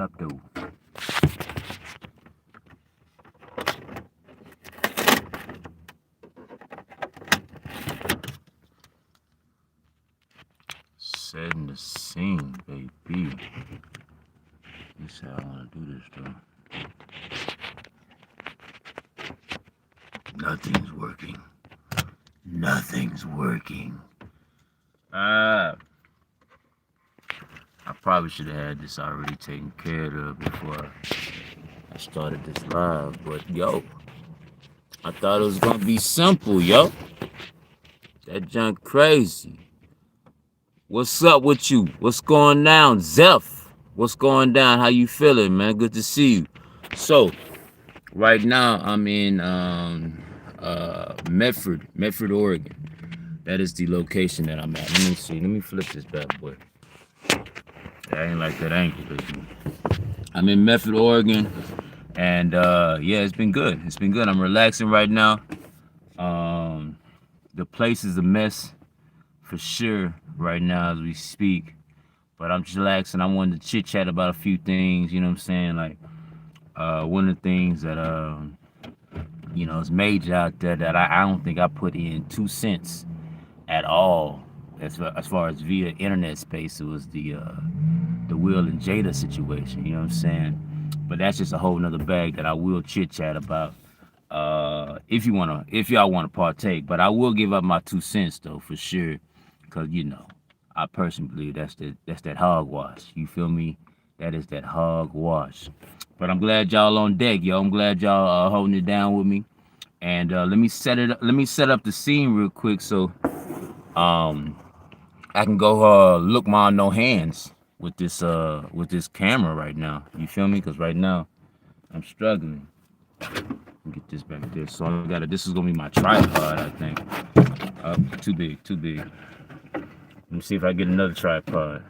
Up though. Setting the scene, baby. This is how I want to do this, though. Nothing's working. Nothing's working. I probably should have had this already taken care of before I started this live, but yo, I thought it was gonna be simple, yo. That junk crazy. What's up with you? What's going down, Zeph? What's going down? How you feeling, man? Good to see you. So, right now I'm in Medford, Oregon. That is the location that I'm at. Let me see. Let me flip this bad boy. I ain't like that angle, baby. I'm in Medford, Oregon, and yeah, it's been good. It's been good. I'm relaxing right now. The place is a mess for sure right now as we speak, but I'm just relaxing. I wanted to chit chat about a few things. You know what I'm saying? Like one of the things that is major out there that I don't think I put in 2 cents at all as far as via internet space. It was the Will and Jada situation. You know what I'm saying? But that's just a whole nother bag that I will chit chat about. If y'all wanna partake, but I will give up my 2 cents though for sure, cause I personally believe that's that hogwash. You feel me? That is that hogwash. But I'm glad y'all on deck, yo. I'm glad y'all holding it down with me. And let me set it up. Let me set up the scene real quick so um I can go look my no hands with this camera right now. You feel me? Cause right now I'm struggling. Get this back there. So I got it. This is gonna be my tripod, I think. Too big, too big. Let me see if I get another tripod.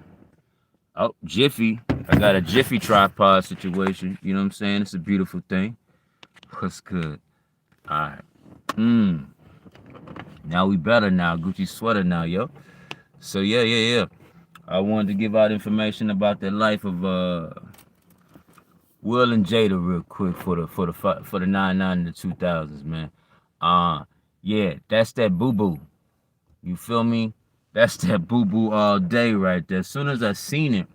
Oh, Jiffy. I got a Jiffy tripod situation. You know what I'm saying? It's a beautiful thing. What's good? Alright. Now we better now. Gucci sweater now, yo. So yeah. I wanted to give out information about the life of Will and Jada real quick for the 99 and the 2000s, man. Yeah, that's that boo boo. You feel me? That's that boo boo all day right there. As soon as I seen it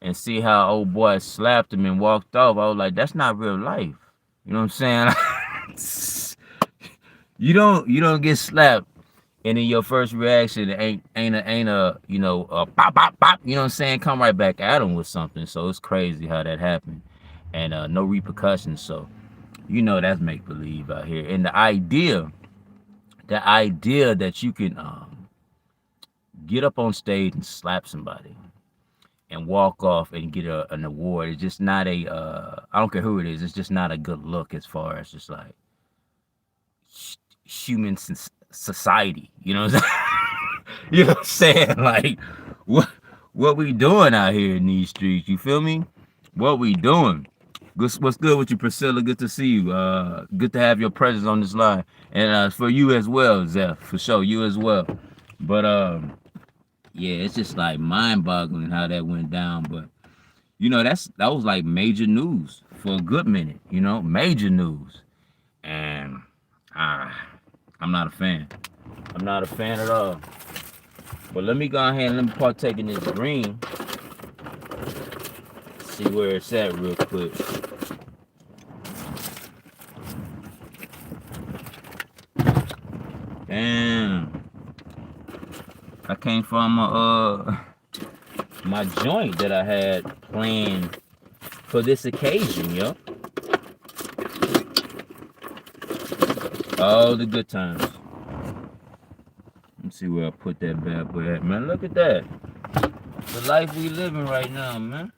and see how old boy slapped him and walked off, I was like, that's not real life. You know what I'm saying? you don't get slapped and then your first reaction ain't a pop pop pop. You know what I'm saying? Come right back at him with something. So it's crazy how that happened, and no repercussions. So that's make believe out here. And the idea that you can get up on stage and slap somebody and walk off and get an award is just not a I don't care who it is. It's just not a good look as far as just like human society. You know what I'm saying? You know what I'm saying? Like, what we doing out here in these streets? You feel me? What we doing? What's good with you, Priscilla? Good to see you. Good to have your presence on this line, and for you as well, Zeph. For sure, you as well. But yeah, it's just like mind-boggling how that went down. But that was like major news for a good minute. Major news, and I'm not a fan. I'm not a fan at all. But let me go ahead and let me partake in this green. See where it's at real quick. Damn. I came from my joint that I had planned for this occasion, yo. All the good times. Let's see where I put that bad boy at, man. Look at that. The life we living right now, man.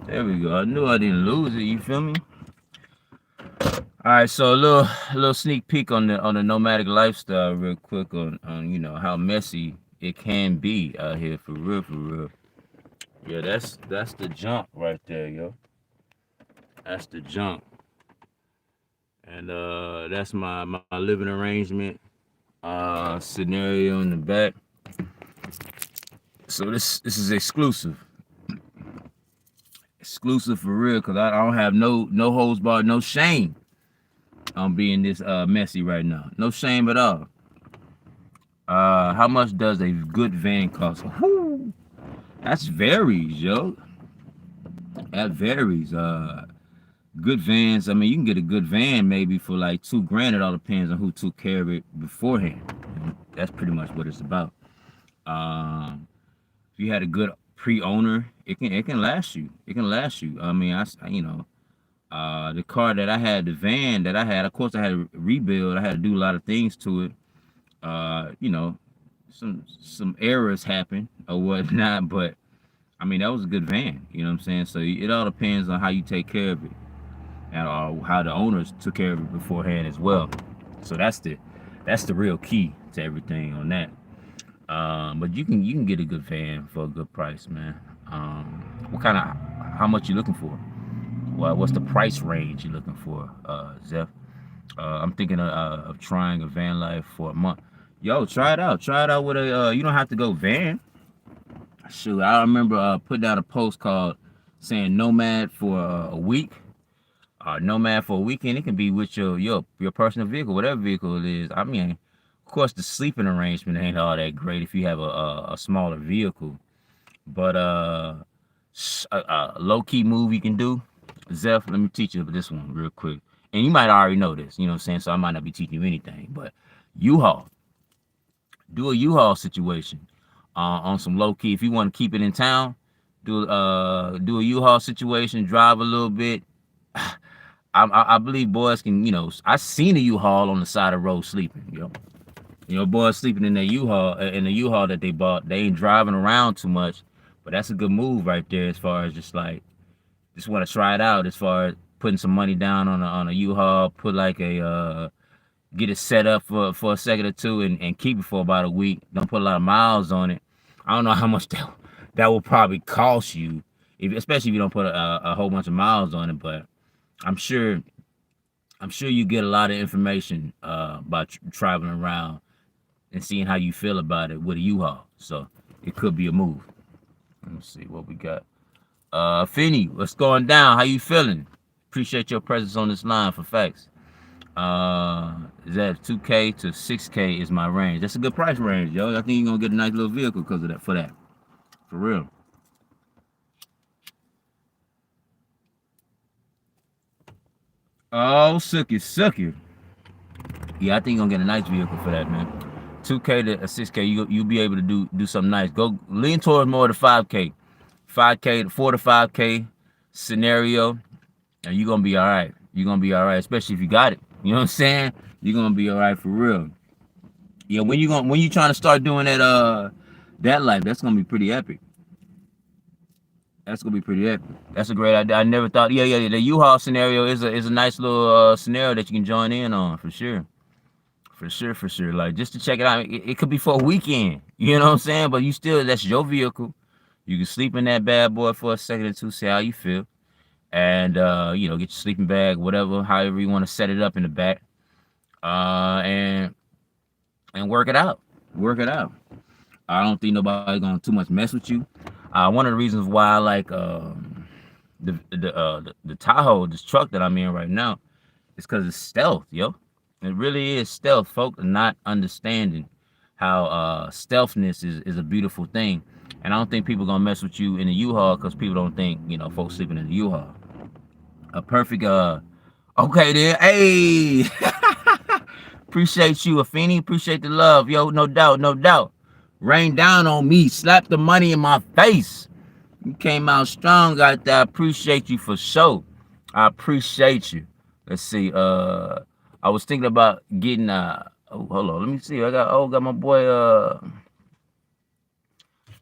There we go. I knew I didn't lose it. You feel me? All right, so a little sneak peek on the nomadic lifestyle, real quick on how messy it can be out here for real, for real. Yeah, that's the junk right there, yo. That's the junk, and that's my living arrangement scenario in the back. So this is exclusive. exclusive for real, cause I don't have no holds barred, no shame on being this messy right now. No shame at all. How much does a good van cost? Whew, that's varies, yo. That varies. Good vans. I mean, you can get a good van maybe for like $2,000. It all depends on who took care of it beforehand. That's pretty much what it's about. If you had a good pre-owner, it can last you. It can last you. I mean, the car that I had, the van that I had, of course, I had to rebuild. I had to do a lot of things to it. You know, some errors happen or whatnot, but I mean, that was a good van. You know what I'm saying? So it all depends on how you take care of it and how the owners took care of it beforehand as well. So that's the real key to everything on that. But you can get a good van for a good price, man. How much you looking for? What's the price range you looking for, Zeph? I'm thinking of trying a van life for a month. Yo, try it out. Try it out with a. You don't have to go van. Shoot, I remember putting out a post called saying Nomad for a week. Nomad for a weekend. It can be with your personal vehicle, whatever vehicle it is. I mean, of course, the sleeping arrangement ain't all that great if you have a smaller vehicle. But a low key move you can do. Zeph, let me teach you this one real quick. And you might already know this, you know what I'm saying? So I might not be teaching you anything. But U-Haul. Do a U-Haul situation on some low key. If you want to keep it in town, do a U-Haul situation, drive a little bit. I believe boys can, I seen a U-Haul on the side of the road sleeping, boys sleeping in their U-Haul, in the U-Haul that they bought. They ain't driving around too much, but that's a good move right there as far as just want to try it out as far as putting some money down on a U-Haul, put like get it set up for a second or two and keep it for about a week. Don't put a lot of miles on it. I don't know how much that will probably cost you, especially if you don't put a whole bunch of miles on it, but I'm sure you get a lot of information about traveling around and seeing how you feel about it with a U-Haul. So it could be a move. Let me see what we got. Finny, what's going down? How you feeling? Appreciate your presence on this line for facts. Is that 2K to 6K is my range. That's a good price range, yo. I think you're gonna get a nice little vehicle because of that. For real. Oh, sucky. Yeah, I think you're gonna get a nice vehicle for that, man. 2K to 6K, you'll be able to do something nice. Go lean towards more to 5K. 4 to 5K scenario, and you're gonna be all right. You're gonna be all right, especially if you got it. You know what I'm saying? You're gonna be all right for real. Yeah, when you trying to start doing that life, that's gonna be pretty epic. That's gonna be pretty epic. That's a great idea. I never thought. Yeah. The U-Haul scenario is a nice little scenario that you can join in on for sure. For sure. Like just to check it out. It could be for a weekend. You know what I'm saying? But that's your vehicle. You can sleep in that bad boy for a second or two, see how you feel. And get your sleeping bag, whatever, however you want to set it up in the back. And work it out. I don't think nobody's gonna too much mess with you. One of the reasons why I like the Tahoe, this truck that I'm in right now, is because it's stealth, yo. It really is stealth. Folk are not understanding how stealthness is a beautiful thing. And I don't think people gonna mess with you in the U-Haul because people don't think, folks sleeping in the U-Haul. A perfect okay then. Hey, appreciate you, Afeni. Appreciate the love, yo. No doubt. Rain down on me. Slap the money in my face. You came out strong out there. I appreciate you for sure. I appreciate you. Let's see. I was thinking about getting hold on. Let me see. I got my boy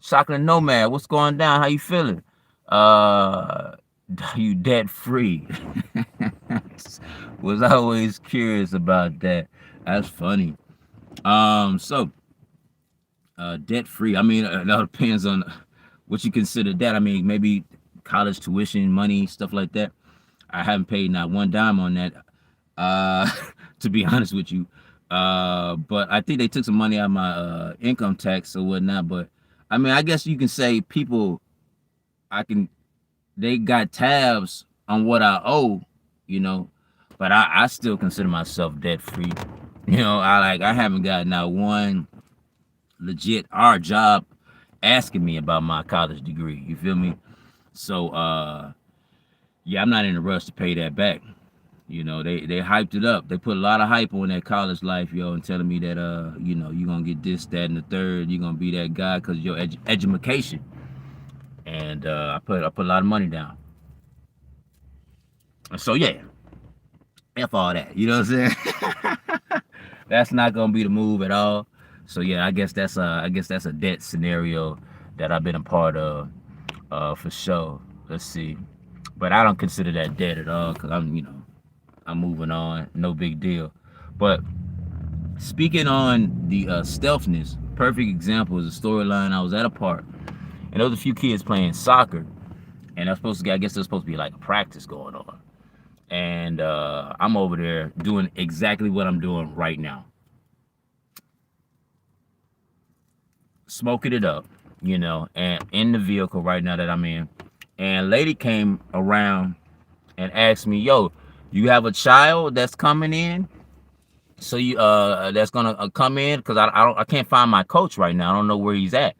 Chocolate Nomad. What's going down? How you feeling? You debt free? Was always curious about that. That's funny. So debt free. I mean, it all depends on what you consider debt. I mean, maybe college tuition, money, stuff like that. I haven't paid not one dime on that, to be honest with you. But I think they took some money out of my income tax or whatnot. But I mean, I guess you can say people, I can they got tabs on what I owe, you know, but I still consider myself debt free. You know, I haven't got not one legit our job asking me about my college degree. You feel me? So yeah, I'm not in a rush to pay that back. You know, they hyped it up. They put a lot of hype on that college life, yo, and telling me that you know, you're gonna get this, that, and the third. You're gonna be that guy because your education. And I put a lot of money down. So yeah, F all that. You know what I'm saying? That's not gonna be the move at all. So yeah, I guess that's a debt scenario that I've been a part of, for sure. Let's see, but I don't consider that debt at all because I'm moving on, no big deal. But speaking on the stealthness, perfect example is a storyline. I was at a park and there was a few kids playing soccer, and I guess there's supposed to be like a practice going on, and I'm over there doing exactly what I'm doing right now, smoking it up, and in the vehicle right now that I'm in. And a lady came around and asked me, "Yo, you have a child that's coming in? So you that's gonna come in because I can't find my coach right now. I don't know where he's at."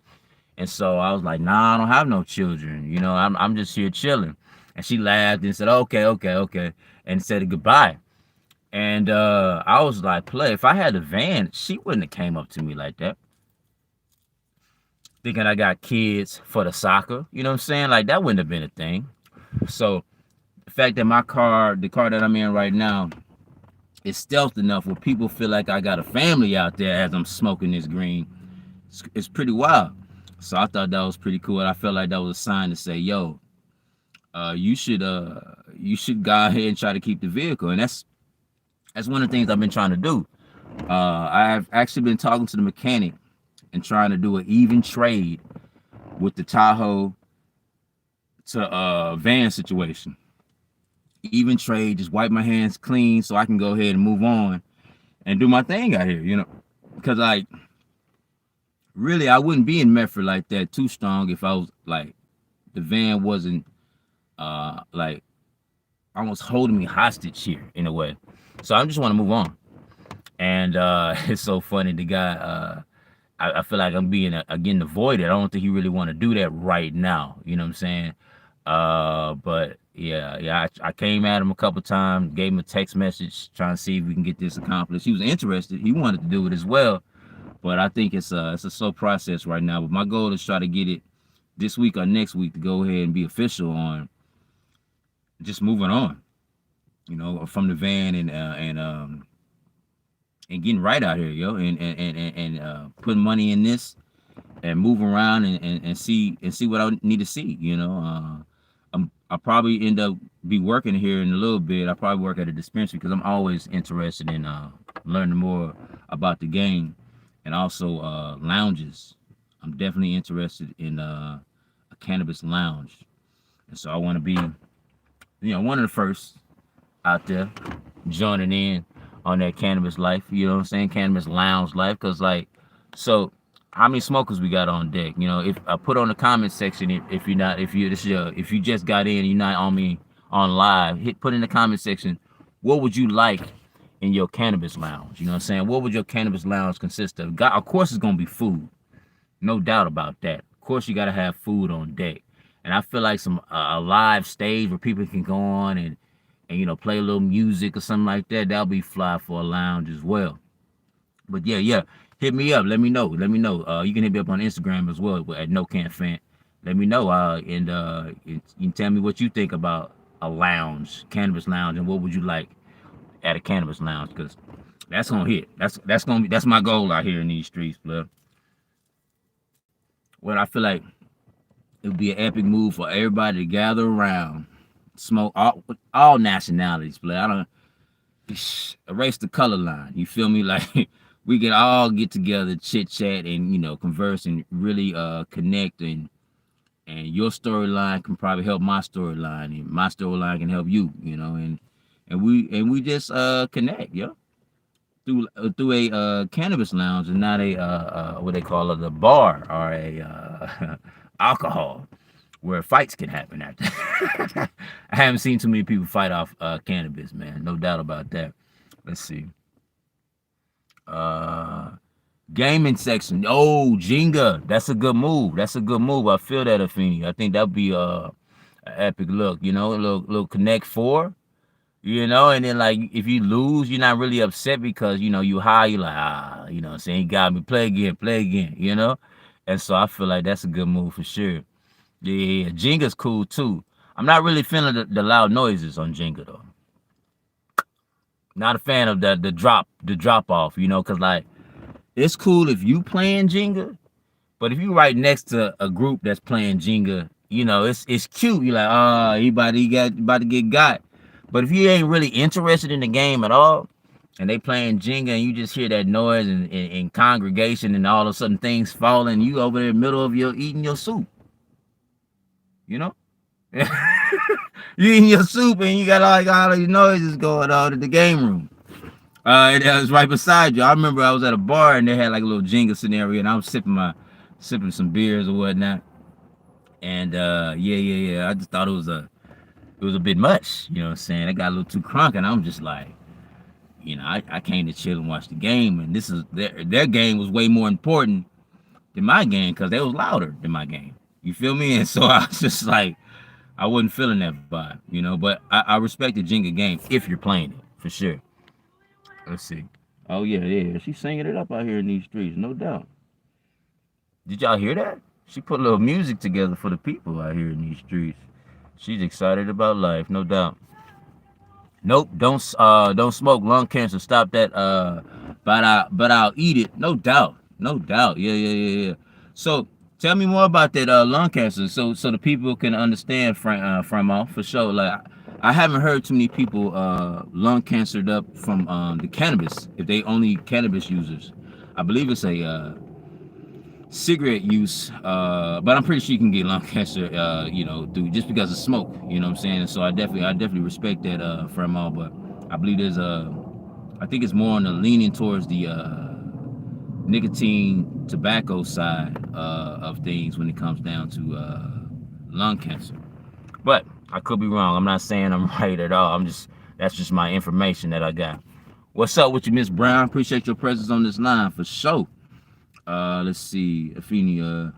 And so I was like, "Nah, I don't have no children. I'm just here chilling." And she laughed and said, "Okay, okay, okay," and said goodbye. And I was like, "Play. If I had a van, she wouldn't have came up to me like that, thinking I got kids for the soccer. You know what I'm saying? Like that wouldn't have been a thing." So the fact that the car that I'm in right now, is stealth enough where people feel like I got a family out there as I'm smoking this green, it's pretty wild. So I thought that was pretty cool. I felt like that was a sign to say, "Yo, you should go ahead and try to keep the vehicle." And that's one of the things I've been trying to do. I've actually been talking to the mechanic and trying to do an even trade with the Tahoe to van situation. Even trade, just wipe my hands clean so I can go ahead and move on and do my thing out here. Because like really I wouldn't be in Medford like that too strong if I was like the van wasn't like almost holding me hostage here in a way. So I just want to move on. And it's so funny. The guy, I feel like I'm being again avoided. I don't think he really want to do that right now. You know what I'm saying? But yeah, I came at him a couple times, gave him a text message, trying to see if we can get this accomplished. He was interested. He wanted to do it as well. But I think it's a slow process right now. But my goal is try to get it this week or next week to go ahead and be official on just moving on. From the van and getting right out here, yo, and putting money in this and moving around and see what I need to see. I'll probably end up be working here in a little bit. I probably work at a dispensary because I'm always interested in learning more about the game, and also lounges. I'm definitely interested in a cannabis lounge, and so I want to be, one of the first out there joining in on that cannabis life. You know what I'm saying? Cannabis lounge life, because like, so how many smokers we got on deck? If I put on the comment section, if you're not, if you just got in, you're not on me on live, put in the comment section, what would you like in your cannabis lounge? You know what I'm saying? What would your cannabis lounge consist of? Of course, it's gonna be food, no doubt about that. Of course, you gotta have food on deck, and I feel like some a live stage where people can go on and play a little music or something like that. That'll be fly for a lounge as well. But yeah, hit me up. Let me know. Let me know. You can hit me up on Instagram as well at NoCantFant. Let me know. And you can tell me what you think about a lounge, cannabis lounge, and what would you like at a cannabis lounge? Because that's gonna hit. That's my goal out here in these streets, bro. Well, I feel like it would be an epic move for everybody to gather around, smoke all nationalities, play. I don't erase the color line. You feel me? Like we can all get together, chit chat, and converse and really connect, and your storyline can probably help my storyline, and my storyline can help you. And we just connect, yo, through a cannabis lounge and not a what they call it, a bar or a alcohol where fights can happen after. I haven't seen too many people fight off cannabis, man. No doubt about that. Let's see. Gaming section. Oh, Jenga. That's a good move. That's a good move. I feel that, Afeni. I think that'd be an epic look. You know, a little Connect Four. You know, and then like if you lose, you're not really upset because you know you high. You like you know, what I'm saying, he got me. Play again. You know, and so I feel like that's a good move for sure. Yeah, Jenga's cool too. I'm not really feeling the loud noises on Jenga though. Not a fan of the drop off. You know, cause like it's cool if you playing Jenga, but if you right next to a group that's playing Jenga, you know, it's cute. You're like, he about to get got. But if you ain't really interested in the game at all, and they playing Jenga and you just hear that noise and congregation and all of a sudden things falling, you over there in the middle of your eating your soup. You know? You eating your soup and you got like all these noises going on in the game room. And that was right beside you. I remember I was at a bar and they had like a little Jenga scenario and I was sipping some beers or whatnot. And yeah. I just thought it was a bit much, you know what I'm saying? I got a little too crunk and I'm just like, you know, I came to chill and watch the game, and this is their game was way more important than my game because they was louder than my game. You feel me? And so I was just like, I wasn't feeling that vibe, you know. But I respect the Jenga game if you're playing it for sure. Let's see. Oh yeah, she's singing it up out here in these streets, no doubt. Did y'all hear that? She put a little music together for the people out here in these streets. She's excited about life, no doubt. Nope, don't smoke. Lung cancer. Stop that. But I'll eat it. No doubt. Yeah. So tell me more about that lung cancer, so the people can understand from off for sure. Like I haven't heard too many people lung cancered up from the cannabis if they only cannabis users. I believe it's a cigarette use, but I'm pretty sure you can get lung cancer, you know, through just because of smoke. You know what I'm saying? So I definitely respect that from all. But I believe there's I think it's more on the leaning towards the nicotine tobacco side of things when it comes down to lung cancer. But I could be wrong. I'm not saying I'm right at all. That's just my information that I got. What's up with you, Miss Brown? Appreciate your presence on this line for sure. Let's see, Athenia.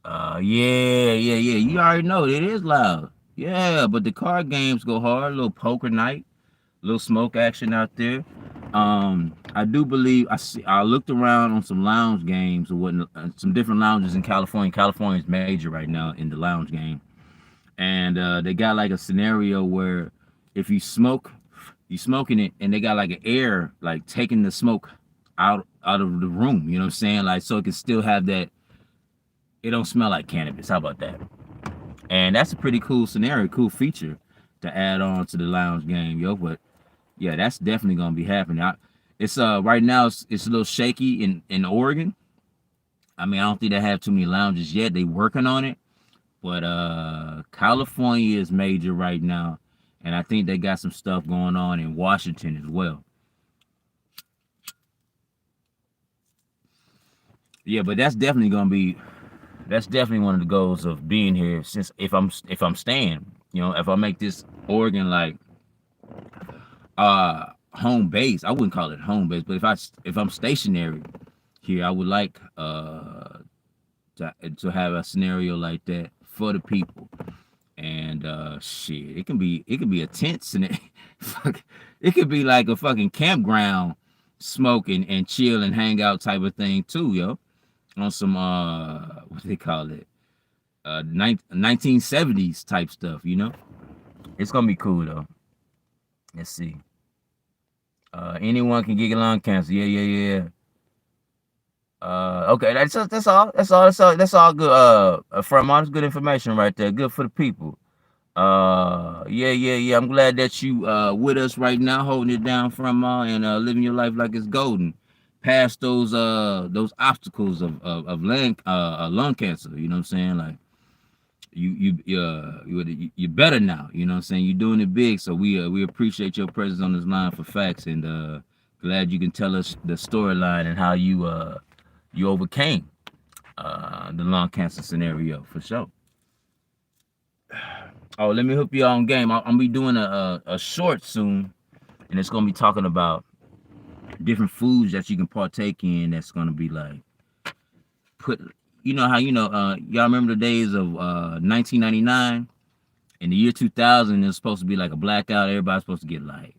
Yeah. You already know it is loud. Yeah, but the card games go hard. A little poker night, a little smoke action out there. I do believe I looked around on some lounge games or whatnot, some different lounges in California. California's major right now in the lounge game, and they got like a scenario where if you smoking it, and they got like an air like taking the smoke out of the room, you know what I'm saying? Like so it can still have that, it don't smell like cannabis. How about that? And that's a pretty cool scenario, cool feature to add on to the lounge game, yo. But yeah, that's definitely gonna be happening. It's right now it's a little shaky in Oregon. I mean, I don't think they have too many lounges yet. They working on it. But California is major right now. And I think they got some stuff going on in Washington as well. Yeah, but that's definitely one of the goals of being here. Since if I'm staying, you know, if I make this Oregon like home base, I wouldn't call it home base, but if I'm stationary here, I would like to have a scenario like that for the people. And shit, it can be a tent and it could be like a fucking campground, smoking and chill and hang out type of thing too, yo. On some what do they call it? 1970s type stuff, you know? It's gonna be cool though. Let's see. Anyone can get lung cancer. Yeah. Okay, that's all good. From honest, good information right there. Good for the people. Yeah. I'm glad that you with us right now, holding it down from and living your life like it's golden. Past those obstacles of lung cancer. You know what I'm saying? Like you're better now. You know what I'm saying? You're doing it big. So we appreciate your presence on this line for facts, and glad you can tell us the storyline and how you overcame the lung cancer scenario for sure. Oh, let me hook you on game. I'm gonna be doing a short soon, and it's gonna be talking about different foods that you can partake in. That's gonna be like put. You know how y'all remember the days of 1999 in the year 2000? It was supposed to be like a blackout. Everybody's supposed to get like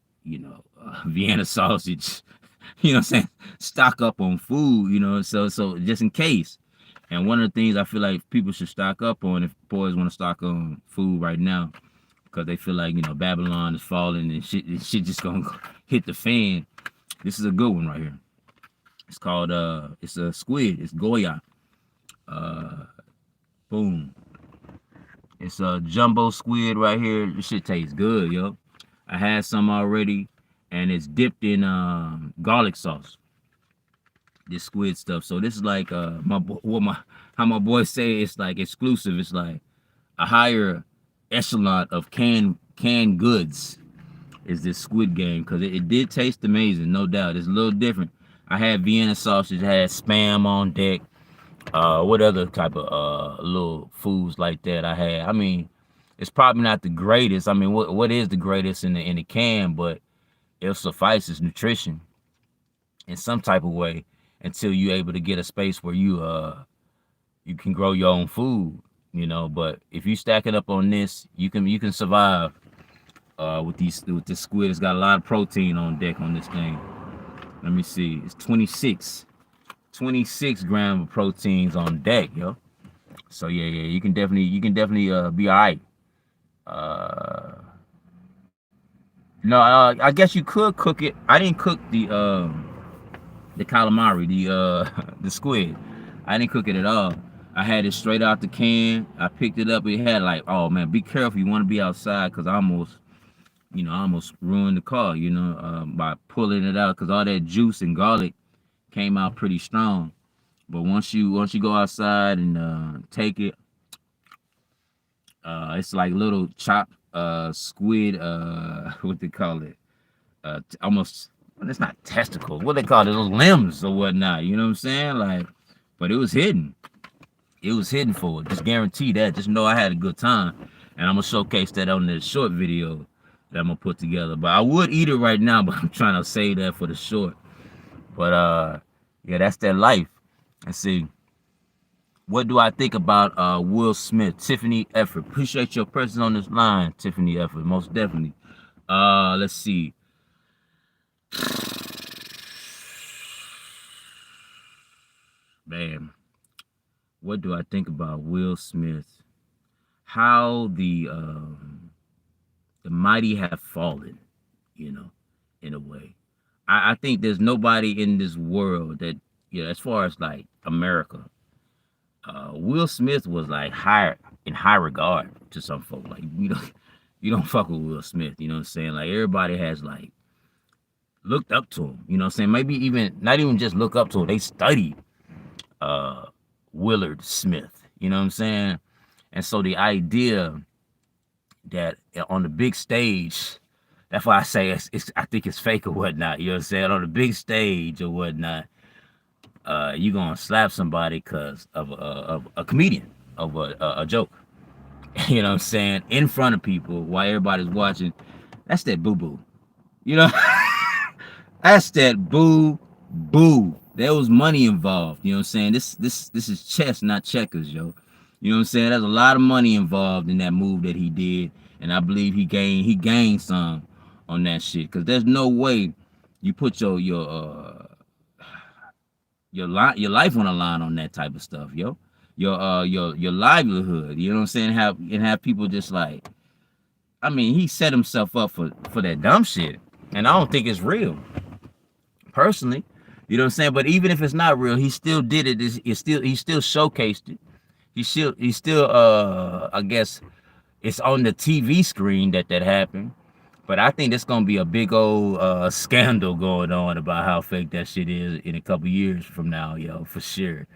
Vienna sausage. You know what I'm saying? Stock up on food. So just in case. And one of the things I feel like people should stock up on if boys want to stock on food right now, because they feel like Babylon is falling and shit just gonna hit the fan. This is a good one right here. It's called it's a squid. It's Goya. Boom. It's a jumbo squid right here. This shit tastes good, yo. I had some already, and it's dipped in garlic sauce. This squid stuff. So this is like how my boys say it's like exclusive. It's like a higher echelon of canned goods is this squid game, because it did taste amazing, no doubt. It's a little different. I had Vienna sausage, I had spam on deck. What other type of little foods like that I had? I mean, it's probably not the greatest. I mean, what is the greatest in the can? But it suffices nutrition in some type of way until you're able to get a space where you can grow your own food. But if you stack it up on this, you can survive with this squid. It's got a lot of protein on deck on this thing. Let me see. It's 26 grams of proteins on deck, yo. So yeah, you can definitely be all right. No, I guess you could cook it. I didn't cook the calamari, the squid. I didn't cook it at all. I had it straight out the can. I picked it up. It had like, oh man, be careful. You want to be outside, because I almost ruined the car, by pulling it out, because all that juice and garlic came out pretty strong. But once you go outside and take it, it's like little chopped squid. What they call it? Almost. Well, it's not testicles. What they call it? Those limbs or whatnot. You know what I'm saying? Like, but it was hidden. It was hidden for it. Just guarantee that. Just know I had a good time, and I'm gonna showcase that on this short video that I'm gonna put together. But I would eat it right now, but I'm trying to save that for the short. But yeah, that's that life. Let's see. What do I think about Will Smith? Tiffany Effort. Appreciate your presence on this line, Tiffany Effort. Most definitely. Let's see. Man, what do I think about Will Smith? How the mighty have fallen, in a way. I think there's nobody in this world that, as far as like America, Will Smith was like in high regard to some folk. Like, you don't fuck with Will Smith, you know what I'm saying? Like, everybody has like looked up to him, you know what I'm saying? Maybe even not even just look up to him, they studied Willard Smith, you know what I'm saying? And so the idea that on the big stage, that's why I say I think it's fake or whatnot, you know what I'm saying? On the big stage or whatnot, you gonna slap somebody because of a comedian, of a joke, you know what I'm saying, in front of people while everybody's watching. That's that boo-boo, that's that boo. There was money involved, you know what I'm saying? This is chess, not checkers, yo. You know what I'm saying? There's a lot of money involved in that move that he did, and I believe he gained some on that shit, because there's no way you put your life on the line on that type of stuff, yo. Your livelihood, you know what I'm saying? Have people just like, I mean, he set himself up for that dumb shit, and I don't think it's real, personally. You know what I'm saying? But even if it's not real, he still did it. He still showcased it. He still I guess it's on the TV screen that happened. But I think there's gonna be a big old scandal going on about how fake that shit is in a couple years from now, yo, for sure.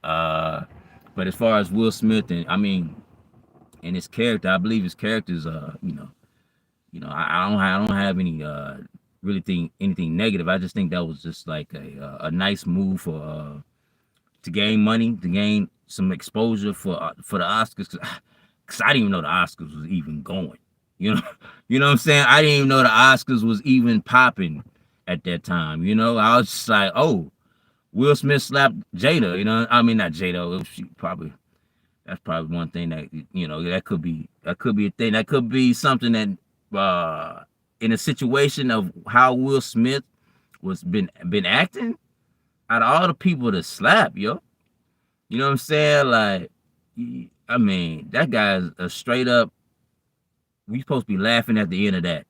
But as far as Will Smith and his character, I believe his character's I don't have any really think anything negative. I just think that was just like a nice move for to gain money, to gain some exposure for the Oscars. Cause I didn't even know the Oscars was even going. You know, you know what I'm saying? I didn't even know the Oscars was even popping at that time. You know, I was just like, oh, Will Smith slapped Jada. You know, I mean not Jada. She probably that's probably one thing that that could be a thing. That could be something that in a situation of how Will Smith was been acting, out of all the people to slap, yo. You know what I'm saying? Like, I mean, that guy's a straight up. We supposed to be laughing at the end of that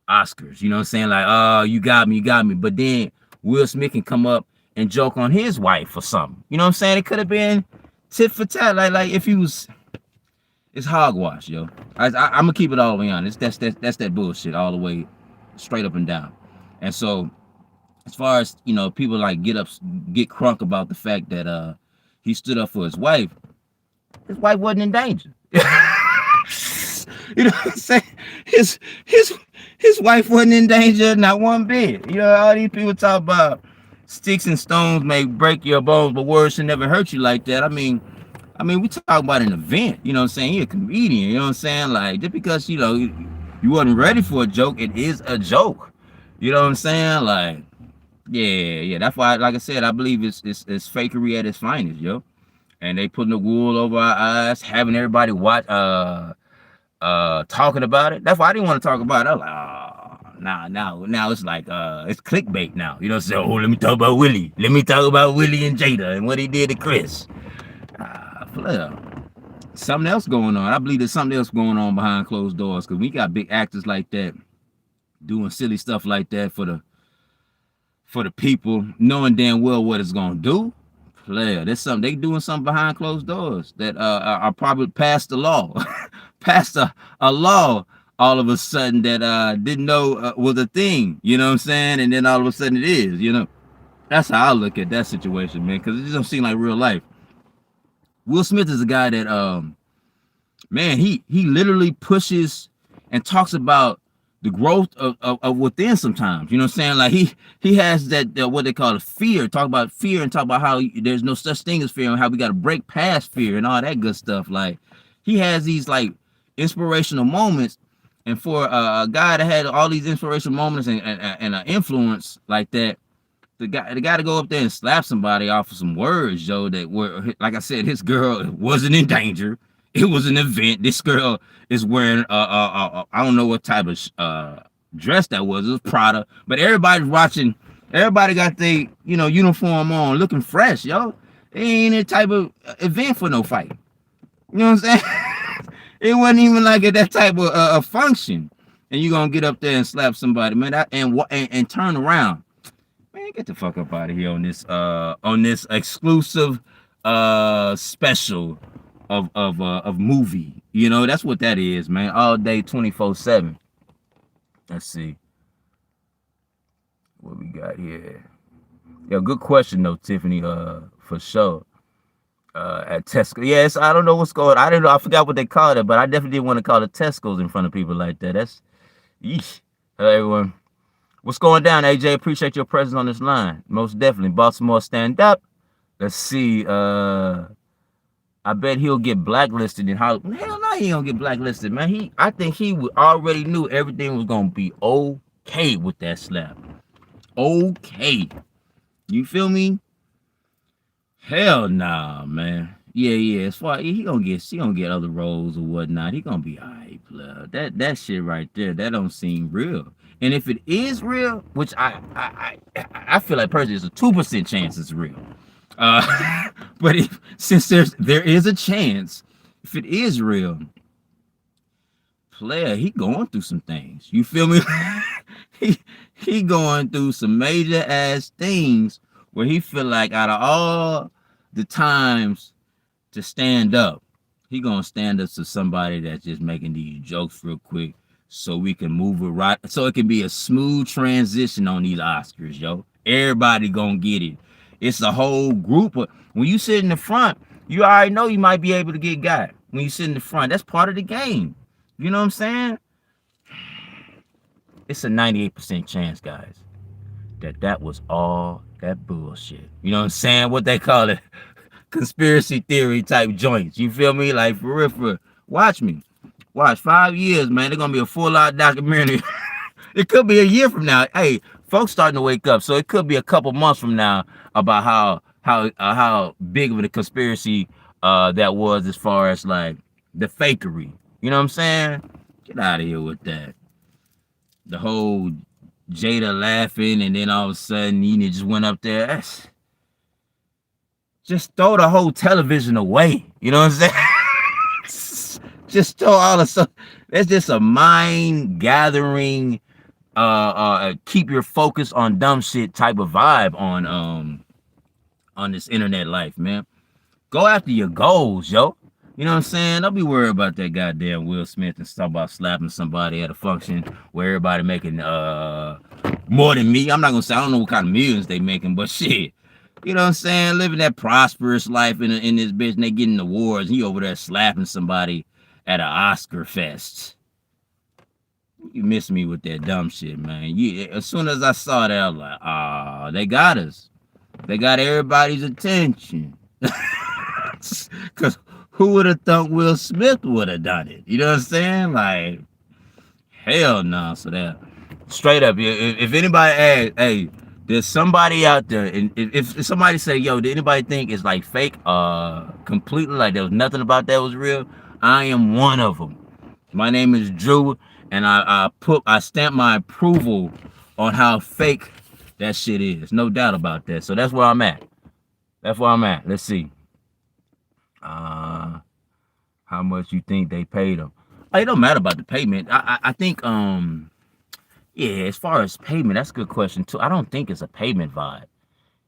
Oscars. You know what I'm saying? Like, oh, you got me, you got me. But then Will Smith can come up and joke on his wife or something. You know what I'm saying? It could have been tit for tat. Like if he was, it's hogwash, yo. I'm gonna keep it all the way honest. That's that bullshit all the way, straight up and down. And so, as far as people like get crunk about the fact that he stood up for his wife. His wife wasn't in danger. You know what I'm saying? His wife wasn't in danger, not one bit. You know, all these people talk about sticks and stones may break your bones, but words should never hurt you like that. I mean, we talk about an event. You know what I'm saying? You're a comedian. You know what I'm saying? Like, just because you wasn't ready for a joke, it is a joke. You know what I'm saying? Like, yeah. That's why, like I said, I believe it's fakery at its finest, yo. And they putting the wool over our eyes, having everybody watch, talking about it. That's why I didn't want to talk about it. I was like, now it's like it's clickbait now. You know what I'm saying? Oh, let me talk about Willie. Let me talk about Willie and Jada and what he did to Chris. Something else going on. I believe there's something else going on behind closed doors, because we got big actors like that doing silly stuff like that for the people, knowing damn well what it's gonna do. There's something they doing something behind closed doors that are probably passed the law, passed a law all of a sudden that didn't know was a thing. You know what I'm saying? And then all of a sudden it is. You know, that's how I look at that situation, man. Because it just don't seem like real life. Will Smith is a guy that man, he literally pushes and talks about the growth of within sometimes. You know what I'm saying? Like he has that what they call a fear, talk about fear and talk about how there's no such thing as fear and how we got to break past fear and all that good stuff. Like he has these like inspirational moments, and for a guy that had all these inspirational moments and an influence like that, the guy to go up there and slap somebody off of some words, Joe, that were, like I said, his girl wasn't in danger. It was an event. This girl is wearing I don't know what type of dress that was. It was Prada, but everybody's watching. Everybody got their uniform on, looking fresh, yo. It ain't a type of event for no fight. You know what I'm saying? It wasn't even like that type of a function. And you gonna get up there and slap somebody, man, and turn around. Man, get the fuck up out of here on this exclusive special of movie. You know, that's what that is, man. All day 24/7. Let's see what we got here. Yeah, good question though, Tiffany. For sure. At Tesco. Yes, I don't know what's going on. I don't know. I forgot what they called it, but I definitely didn't want to call it Tesco's in front of people like that. That's yeesh. Hello, everyone. What's going down, AJ? Appreciate your presence on this line. Most definitely. Baltimore, stand up. Let's see. I bet he'll get blacklisted in Hollywood. Hell no, he don't get blacklisted, man. I think he already knew everything was gonna be okay with that slap. Okay. You feel me? Hell nah, man. Yeah. As far he gonna get other roles or whatnot. He gonna be alright, blood. That shit right there, that don't seem real. And if it is real, which I feel like personally it's a 2% chance it's real. But since there is a chance, if it is real, he going through some things. You feel me? he going through some major ass things where he feel like out of all the times to stand up, he gonna stand up to somebody that's just making these jokes real quick, so we can move it right, so it can be a smooth transition on these Oscars, yo. Everybody gonna get it. It's a whole group of, when you sit in the front, you already know you might be able to get got. When you sit in the front, that's part of the game. You know what I'm saying? It's a 98% chance, guys, that was all that bullshit. You know what I'm saying? What they call it? conspiracy theory type joints. You feel me? Like for real, for real. Watch me. Watch 5 years, man. They're gonna be a full-out documentary. It could be a year from now. Hey, folks starting to wake up, so it could be a couple months from now about how big of a conspiracy that was as far as like the fakery. You know what I'm saying? Get out of here with that. The whole Jada laughing, and then all of a sudden, you just went up there. Just throw the whole television away. You know what I'm saying? Just throw all the stuff. That's just a mind gathering, keep your focus on dumb shit type of vibe on this internet life, man. Go after your goals, yo. You know what I'm saying? Don't be worried about that goddamn Will Smith and stuff about slapping somebody at a function where everybody making more than me. I'm not gonna say I don't know what kind of millions they making, but shit. You know what I'm saying? Living that prosperous life in this bitch, and they getting awards. He over there slapping somebody at an Oscar fest. You miss me with that dumb shit, man. As soon as I saw that, I was like, ah, they got us. They got everybody's attention. Because who would have thought Will Smith would have done it? You know what I'm saying? Like, hell no. So that, straight up, if anybody asks, hey, there's somebody out there, and if somebody say, yo, did anybody think it's like fake, completely, like there was nothing about that was real, I am one of them. My name is Drew, and I stamp my approval on how fake that shit is. No doubt about that. So that's where I'm at. That's where I'm at. Let's see. How much you think they paid them? It don't matter about the payment. I think yeah, as far as payment, that's a good question too. I don't think it's a payment vibe.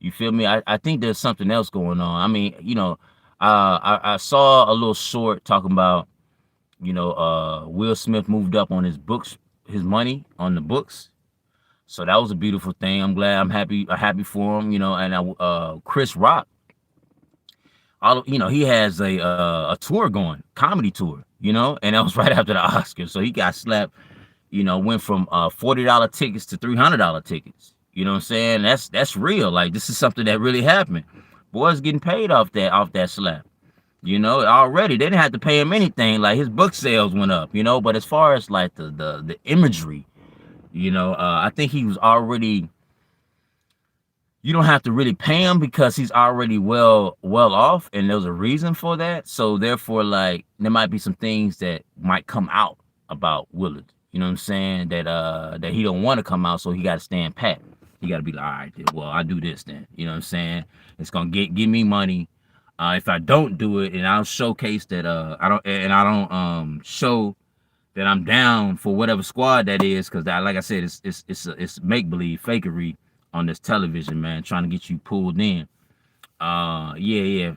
You feel me? I think there's something else going on. I mean, you know, I saw a little short talking about, you know, Will Smith moved up on his books, his money on the books. So that was a beautiful thing. I'm glad. I'm happy for him. You know, and Chris Rock, you know, he has a tour going, comedy tour. You know, and that was right after the Oscars. So he got slapped. You know, went from $40 tickets to $300 tickets. You know what I'm saying? That's real. Like, this is something that really happened. Boys getting paid off that slap. You know, already they didn't have to pay him anything. Like, his book sales went up. You know, but as far as like the imagery, you know, I think he was already. You don't have to really pay him because he's already well off, and there's a reason for that. So therefore, like, there might be some things that might come out about Willard. You know what I'm saying? That he don't want to come out, so he got to stand pat. He got to be like, all right, well, I do this then. You know what I'm saying? It's gonna give me money. If I don't do it, and I'll showcase that I don't show that I'm down for whatever squad that is, because like I said, it's make believe fakery on this television, man, trying to get you pulled in. Yeah,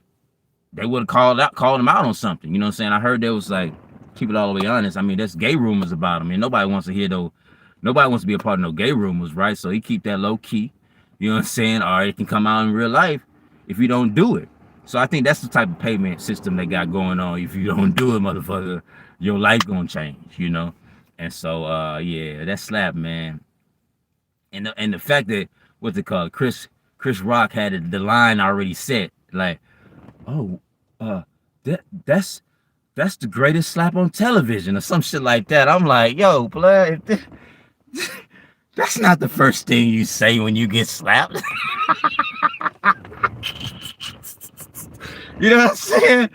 they would have called him out on something. You know what I'm saying? I heard there was like, keep it all the way honest. I mean, there's gay rumors about him, and nobody wants to hear though. Nobody wants to be a part of no gay rumors, right? So he keep that low key. You know what I'm saying? Or it can come out in real life if you don't do it. So I think that's the type of payment system they got going on. If you don't do it, motherfucker, your life gonna change, you know? And so yeah, that slap, man. And the fact that, what's it called? Chris Rock had the line already set, like, oh, that's the greatest slap on television or some shit like that. I'm like, yo, blood, that's not the first thing you say when you get slapped. You know what I'm saying?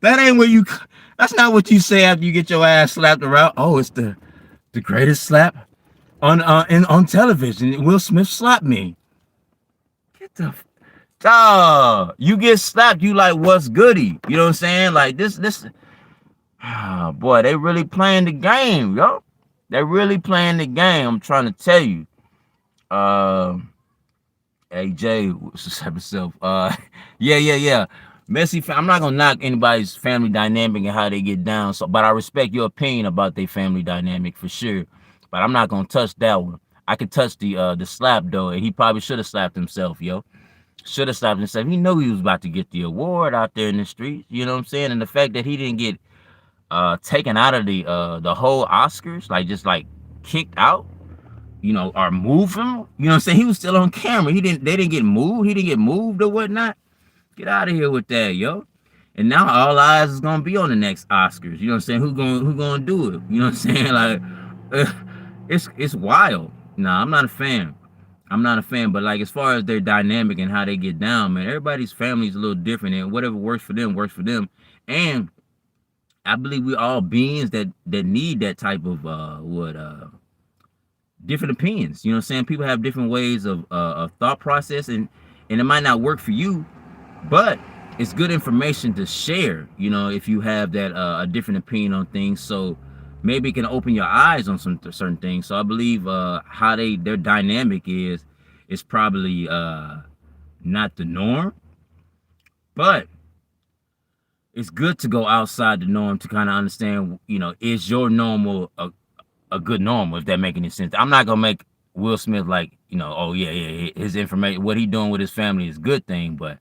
That's not what you say after you get your ass slapped around. Oh, it's the greatest slap on television. Will Smith slapped me. Get the dog. You get slapped, you like, what's goody? You know what I'm saying? Like this. Oh, boy, they really playing the game, yo. They really playing the game. I'm trying to tell you. Hey Jay, what's this episode? Yeah. Messy. I'm not gonna knock anybody's family dynamic and how they get down. So, but I respect your opinion about their family dynamic for sure. But I'm not gonna touch that one. I could touch the slap though, and he probably should have slapped himself, yo. Should have slapped himself. He knew he was about to get the award out there in the streets. You know what I'm saying? And the fact that he didn't get taken out of the whole Oscars, like just like kicked out, you know, or move him. You know what I'm saying? He was still on camera. They didn't get moved. He didn't get moved or whatnot. Get out of here with that, yo. And now all eyes is gonna be on the next Oscars. You know what I'm saying? Who gonna do it? You know what I'm saying? Like, it's wild. Nah, I'm not a fan. I'm not a fan. But like as far as their dynamic and how they get down, man, everybody's family is a little different, and whatever works for them works for them. And I believe we're all beings that need that type of different opinions. You know what I'm saying? People have different ways of thought process, and it might not work for you, but it's good information to share, you know, if you have that a different opinion on things. So maybe it can open your eyes on some certain things. So I believe how their dynamic is probably not the norm, but it's good to go outside the norm to kind of understand, you know, is your normal a good normal, if that make any sense. I'm not gonna make Will Smith like, you know, oh yeah, his information, what he doing with his family is a good thing, but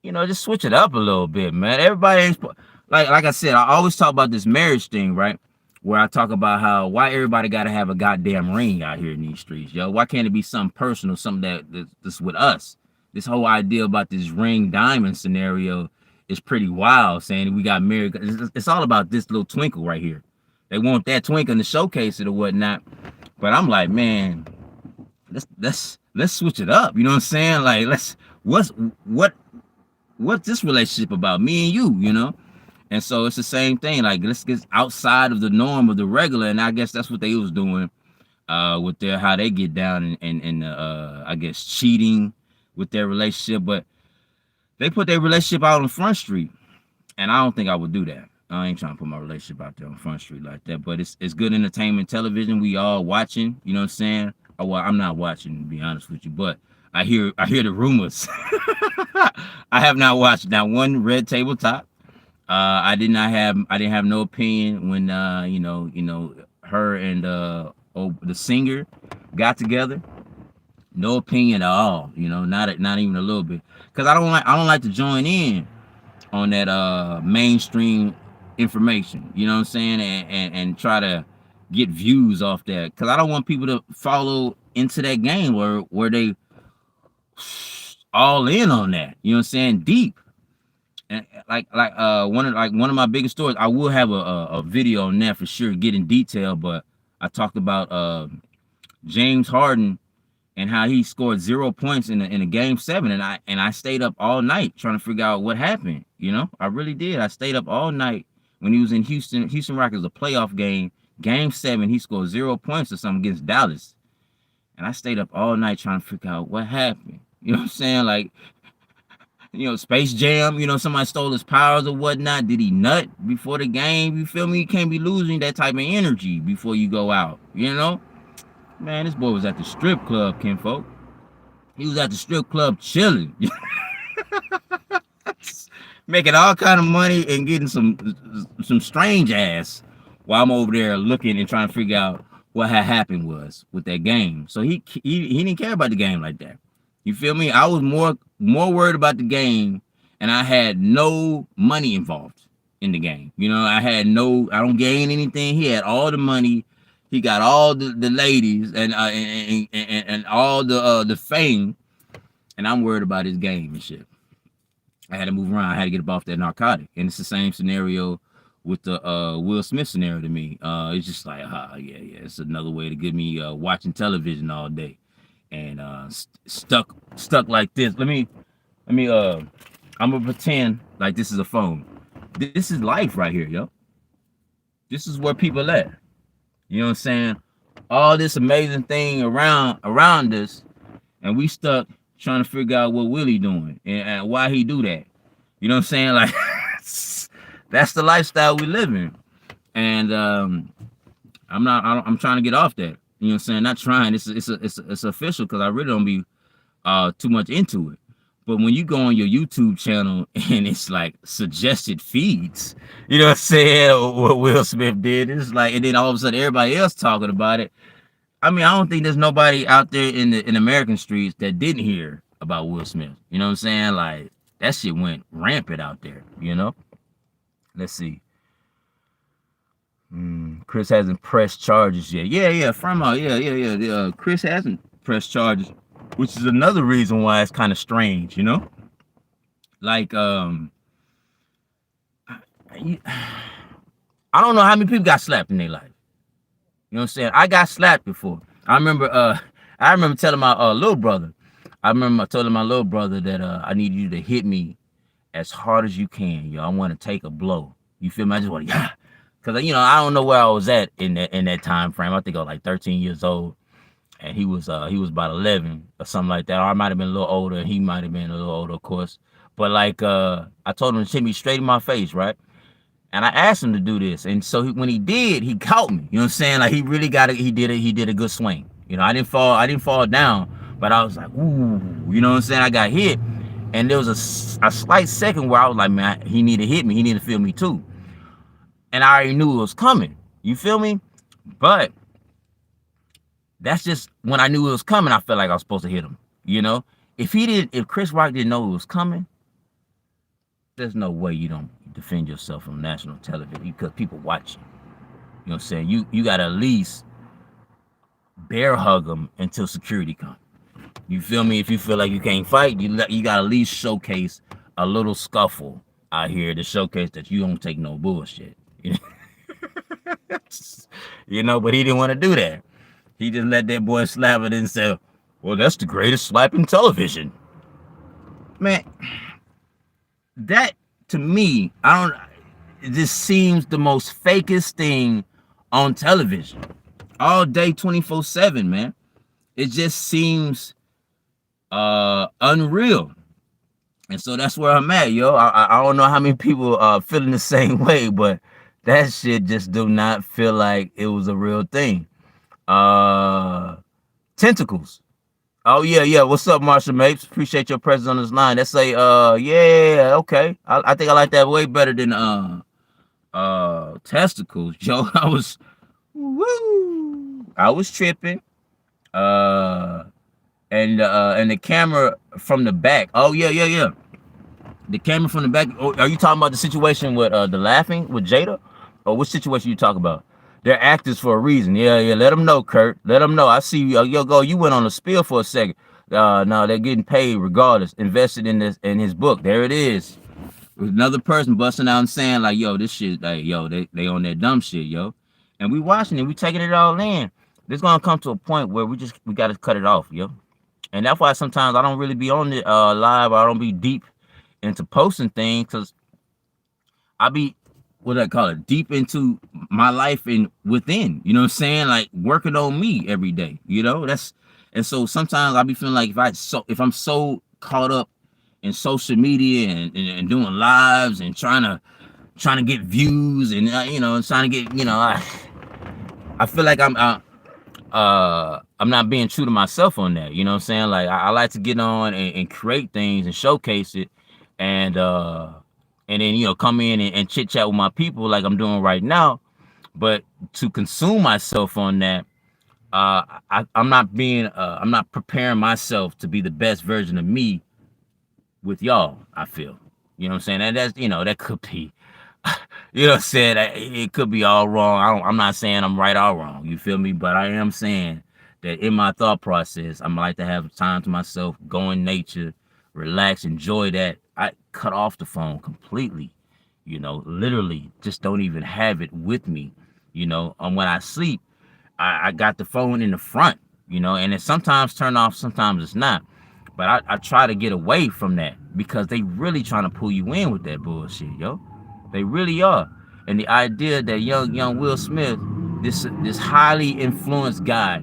you know, just switch it up a little bit, man. Everybody ain't like I said, I always talk about this marriage thing, right? Where I talk about how why everybody got to have a goddamn ring out here in these streets, yo. Why can't it be something personal, something that's with us? This whole idea about this ring diamond scenario is pretty wild. Saying we got married, it's all about this little twinkle right here. They want that twinkle to showcase it or whatnot. But I'm like, man, let's switch it up. You know what I'm saying? Like, what's this relationship about? Me and you know? And so it's the same thing. Like, let's get outside of the norm of the regular. And I guess that's what they was doing with their how they get down and I guess cheating with their relationship. But they put their relationship out on Front Street. And I don't think I would do that. I ain't trying to put my relationship out there on Front Street like that. But it's good entertainment television. We all watching, you know what I'm saying? Well, I'm not watching, to be honest with you, but I hear the rumors. I have not watched not one Red Tabletop. I didn't have no opinion when you know her and the singer got together. No opinion at all. You know, not even a little bit. Cause I don't like to join in on that mainstream information. You know what I'm saying? And try to get views off that. Cause I don't want people to follow into that game where they all in on that. You know what I'm saying? Deep. And like one of my biggest stories, I will have a video on that for sure, get in detail, but I talked about James Harden and how he scored 0 points in a game 7, and I stayed up all night trying to figure out what happened. You know, I really did. I stayed up all night when he was in Houston Rockets, a playoff game 7. He scored 0 points or something against Dallas, and I stayed up all night trying to figure out what happened. You know what I'm saying? Like, you know, Space Jam, you know, somebody stole his powers or whatnot. Did he nut before the game? You feel me? You can't be losing that type of energy before you go out, you know? Man, this boy was at the strip club, kinfolk. He was at the strip club chilling. Making all kind of money and getting some strange ass while I'm over there looking and trying to figure out what had happened was with that game. So he didn't care about the game like that. You feel me? I was more worried about the game, and I had no money involved in the game. You know, I don't gain anything. He had all the money. He got all the ladies and all the fame, and I'm worried about his game and shit. I had to move around. I had to get up off that narcotic, and it's the same scenario with the Will Smith scenario to me. It's just like, yeah, it's another way to get me watching television all day. And stuck like this. Let me I'm gonna pretend like this is a phone. This is life right here, yo. This is where people at. You know what I'm saying? All this amazing thing around us, and we stuck trying to figure out what Willie doing and why he do that. You know what I'm saying? Like, that's the lifestyle we live in. And I'm trying to get off that. You know what I'm saying? Not trying. It's official, because I really don't be too much into it. But when you go on your YouTube channel and it's like suggested feeds, you know what I'm saying? What Will Smith did, it's like, and then all of a sudden everybody else talking about it. I mean, I don't think there's nobody out there in American streets that didn't hear about Will Smith. You know what I'm saying? Like, that shit went rampant out there. You know. Let's see. Chris hasn't pressed charges yet. Yeah, from Chris hasn't pressed charges, which is another reason why it's kind of strange, you know. Like I don't know how many people got slapped in their life. You know what I'm saying? I got slapped before. I remember telling my little brother. I remember telling my little brother that I need you to hit me as hard as you can, yo. I want to take a blow. You feel me? I just want to, yeah. Cause I don't know where I was at in that time frame. I think I was like 13 years old, and he was about 11 or something like that. Or I might have been a little older, and he might have been a little older, of course. But like I told him to hit me straight in my face, right? And I asked him to do this, and so when he did, he caught me. You know what I'm saying? Like he really got it. He did it. He did a good swing. I didn't fall. I didn't fall down, but I was like, ooh. You know what I'm saying? I got hit, and there was a slight second where I was like, man, he need to hit me. He need to feel me too. And I already knew it was coming. You feel me? But that's just when I knew it was coming. I felt like I was supposed to hit him. If Chris Rock didn't know it was coming, there's no way you don't defend yourself on national television because people watch you. You know what I'm saying? You gotta at least bear hug them until security comes. You feel me? If you feel like you can't fight, you gotta at least showcase a little scuffle out here to showcase that you don't take no bullshit. But he didn't want to do that. He just let that boy slap it and say, well, that's the greatest slap in television. Man, that to me, it just seems the most fakest thing on television. All day, 24/7, man. It just seems unreal. And so that's where I'm at, yo. I don't know how many people are feeling the same way, but that shit just do not feel like it was a real thing. Tentacles. Oh yeah. What's up, Marshall Mapes? Appreciate your presence on this line. Let's say, yeah, okay. I think I like that way better than testicles, yo. I was tripping. And the camera from the back. Oh yeah. The camera from the back. Oh, are you talking about the situation with the laughing with Jada, or which situation you talk about? They're actors for a reason. Yeah. Let them know, Kurt. Let them know. I see you. Yo, go. You went on a spiel for a second. No, they're getting paid regardless. Invested in his book. There it is. Another person busting out and saying like, yo, this shit, like, yo, they on that dumb shit, yo. And we watching it. We taking it all in. There's gonna come to a point where we got to cut it off, yo. And that's why sometimes I don't really be on it live. Or I don't be deep into posting things because I be, what do I call it, deep into my life and within. You know what I'm saying? Like working on me every day. And so sometimes I be feeling like if I'm so caught up in social media and doing lives and trying to get views and trying to get I feel like I'm not being true to myself on that. You know what I'm saying? Like I like to get on and create things and showcase it and then come in and chit chat with my people like I'm doing right now. But to consume myself on that, I'm not preparing myself to be the best version of me with y'all. I feel, you know what I'm saying? And that's, that could be, you know what I'm saying? It could be all wrong. I'm not saying I'm right or wrong. You feel me? But I am saying that in my thought process, I'm like to have time to myself, go in nature, relax, enjoy that. I cut off the phone completely, literally just don't even have it with me, when I sleep, I got the phone in the front, and it's sometimes turned off, sometimes it's not. But I try to get away from that because they really trying to pull you in with that bullshit, yo. They really are. And the idea that young Will Smith, this highly influenced guy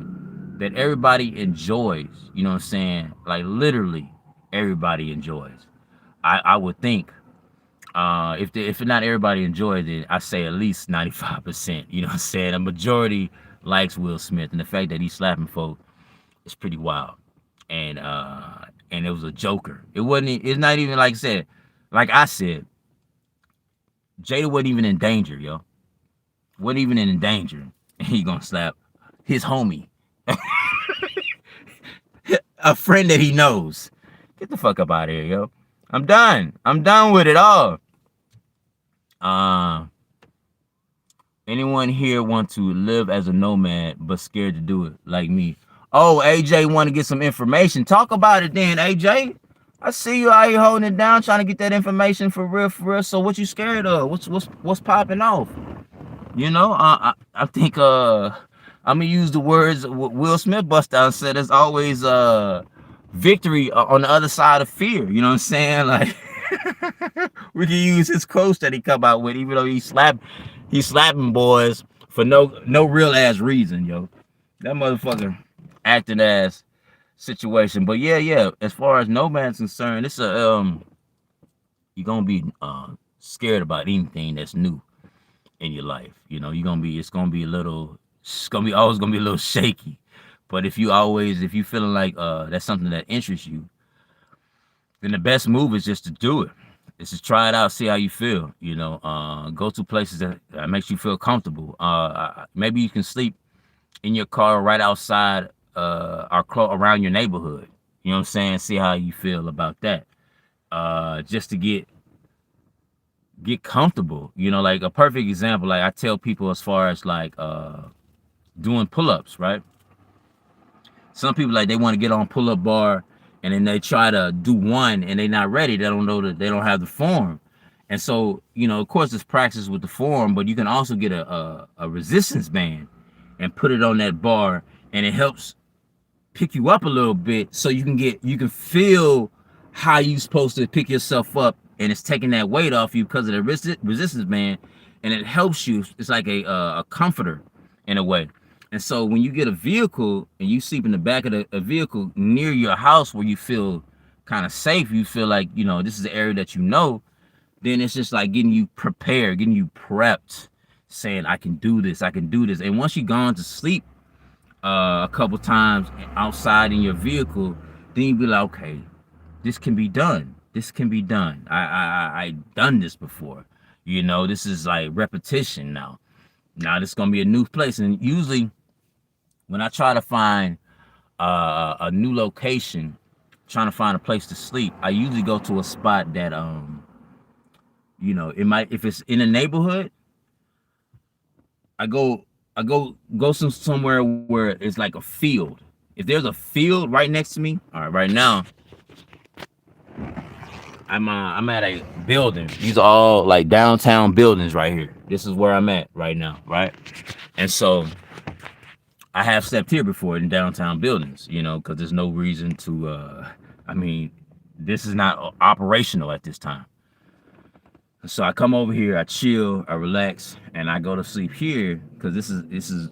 that everybody enjoys, you know what I'm saying? Like literally everybody enjoys. I would think if not everybody enjoys it, I say at least 95%, you know what I'm saying? A majority likes Will Smith, and the fact that he's slapping folk is pretty wild. And it was a joker. It's not even like I said, Jada wasn't even in danger, yo. Wasn't even in danger. And he gonna slap his homie. A friend that he knows. Get the fuck up out of here, yo. I'm done. I'm done with it all. Anyone here want to live as a nomad but scared to do it like me? Oh, AJ want to get some information. Talk about it then, AJ. I see you out here holding it down, trying to get that information for real, for real. So what you scared of? What's popping off? You know, I think I'm gonna use the words Will Smith bust out and said. There's always victory on the other side of fear. You know what I'm saying? Like we can use his quotes that he come out with, even though he's slapping boys for no real ass reason, yo. That motherfucker acting ass situation. But yeah. As far as Nomad's concerned, it's a you're gonna be scared about anything that's new in your life. You know, it's gonna be a little, always gonna be a little shaky. But if you feeling like that's something that interests you, then the best move is just to do it. Is to try it out, see how you feel. You know, go to places that makes you feel comfortable. Maybe you can sleep in your car right outside or around your neighborhood. You know what I'm saying? See how you feel about that. Just to get comfortable. You know, like a perfect example, like I tell people as far as like doing pull-ups, right? Some people like they want to get on pull-up bar and then they try to do one and they're not ready. They don't know that they don't have the form. And so, you know, of course it's practice with the form, but you can also get a resistance band and put it on that bar, and it helps pick you up a little bit so you can feel how you supposed to pick yourself up, and it's taking that weight off you because of the resistance band, and it helps you. It's like a comforter in a way. And so when you get a vehicle and you sleep in the back of a vehicle near your house where you feel kind of safe, you feel like, you know, this is the area that you know, then it's just like getting you prepared, getting you prepped, saying, I can do this, I can do this. And once you've gone to sleep a couple times outside in your vehicle, then you be like, okay, this can be done. This can be done. I done this before. You know, this is like repetition now. Now this is gonna be a new place. And usually when I try to find a new location, trying to find a place to sleep, I usually go to a spot that you know, it might, if it's in a neighborhood, I go somewhere where it's like a field. If there's a field right next to me, all right, right now I'm at a building. These are all like downtown buildings right here. This is where I'm at right now, right? And so I have slept here before in downtown buildings, you know, because there's no reason to. I mean, this is not operational at this time. So I come over here, I chill, I relax, and I go to sleep here because this is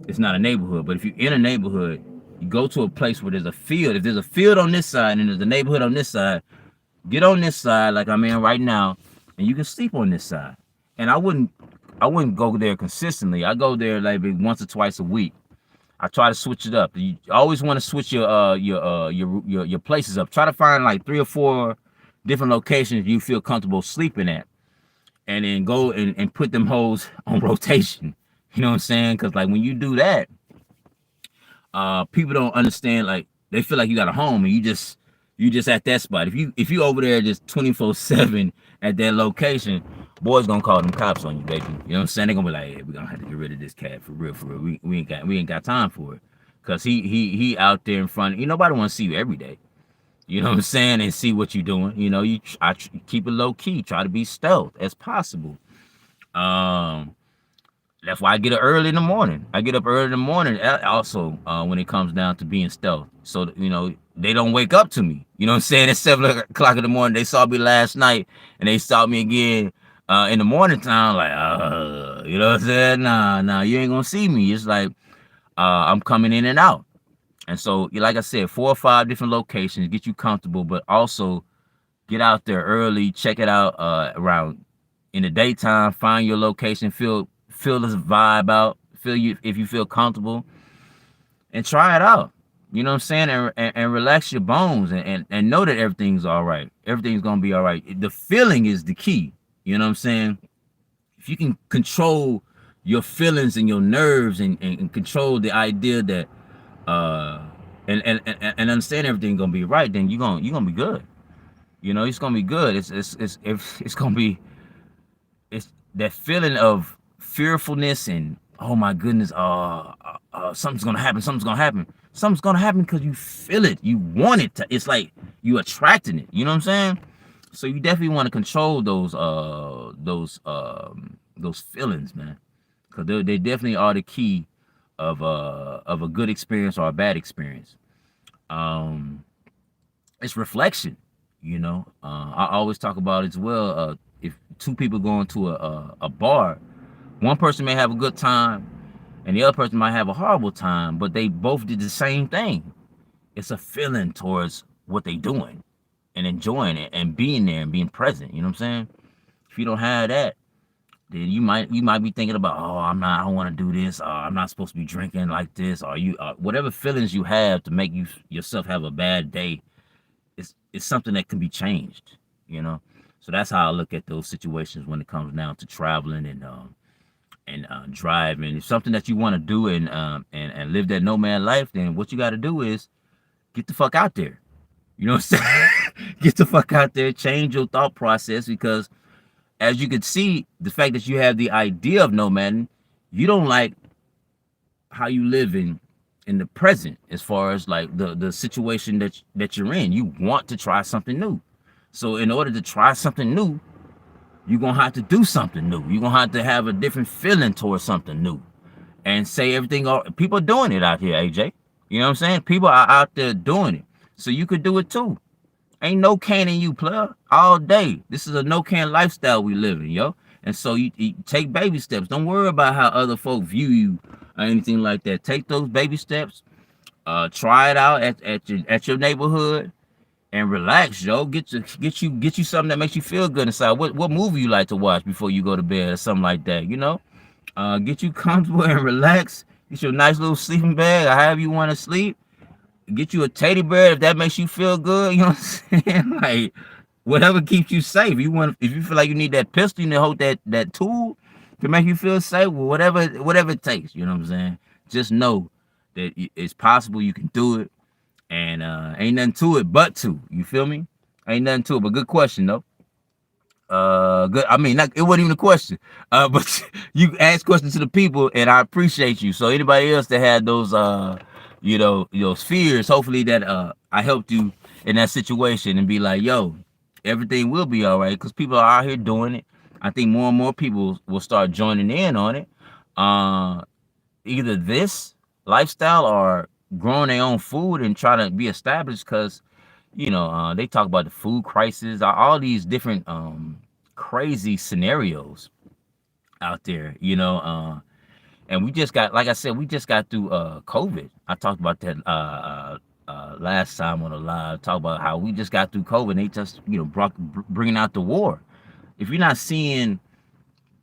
it's not a neighborhood. But if you're in a neighborhood, you go to a place where there's a field. If there's a field on this side and there's a neighborhood on this side, get on this side like I'm in right now, and you can sleep on this side. And I wouldn't go there consistently. I go there like once or twice a week. I try to switch it up. You always want to switch your places up. Try to find like 3 or 4 different locations you feel comfortable sleeping at, and then go and put them hoes on rotation. You know what I'm saying? Because like when you do that, people don't understand. Like they feel like you got a home and you just at that spot. If you over there just 24/7 at that location, boys gonna call them cops on you, baby. You know what I'm saying? They gonna be like, hey, we gonna have to get rid of this cat for real, for real. We ain't got time for it. Cause he out there in front. Nobody wanna see you every day. You know what I'm saying? And see what you're doing. You know, I keep it low key. Try to be stealth as possible. Um, that's why I get up early in the morning. I get up early in the morning also when it comes down to being stealth. So, you know, they don't wake up to me. You know what I'm saying? At 7 o'clock in the morning, they saw me last night and they saw me again in the morning time. Like, you know what I'm saying? Nah, you ain't gonna see me. It's like I'm coming in and out. And so, like I said, 4 or 5 different locations, get you comfortable, but also get out there early, check it out around in the daytime, find your location, feel this vibe out, feel you if you feel comfortable, and try it out. You know what I'm saying? And relax your bones and know that everything's all right. Everything's gonna be all right. The feeling is the key. You know what I'm saying? If you can control your feelings and your nerves and control the idea that and understand everything gonna be right, then you're gonna be good. You know, it's gonna be good. It's gonna be it's that feeling of fearfulness and oh my goodness, something's gonna happen. Something's gonna happen. something's gonna happen because you feel it. You want it to. It's like you attracting it. You know what I'm saying? So you definitely want to control those feelings, man, because they definitely are the key of a good experience or a bad experience. Um, it's reflection. I always talk about it as well. If two people go into a bar, one person may have a good time, and the other person might have a horrible time, but they both did the same thing. It's a feeling towards what they doing and enjoying it and being there and being present. You know what I'm saying? If you don't have that, then you might be thinking about, oh, I don't want to do this, I'm not supposed to be drinking like this, or you whatever feelings you have to make yourself have a bad day. It's something that can be changed. So that's how I look at those situations when it comes down to traveling and driving. It's something that you want to do and live that nomad life. Then what you got to do is get the fuck out there. You know what I'm saying? Get the fuck out there, change your thought process, because as you can see, the fact that you have the idea of nomading, you don't like how you live in the present, as far as like the situation that you're in. You want to try something new. So in order to try something new, you're gonna have to do something new. You're gonna have to have a different feeling towards something new. And say everything, people are doing it out here, AJ. You know what I'm saying? People are out there doing it. So you could do it too. Ain't no can in you, player, all day. This is a no can lifestyle we live in, yo. And so you take baby steps. Don't worry about how other folk view you or anything like that. Take those baby steps. Try it out at your neighborhood and relax, yo. Get you something that makes you feel good inside. What movie you like to watch before you go to bed or something like that, Get you comfortable and relax. Get you a nice little sleeping bag or however you want to sleep. Get you a teddy bear if that makes you feel good. You know what I'm saying? Like, whatever keeps you safe. If you feel like you need that pistol, you need to hold that tool to make you feel safe. Well, whatever it takes. You know what I'm saying? Just know that it's possible. You can do it, and ain't nothing to it but to. You feel me? Ain't nothing to it. But good question though. Good. I mean, it wasn't even a question. But you asked questions to the people, and I appreciate you. So anybody else that had those those fears, hopefully that I helped you in that situation and be like, yo, everything will be all right, because people are out here doing it. I think more and more people will start joining in on it. Either this lifestyle or growing their own food and trying to be established, because they talk about the food crisis, all these different crazy scenarios out there, and we just got, like I said, we just got through COVID. I talked about that last time on the live. Talk about how we just got through COVID. And they just bringing out the war. If you're not seeing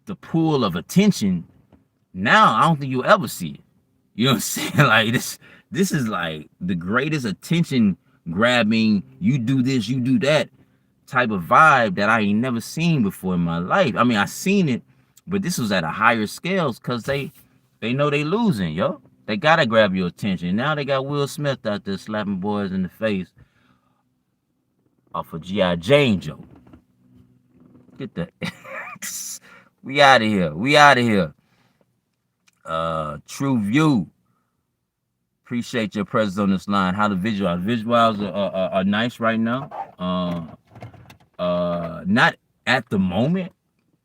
the pool of attention now, I don't think you'll ever see it. You know what I'm saying? Like this is like the greatest attention grabbing, you do this, you do that type of vibe that I ain't never seen before in my life. I mean, I seen it, but this was at a higher scale, because they know they losing, yo. They gotta grab your attention. Now they got Will Smith out there slapping boys in the face off of G.I. Jane joke. Get that. We out of here. We out of here. True View. Appreciate your presence on this line. How the visuals are nice right now. Not at the moment,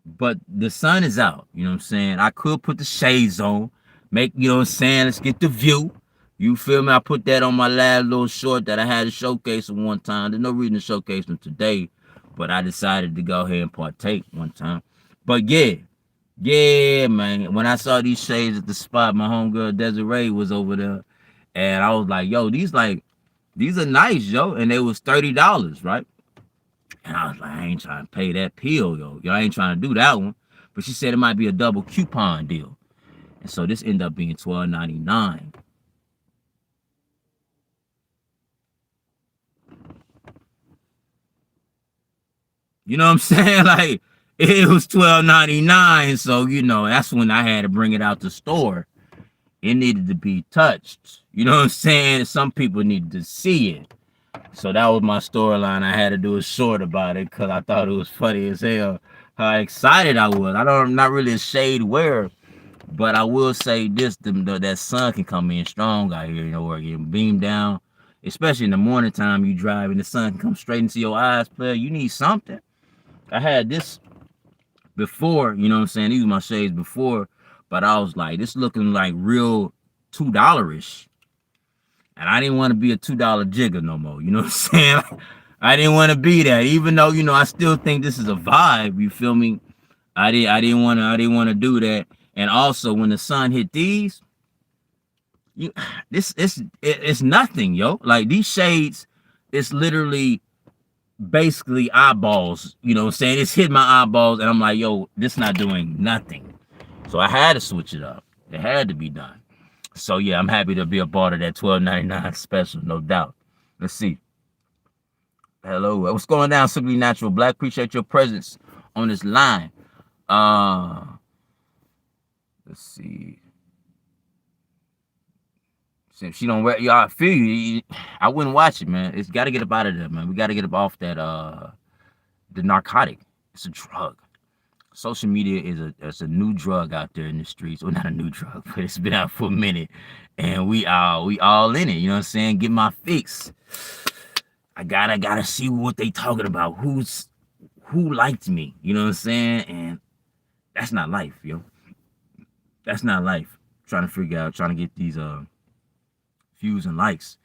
but the sun is out. You know what I'm saying? I could put the shades on, make, you know what I'm saying, let's get the view. You feel me? I put that on my last little short that I had to showcase at one time. There's no reason to showcase them today, but I decided to go ahead and partake one time. But yeah, man. When I saw these shades at the spot, my homegirl Desiree was over there, and I was like, yo, these are nice, yo. And they was $30, right? And I was like, I ain't trying to pay that pill, yo. I ain't trying to do that one. But she said it might be a double coupon deal. And so this ended up being $12.99. You know what I'm saying? Like, it was $12.99. So, that's when I had to bring it out the store. It needed to be touched. You know what I'm saying? Some people needed to see it. So that was my storyline. I had to do a short about it because I thought it was funny as hell how excited I was. I'm not really a shade wearer, But I will say this: that sun can come in strong out here in Oregon, beam down, especially in the morning time. You drive and the sun can come straight into your eyes, player. You need something. I had this before, you know what I'm saying? These were my shades before, but I was like, this looking like real $2-ish. And I didn't want to be a $2 jigger no more. You know what I'm saying? I didn't want to be that, even though, I still think this is a vibe. You feel me? I didn't want to do that. And also when the sun hit these, you it's nothing, yo. Like these shades, it's literally basically eyeballs, you know what I'm saying? It's hit my eyeballs, and I'm like, yo, this not doing nothing. So I had to switch it up. It had to be done. So yeah, I'm happy to be a part of that $12.99 special, no doubt. Let's see. Hello, what's going down, Simply Natural Black? Appreciate your presence on this line. Let's see. Since she don't wear, y'all feel you. I wouldn't watch it, man. It's got to get up out of there, man. We got to get up off that the narcotic. It's a drug. Social media is a new drug out there in the streets. Well, not a new drug, but it's been out for a minute, and we all in it. You know what I'm saying? Get my fix. I gotta see what they talking about. Who liked me? You know what I'm saying? And that's not life, yo. That's not life. Trying to get these views and likes,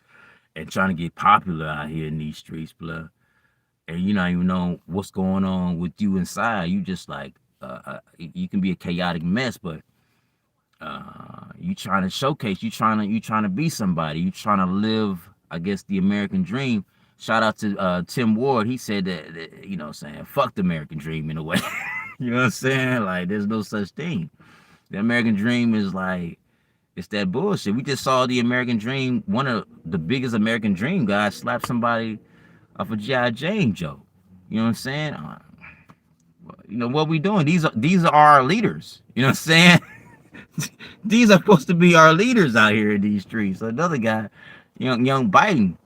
and trying to get popular out here in these streets, blood. And you don't even know what's going on with you inside. You just like you can be a chaotic mess, but you trying to showcase, you trying to be somebody, you trying to live, I guess, the American dream. Shout out to Tim Ward. He said that you know what I'm saying, fuck the American dream in a way. You know what I'm saying? Like there's no such thing. The American dream is like, it's that bullshit. We just saw the American dream, one of the biggest American dream guys slap somebody off a G.I. Jane joke. You know what I'm saying? What we doing? These are our leaders. You know what I'm saying? These are supposed to be our leaders out here in these streets. So another guy, young Biden,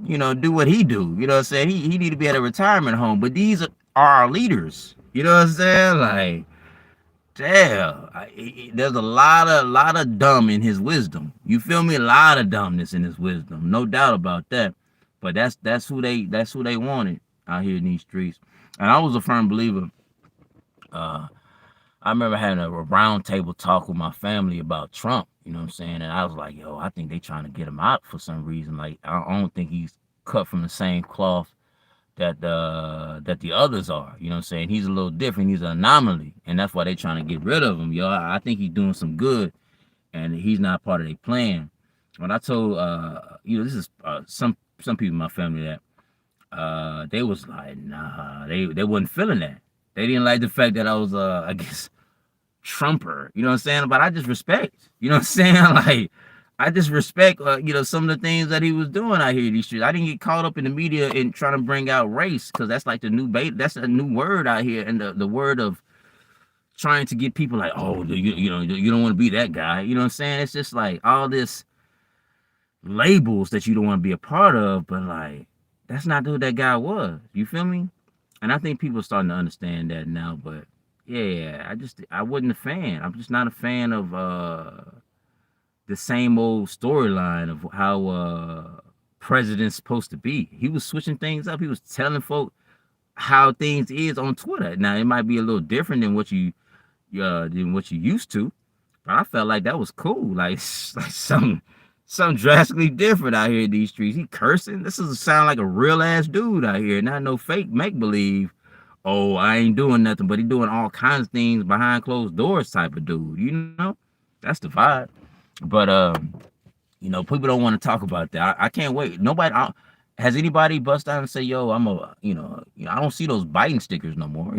do what he do. You know what I'm saying? He need to be at a retirement home. But these are our leaders. You know what I'm saying? Like, damn, there's a lot of dumb in his wisdom. You feel me? A lot of dumbness in his wisdom, no doubt about that. But that's who they wanted out here in these streets. And I was a firm believer. I remember having a round table talk with my family about Trump. You know what I'm saying? And I was like, yo, I think they trying to get him out for some reason. Like I don't think he's cut from the same cloth that the others are. You know what I'm saying? He's a little different. He's an anomaly, and that's why they trying to get rid of him, yo. I think he's doing some good, and he's not part of their plan. When I told this is some people in my family that they was like, nah, they wasn't feeling that. They didn't like the fact that I was I guess Trumper. You know what I'm saying? But I just respect. You know what I'm saying? Like I just respect, some of the things that he was doing out here in these streets. I didn't get caught up in the media and trying to bring out race, because that's like the new bait. That's a new word out here, and the word of trying to get people like, oh, you don't want to be that guy. You know what I'm saying? It's just like all this labels that you don't want to be a part of, but like that's not who that guy was. You feel me? And I think people are starting to understand that now. But yeah, I wasn't a fan. I'm just not a fan of the same old storyline of how president's supposed to be. He was switching things up. He was telling folk how things is on Twitter. Now it might be a little different than what you used to, but I felt like that was cool. Like something drastically different out here in these streets. He cursing. This is sound like a real ass dude out here, not no fake make believe. Oh, I ain't doing nothing, but he doing all kinds of things behind closed doors type of dude. That's the vibe. But people don't want to talk about that. I can't wait. Has anybody bust out and say, yo, I don't see those Biden stickers no more.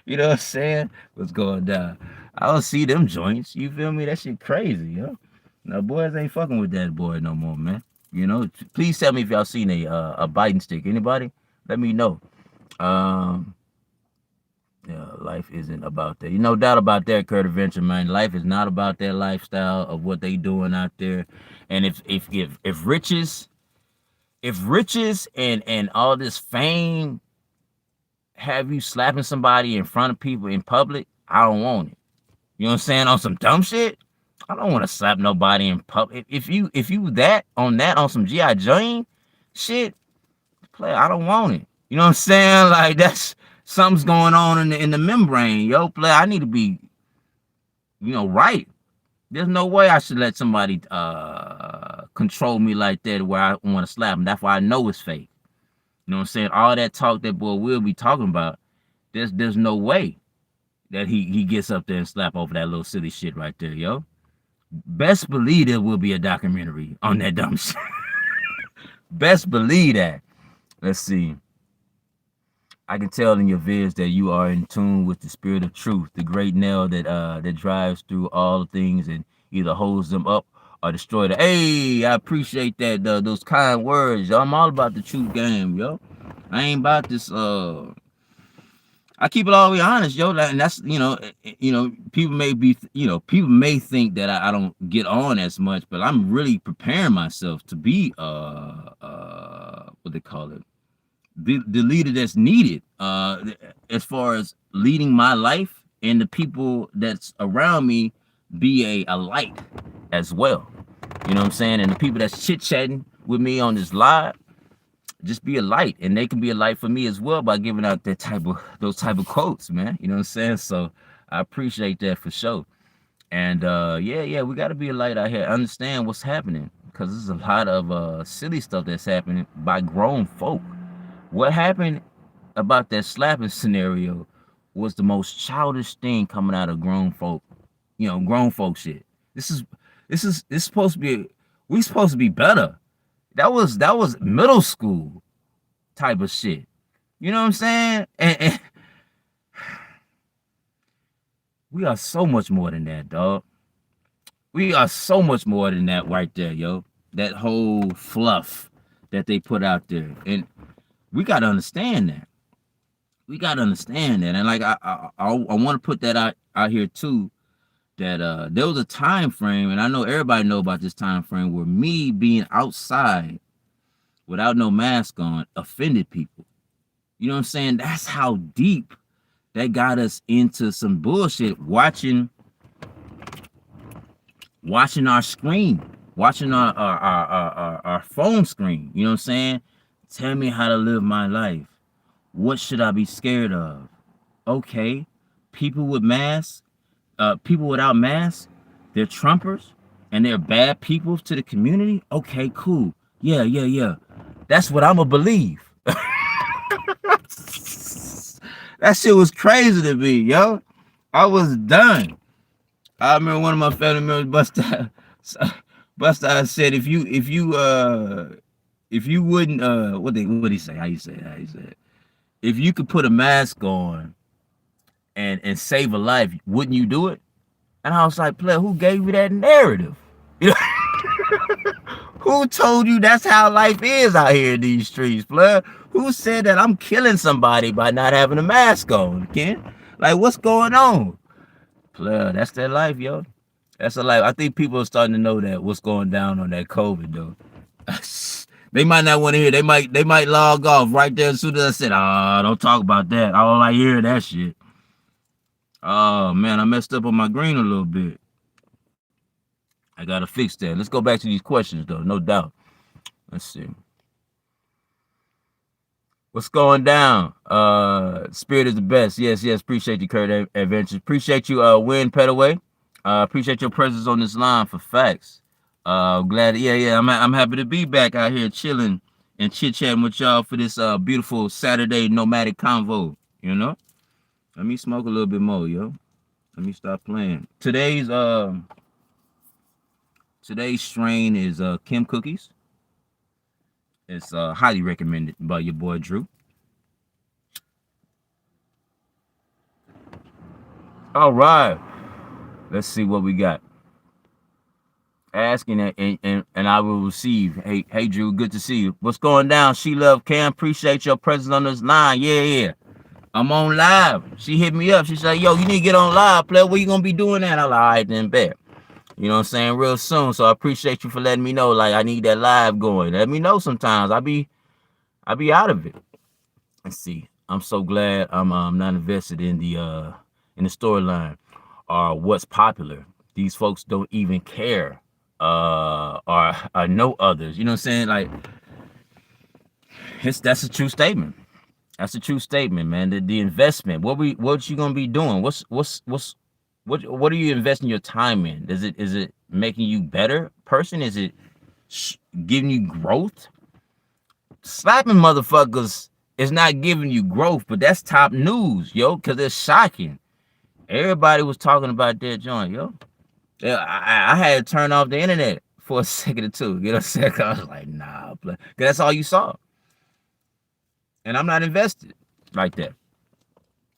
You know what I'm saying? What's going down? I don't see them joints. You feel me? That shit crazy, yo. Now boys ain't fucking with that boy no more, man. Please tell me if y'all seen a Biden stick. Anybody? Let me know. Yeah, life isn't about that. No doubt about that, Kurt Adventure, man. Life is not about that lifestyle of what they doing out there. And if riches and all this fame have you slapping somebody in front of people in public, I don't want it. You know what I'm saying? On some dumb shit. I don't want to slap nobody in public. If you that on some G.I. Jane shit, play, I don't want it. You know what I'm saying? Like that's something's going on in the membrane, yo. Play, I need to be, right. There's no way I should let somebody control me like that where I want to slap him. That's why I know it's fake. You know what I'm saying? All that talk that boy will be talking about, there's no way that he gets up there and slap over that little silly shit right there, yo. Best believe there will be a documentary on that dumb shit. Best believe that. Let's see. I can tell in your vids that you are in tune with the spirit of truth, the great nail that drives through all things and either holds them up or destroy them. Hey, I appreciate that those kind words, yo. I'm all about the truth game, yo. I ain't about this. I keep it all the way honest, yo. And that's people may think that I don't get on as much, but I'm really preparing myself to be what they call it. The leader that's needed as far as leading my life and the people that's around me be a light as well. You know what I'm saying? And the people that's chit-chatting with me on this live, just be a light, and they can be a light for me as well by giving out those type of quotes, man. You know what I'm saying? So I appreciate that for sure. And we got to be a light out here. Understand what's happening, because there's a lot of silly stuff that's happening by grown folk. What happened about that slapping scenario was the most childish thing coming out of grown folk, grown folk shit. This is supposed to be, we supposed to be better. That was middle school type of shit. You know what I'm saying? And we are so much more than that, dog. We are so much more than that right there, yo. That whole fluff that they put out there. And we got to understand that. We got to understand that. And like I want to put that out here too, that there was a time frame, and I know everybody know about this time frame, where me being outside without no mask on offended people. You know what I'm saying? That's how deep that got us into some bullshit, watching our screen, watching our phone screen. You know what I'm saying? Tell me how to live my life. What should I be scared of? Okay, people with masks, people without masks, they're Trumpers and they're bad people to the community. Okay, cool. Yeah. That's what I'ma believe. That shit was crazy to me, yo. I was done. I remember one of my family members bust out said, if you wouldn't what he say? How you say it? If you could put a mask on and save a life, wouldn't you do it? And I was like, player, who gave you that narrative? You know, who told you that's how life is out here in these streets, player? Who said that I'm killing somebody by not having a mask on, Ken? Like, what's going on? Player, that's their life, yo. That's a life. I think people are starting to know that what's going down on that COVID, though. They might not want to hear. They might log off right there as soon as I said, don't talk about that. I don't like hearing that shit. Oh man, I messed up on my green a little bit. I gotta fix that. Let's go back to these questions though, no doubt. Let's see. What's going down? Spirit is the best. Yes. Appreciate you, Kurt Adventures. Appreciate you, Win Petaway. Appreciate your presence on this line for facts. Glad. Yeah. I'm happy to be back out here chilling and chit-chatting with y'all for this beautiful Saturday nomadic convo. You know? Let me smoke a little bit more, yo. Let me stop playing. Today's strain is Kim Cookies. It's highly recommended by your boy Drew. All right. Let's see what we got. Asking and I will receive. Hey Drew, good to see you. What's going down? She Love Cam. Appreciate your presence on this line. Yeah. I'm on live. She hit me up. She said, yo, you need to get on live, player. What you gonna be doing that? I'm like, all right, then bet. You know what I'm saying? Real soon. So I appreciate you for letting me know. Like, I need that live going. Let me know sometimes. I be out of it. Let's see. I'm so glad I'm not invested in the storyline. are what's popular. These folks don't even care or know others. You know what I'm saying? Like, that's a true statement. That's a true statement, man. The investment. What you gonna be doing? What are you investing your time in? Is it making you better person? Is it giving you growth? Slapping motherfuckers is not giving you growth, but that's top news, yo, because it's shocking. Everybody was talking about that joint, yo. Yeah, I had to turn off the internet for a second or two. You know what I'm saying? I was like, nah, because that's all you saw. And I'm not invested like that.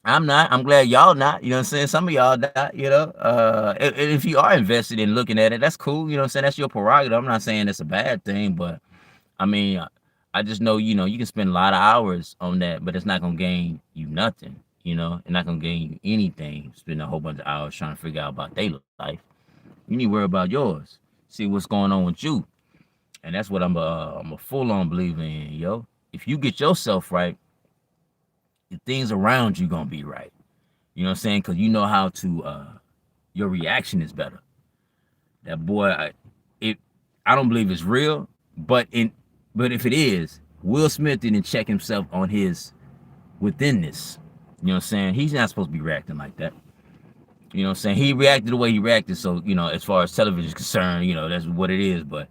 I'm not. I'm glad y'all not. You know what I'm saying? Some of y'all not, you know. If you are invested in looking at it, that's cool. You know what I'm saying? That's your prerogative. I'm not saying it's a bad thing, but I mean, I just know, you can spend a lot of hours on that, but it's not gonna gain you nothing. It's not gonna gain you anything. Spend a whole bunch of hours trying to figure out about their life. You need to worry about yours. See what's going on with you, and that's what I'm a full on believer in, yo. If you get yourself right, the things around you gonna be right. You know what I'm saying? Because you know how to. Your reaction is better. That boy, I don't believe it's real, but if it is, Will Smith didn't check himself on his withinness. You know what I'm saying? He's not supposed to be reacting like that. You know what I'm saying? He reacted the way he reacted, so as far as television is concerned, that's what it is. But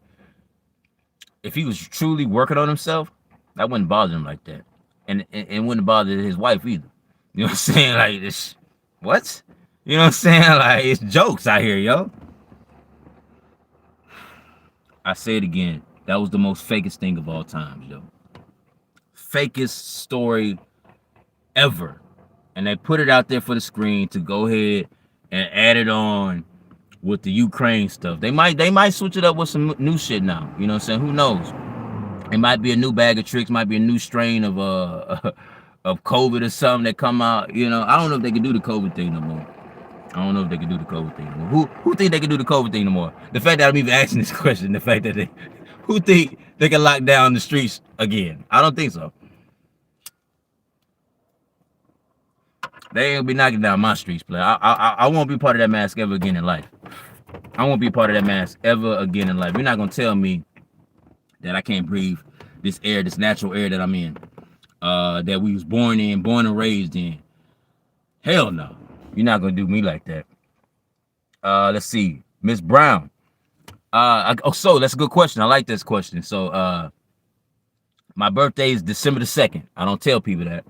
if he was truly working on himself, that wouldn't bother him like that. And it wouldn't bother his wife either. You know what I'm saying? Like this, what? You know what I'm saying? Like, it's jokes out here, yo. I say it again. That was the most fakest thing of all time, yo. Fakest story ever. And they put it out there for the screen to go ahead and add it on with the Ukraine stuff. They might switch it up with some new shit now. You know what I'm saying? Who knows? It might be a new bag of tricks, might be a new strain of of COVID or something that come out. I don't know if they can do the COVID thing no more. I don't know if they can do the COVID thing no more. Who think they can do the COVID thing no more? The fact that I'm even asking this question, the fact that who think they can lock down the streets again? I don't think so. They ain't gonna be knocking down my streets, player. I won't be part of that mask ever again in life. I won't be part of that mask ever again in life. You're not gonna tell me that I can't breathe this air, this natural air that I'm in, that we was born and raised in. Hell no. You're not gonna do me like that. Let's see. Miss Brown. So that's a good question. I like this question. So my birthday is December the 2nd. I don't tell people that.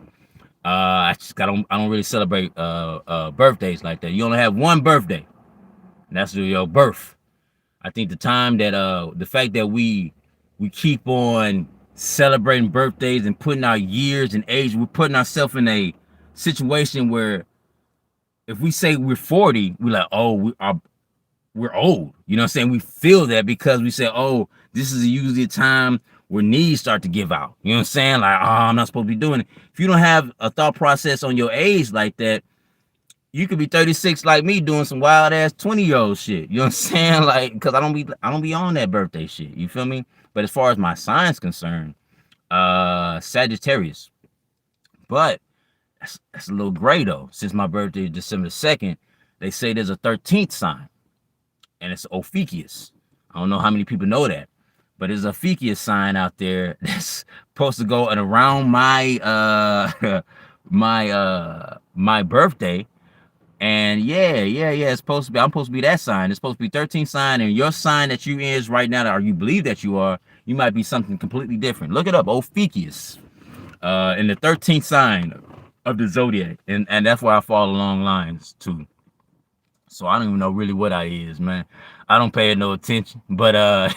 I don't really celebrate birthdays like that. You only have one birthday, and that's your birth. I think the fact that we keep on celebrating birthdays and putting our years and age, we're putting ourselves in a situation where if we say we're 40, we're like, oh, we're old. You know what I'm saying? We feel that because we say, oh, this is usually a time where knees start to give out. You know what I'm saying? Like, oh, I'm not supposed to be doing it. If you don't have a thought process on your age like that, you could be 36 like me doing some wild ass 20-year-old shit. You know what I'm saying? Like, because I don't be on that birthday shit. You feel me? But as far as my sign's concerned, Sagittarius. But that's a little gray though. Since my birthday is December 2nd, they say there's a 13th sign, and it's Ophiuchus. I don't know how many people know that, but there's a Ophiuchus sign out there that's supposed to go and around my my birthday. And yeah, it's supposed to be. I'm supposed to be that sign. It's supposed to be 13th sign, and your sign that you is right now, or you believe that you are, you might be something completely different. Look it up, Ophiuchus, in the 13th sign of the zodiac, and that's where I fall along lines too. So I don't even know really what I is, man. I don't pay it no attention. But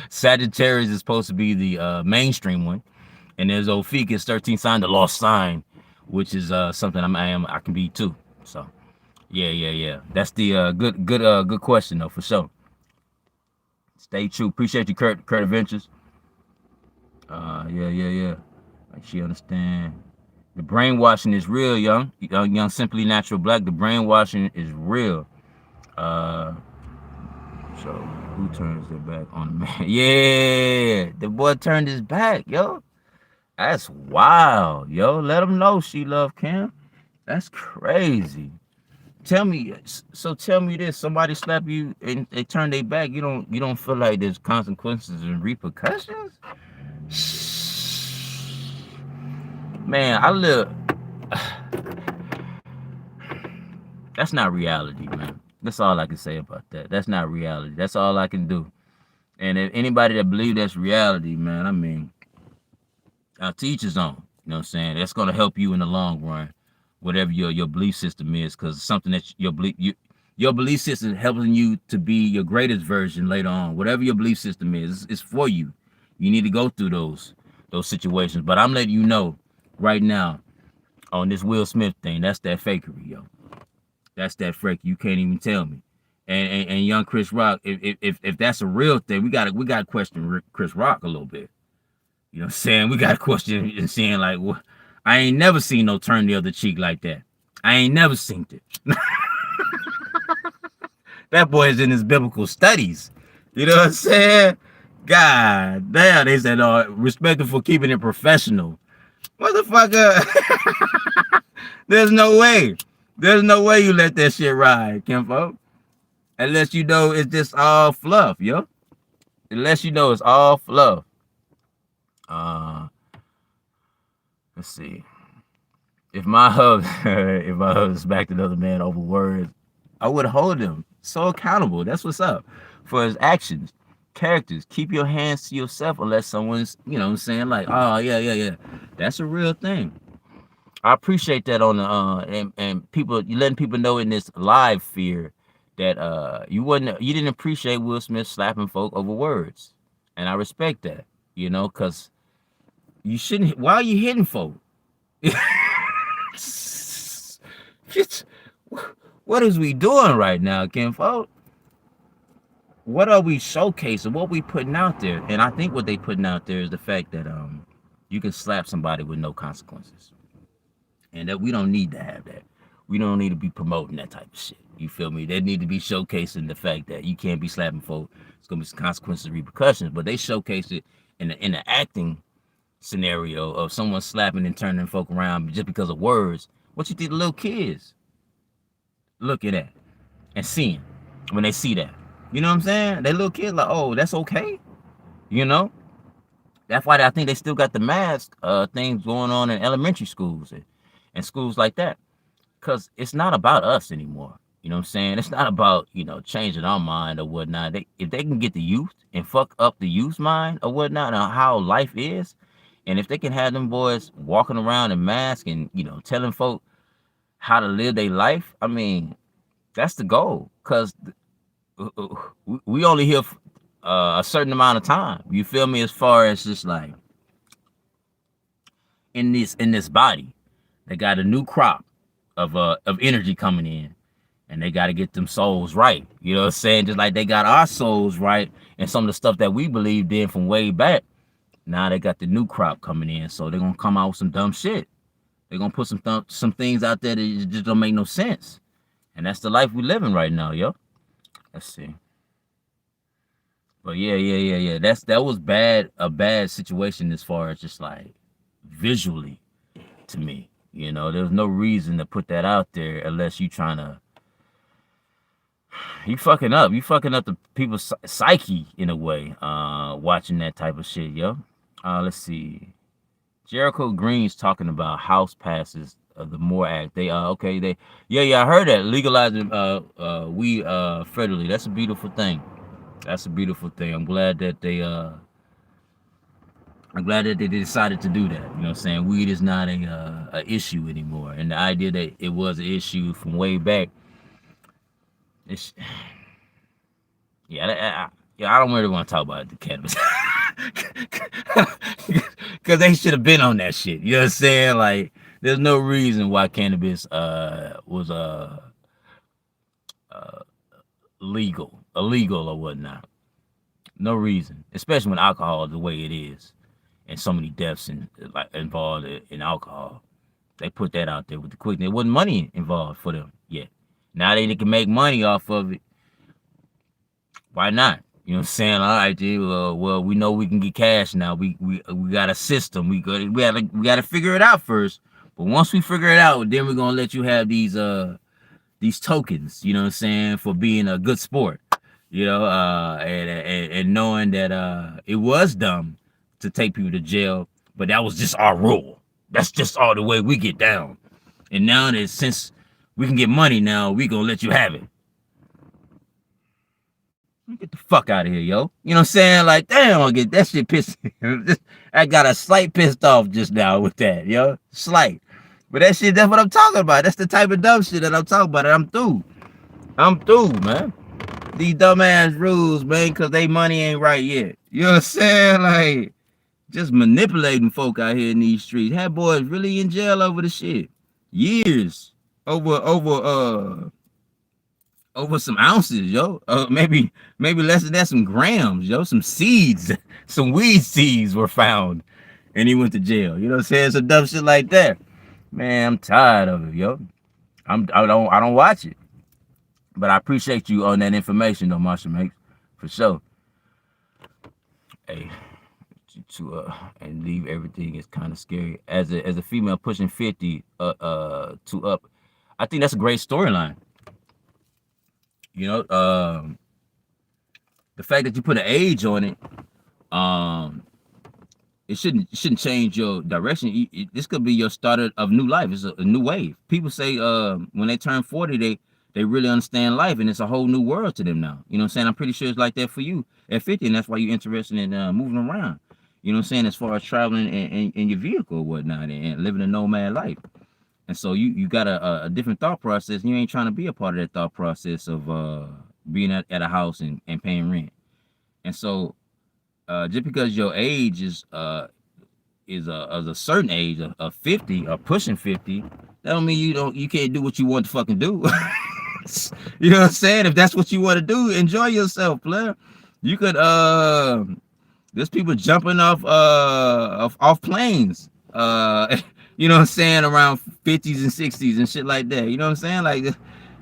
Sagittarius is supposed to be the mainstream one, and there's Ophiuchus, 13th sign, the lost sign, which is something I can be too. So. Yeah. That's the good question though, for sure. Stay true. Appreciate you, Kurt Adventures. Yeah. Like she understand. The brainwashing is real, young simply natural black. The brainwashing is real. So who turns their back on the man? Yeah, the boy turned his back, yo. That's wild, yo. Let him know she love Cam. That's crazy. Tell me, so tell me this: somebody slap you and they turn their back. You don't feel like there's consequences and repercussions? Man, I live. That's not reality, man. That's all I can say about that. That's not reality. That's all I can do. And if anybody that believe that's reality, man, I mean, to each his own. You know what I'm saying? That's gonna help you in the long run, whatever your belief system is, because something that your belief system helping you to be your greatest version later on. Whatever your belief system is for you. You need to go through those situations. But I'm letting you know right now on this Will Smith thing, that's that fakery, yo. That's that freak. You can't even tell me. And young Chris Rock, if that's a real thing, we got to question Chris Rock a little bit. You know what I'm saying? We got to question and saying like, what? I ain't never seen no turn the other cheek like that. I ain't never seen it. That boy is in his biblical studies. You know what I'm saying? God damn, they said, respect him for keeping it professional. Motherfucker. There's no way. There's no way you let that shit ride, Kinfolk. Unless you know it's just all fluff, yo. Unless you know it's all fluff. Let's see. If my husband smacked another man over words, I would hold him so accountable. That's what's up. For his actions, characters. Keep your hands to yourself unless someone's, you know what I'm saying, like, oh yeah. That's a real thing. I appreciate that on the and people, you letting people know in this live fear that you didn't appreciate Will Smith slapping folk over words, and I respect that, because you shouldn't. Why are you hitting folk? What is we doing right now, Kinfolk? What are we showcasing? What we putting out there? And I think what they putting out there is the fact that you can slap somebody with no consequences. And that we don't need to have that. We don't need to be promoting that type of shit. You feel me? They need to be showcasing the fact that you can't be slapping folk. It's gonna be some consequences and repercussions. But they showcase it in the acting scenario of someone slapping and turning folk around just because of words. What you think the little kids looking at and seeing when they see that? You know what I'm saying? They little kids like, oh, that's okay. That's why I think they still got the mask things going on in elementary schools and schools like that, because it's not about us anymore. You know what I'm saying? It's not about changing our mind or whatnot. If they can get the youth and fuck up the youth's mind or whatnot on how life is, and if they can have them boys walking around in masks and telling folk how to live their life, I mean, that's the goal. Because we only here a certain amount of time. You feel me? As far as just like in this body. They got a new crop of energy coming in, and they got to get them souls right. You know what I'm saying? Just like they got our souls right, and some of the stuff that we believed in from way back. Now they got the new crop coming in, so they're gonna come out with some dumb shit. They're gonna put some things out there that just don't make no sense, and that's the life we living right now, yo. Let's see. But yeah. That was a bad situation as far as just like visually to me. There's no reason to put that out there unless you fucking up. You fucking up the people's psyche in a way, watching that type of shit, yo. Let's see. Jericho Green's talking about house passes of the MORE Act. They okay, I heard that. Legalizing weed federally. That's a beautiful thing. That's a beautiful thing. I'm glad that they decided to do that. You know what I'm saying? Weed is not a issue anymore. And the idea that it was an issue from way back, I don't really want to talk about the cannabis. Because they should have been on that shit. You know what I'm saying? Like, there's no reason why cannabis was illegal or whatnot. No reason. Especially when alcohol is the way it is. And so many deaths involved in alcohol. They put that out there with the quick. There wasn't money involved for them yet. Now they can make money off of it. Why not? You know what I'm saying? All right, dude. Well, we know we can get cash now. We got a system. We got to figure it out first. But once we figure it out, then we're gonna let you have these these tokens, you know what I'm saying, for being a good sport, and knowing that it was dumb to take people to jail, but that was just our rule. That's just all the way we get down. And now that since we can get money now, we gonna let you have it. Get the fuck out of here, yo. You know what I'm saying? Like, damn, I get that shit pissed. I got a slight pissed off just now with that, yo. Slight. But that shit, that's what I'm talking about. That's the type of dumb shit that I'm talking about. And I'm through. I'm through, man. These dumbass rules, man, because they money ain't right yet. You know what I'm saying? Like, just manipulating folk out here in these streets. Had boys really in jail over the shit. Years. Over some ounces, yo. Maybe less than that, some grams, yo. Some seeds, some weed seeds were found, and he went to jail. You know what I'm saying? Some dumb shit like that. Man, I'm tired of it, yo. I don't watch it, but I appreciate you on that information, though, Marshall Makes, for sure. Hey, and leave everything is kind of scary. As a female pushing 50 to up, I think that's a great storyline. You know, the fact that you put an age on it, it shouldn't change your direction. This could be your start of new life. It's a new wave. People say when they turn 40, they really understand life, and it's a whole new world to them now. You know what I'm saying? I'm pretty sure it's like that for you at 50, and that's why you're interested in moving around. You know what I'm saying? As far as traveling in your vehicle or whatnot, and living a nomad life. And so you got a different thought process. And you ain't trying to be a part of that thought process of being at a house and paying rent. And so just because your age is a certain age of 50 or pushing 50, that don't mean you can't do what you want to fucking do. You know what I'm saying? If that's what you want to do, enjoy yourself, player. You could there's people jumping off planes. You know what I'm saying, around 50s and 60s and shit like that. You know what I'm saying? Like,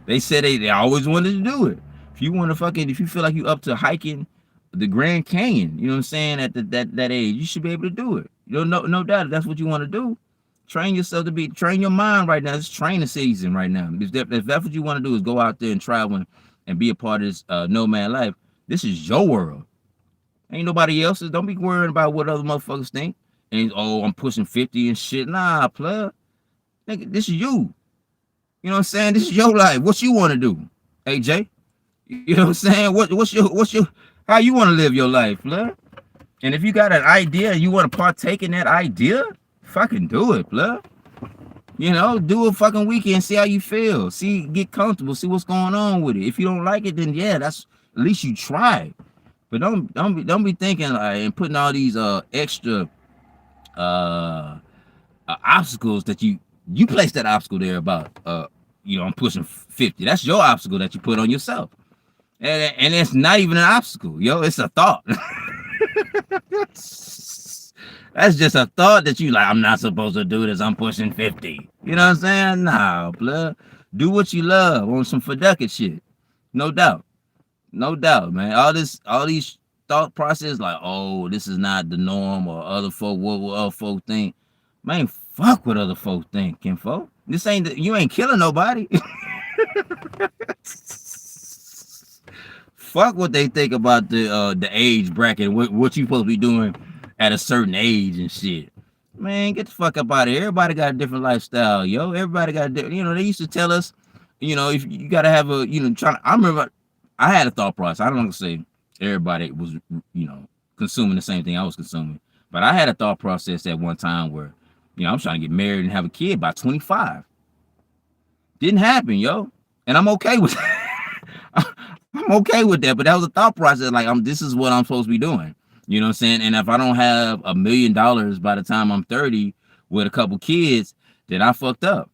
they said they always wanted to do it. If you feel like you up to hiking the Grand Canyon, you know what I'm saying, at that age, you should be able to do it. You know, no doubt if that's what you want to do. Train yourself train your mind right now. It's training season right now. If that's what you want to do, is go out there and travel and be a part of this nomad life. This is your world. Ain't nobody else's. Don't be worrying about what other motherfuckers think. And I'm pushing 50 and shit. Nah, plug. Nigga, this is you. You know what I'm saying? This is your life. What you want to do, AJ? You know what I'm saying? What's your how you want to live your life, plug? And if you got an idea and you want to partake in that idea, fucking do it, plug. You know, do a fucking weekend, see how you feel. Get comfortable, see what's going on with it. If you don't like it, then yeah, that's at least you tried. But don't be thinking like and putting all these extra obstacles that you place that obstacle there about I'm pushing 50. That's your obstacle that you put on yourself, and it's not even an obstacle, yo. It's a thought. That's just a thought that you like. I'm not supposed to do this. I'm pushing 50. You know what I'm saying? Nah, blood. Do what you love on some Fedeka shit. No doubt, man. All these thought process like, oh, this is not the norm, or other folk, what other folk think. Man, fuck what other folk think, kinfolk. You ain't killing nobody. Fuck what they think about the age bracket, what you supposed to be doing at a certain age and shit. Man, get the fuck up out of here. Everybody got a different lifestyle, yo. Everybody got a different, they used to tell us, if you gotta have a, I remember I had a thought process. I don't want to say everybody was, consuming the same thing I was consuming. But I had a thought process at one time where, I'm trying to get married and have a kid by 25. Didn't happen, yo. And I'm okay with that. I'm okay with that. But that was a thought process. Like, this is what I'm supposed to be doing. You know what I'm saying? And if I don't have $1 million by the time I'm 30 with a couple kids, then I fucked up.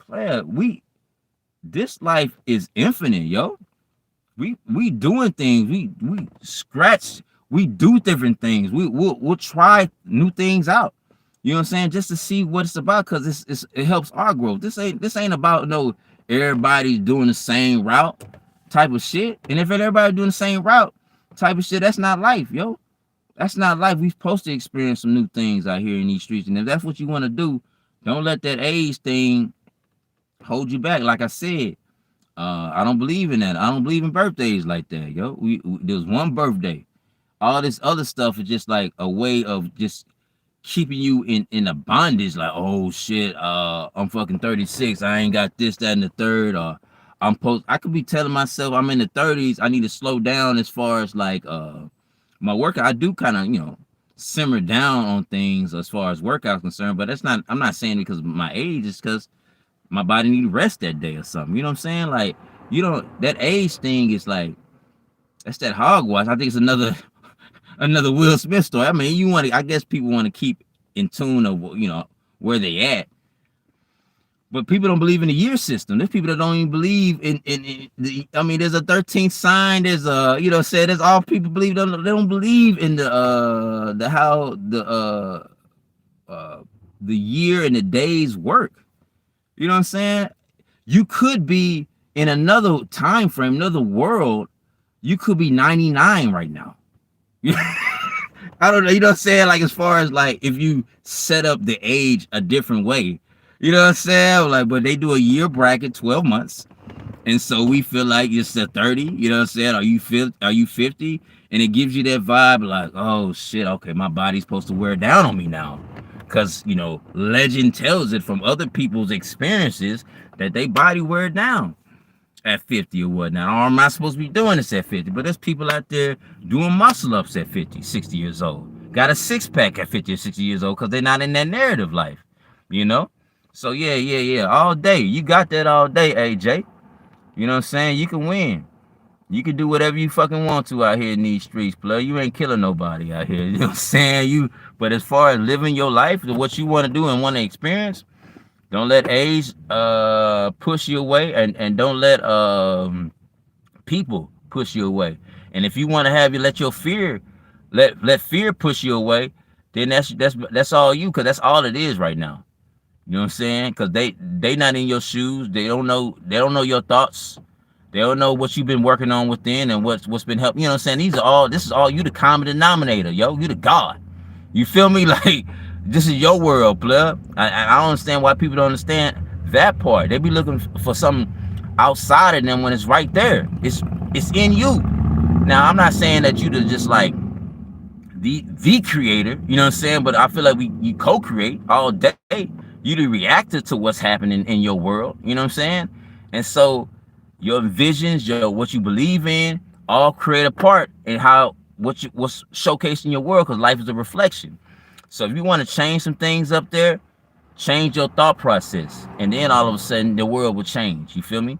Player, this life is infinite, yo. We doing things. We scratch. We do different things. We'll try new things out. You know what I'm saying? Just to see what it's about, because it helps our growth. This ain't about everybody's doing the same route type of shit. And if everybody doing the same route type of shit, that's not life, yo. That's not life. We're supposed to experience some new things out here in these streets. And if that's what you want to do, don't let that age thing hold you back. Like I said, I don't believe in that. I don't believe in birthdays like that, yo. There was one birthday. All this other stuff is just like a way of just keeping you in a bondage. Like, oh shit, I'm fucking 36. I ain't got this, that, and the third. Or I could be telling myself I'm in the 30s. I need to slow down as far as like my workout. I do kind of simmer down on things as far as workout concerned. But that's not. I'm not saying because of my age. It's because my body need rest that day or something. You know what I'm saying? Like, you don't, that age thing is like, that's that hogwash. I think it's another Will Smith story. I mean, I guess people want to keep in tune of where they at. But people don't believe in the year system. There's people that don't even believe in the. I mean, there's a 13th sign. There's there's all people believe. They don't believe in the how the year and the days work. You know what I'm saying? You could be in another time frame, another world. You could be 99 right now. I don't know. You know what I'm saying? Like, as far as like, if you set up the age a different way, you know what I'm saying? Like, but they do a year bracket, 12 months. And so we feel like it's a 30, you know what I'm saying? Are you 50? And it gives you that vibe like, oh shit, okay, my body's supposed to wear down on me now. Because, legend tells it from other people's experiences that they body wear down at 50 or whatnot. Or am I supposed to be doing this at 50? But there's people out there doing muscle ups at 50, 60 years old. Got a six pack at 50 or 60 years old because they're not in that narrative life, So yeah. All day. You got that all day, AJ. You know what I'm saying? You can win. You can do whatever you fucking want to out here in these streets, play. You ain't killing nobody out here. You know what I'm saying? But as far as living your life, what you want to do and want to experience, don't let age push you away, and don't let people push you away. And if you want to let your fear, let fear push you away, then that's all you, because that's all it is right now. You know what I'm saying? Because they not in your shoes. They don't know your thoughts. They don't know what you've been working on within and what's been helping. You know what I'm saying? This is all you, the common denominator, yo. You the God. You feel me? Like, this is your world, blood. I don't understand why people don't understand that part. They be looking for something outside of them when it's right there. It's in you. Now, I'm not saying that you just like the creator, you know what I'm saying? But I feel like you co-create all day. You the reactor to what's happening in your world, you know what I'm saying? And so your visions, what you believe in, all create a part in what's showcased in your world, because life is a reflection. So if you want to change some things up there, change your thought process, and then all of a sudden the world will change. You feel me?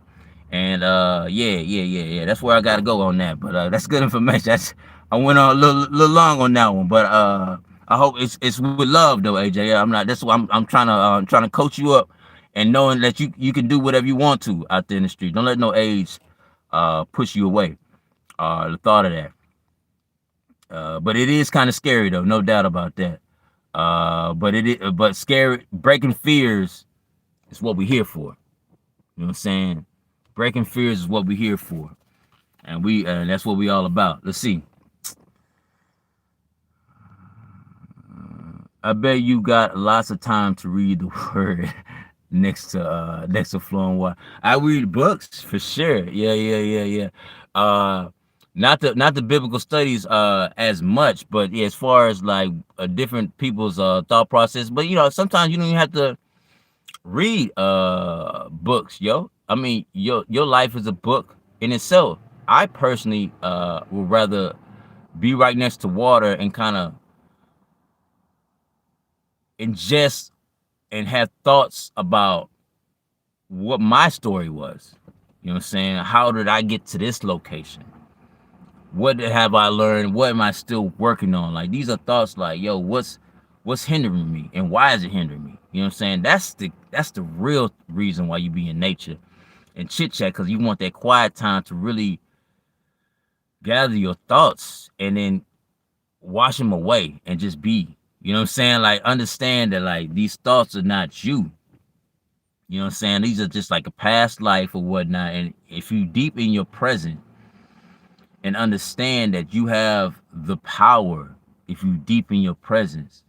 And yeah. That's where I gotta go on that. But that's good information. I went on a little long on that one, but I hope it's with love though, AJ. I'm not. That's why I'm trying to coach you up, and knowing that you can do whatever you want to out there in the street. Don't let no age push you away. The thought of that. But it is kind of scary though, no doubt about that. But scary, breaking fears is what we're here for. You know what I'm saying? Breaking fears is what we're here for, and that's what we all about. Let's see. I bet you got lots of time to read the word next to flowing water. I read books for sure. Yeah. Not the biblical studies as much, but yeah, as far as like different people's thought process. But sometimes you don't even have to read books, yo. I mean, your life is a book in itself. I personally would rather be right next to water and kind of ingest and have thoughts about what my story was. You know what I'm saying? How did I get to this location? What have I learned? What am I still working on? Like, these are thoughts like, yo, what's hindering me, and why is it hindering me? You know what I'm saying? That's the real reason why you be in nature and chit chat, because you want that quiet time to really gather your thoughts and then wash them away and just be. You know what I'm saying? Like, understand that like these thoughts are not you. You know what I'm saying? These are just like a past life or whatnot. And if you deep in your present and understand that you have the power, if you deep in your presence,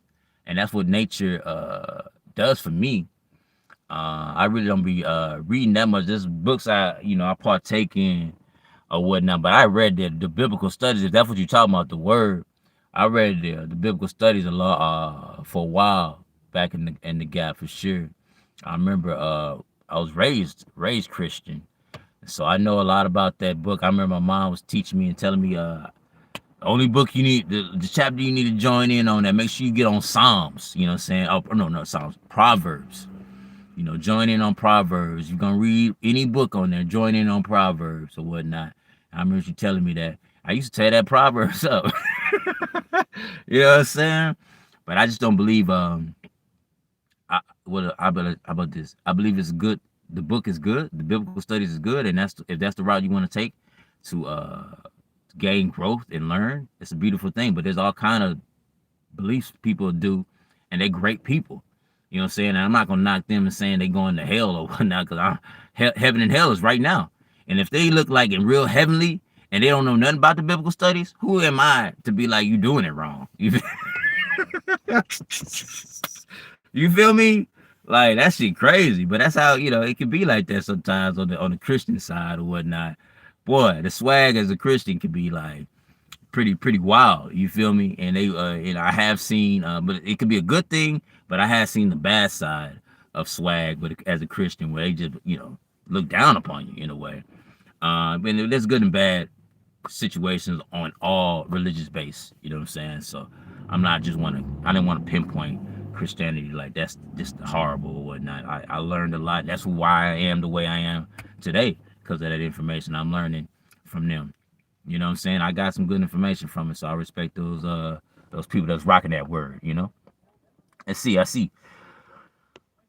and that's what nature does for me. I really don't be reading that much. There's books I partake in or whatnot, but I read the biblical studies. If that's what you're talking about, the word, I read the biblical studies a lot for a while back in the gap for sure. I remember I was raised Christian, so I know a lot about that book. I remember my mom was teaching me and telling me the only book you need, the chapter you need to join in on that. Make sure you get on Psalms. You know what I'm saying? Oh no, no Psalms, Proverbs. Join in on Proverbs. You're gonna read any book on there, join in on Proverbs or whatnot. I remember you telling me that. I used to tear that Proverbs up. You know what I'm saying? But I just don't believe how about this? I believe it's good. The book is good. The biblical studies is good, and if that's the route you want to take to gain growth and learn, it's a beautiful thing. But there's all kind of beliefs people do, and they're great people. You know what I'm saying? And I'm not gonna knock them and saying they going to hell or whatnot, because heaven and hell is right now. And if they look like in real heavenly and they don't know nothing about the biblical studies, who am I to be like you doing it wrong? You feel me? Like that shit crazy, but that's how it can be like that sometimes on the Christian side or whatnot. Boy, the swag as a Christian can be like pretty wild. You feel me? And I have seen, but it could be a good thing. But I have seen the bad side of swag, but as a Christian, where they just look down upon you in a way. And there's good and bad situations on all religious base. You know what I'm saying? So I didn't want to pinpoint Christianity like that's just horrible or whatnot. I learned a lot. That's why I am the way I am today, because of that information I'm learning from them. You know what I'm saying? I got some good information from it, so I respect those people that's rocking that word. I see.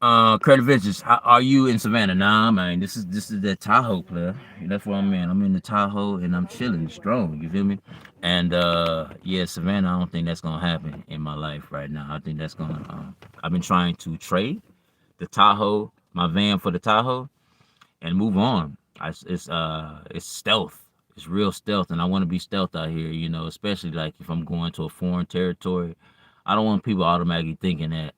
Credit Ventures, are you in Savannah? Nah, man. This is that Tahoe, player. That's where I'm in. I'm in the Tahoe and I'm chilling strong. You feel me? And yeah, Savannah. I don't think that's gonna happen in my life right now. I think that's gonna. I've been trying to trade the Tahoe, my van for the Tahoe, and move on. It's stealth. It's real stealth, and I want to be stealth out here. Especially like if I'm going to a foreign territory. I don't want people automatically thinking that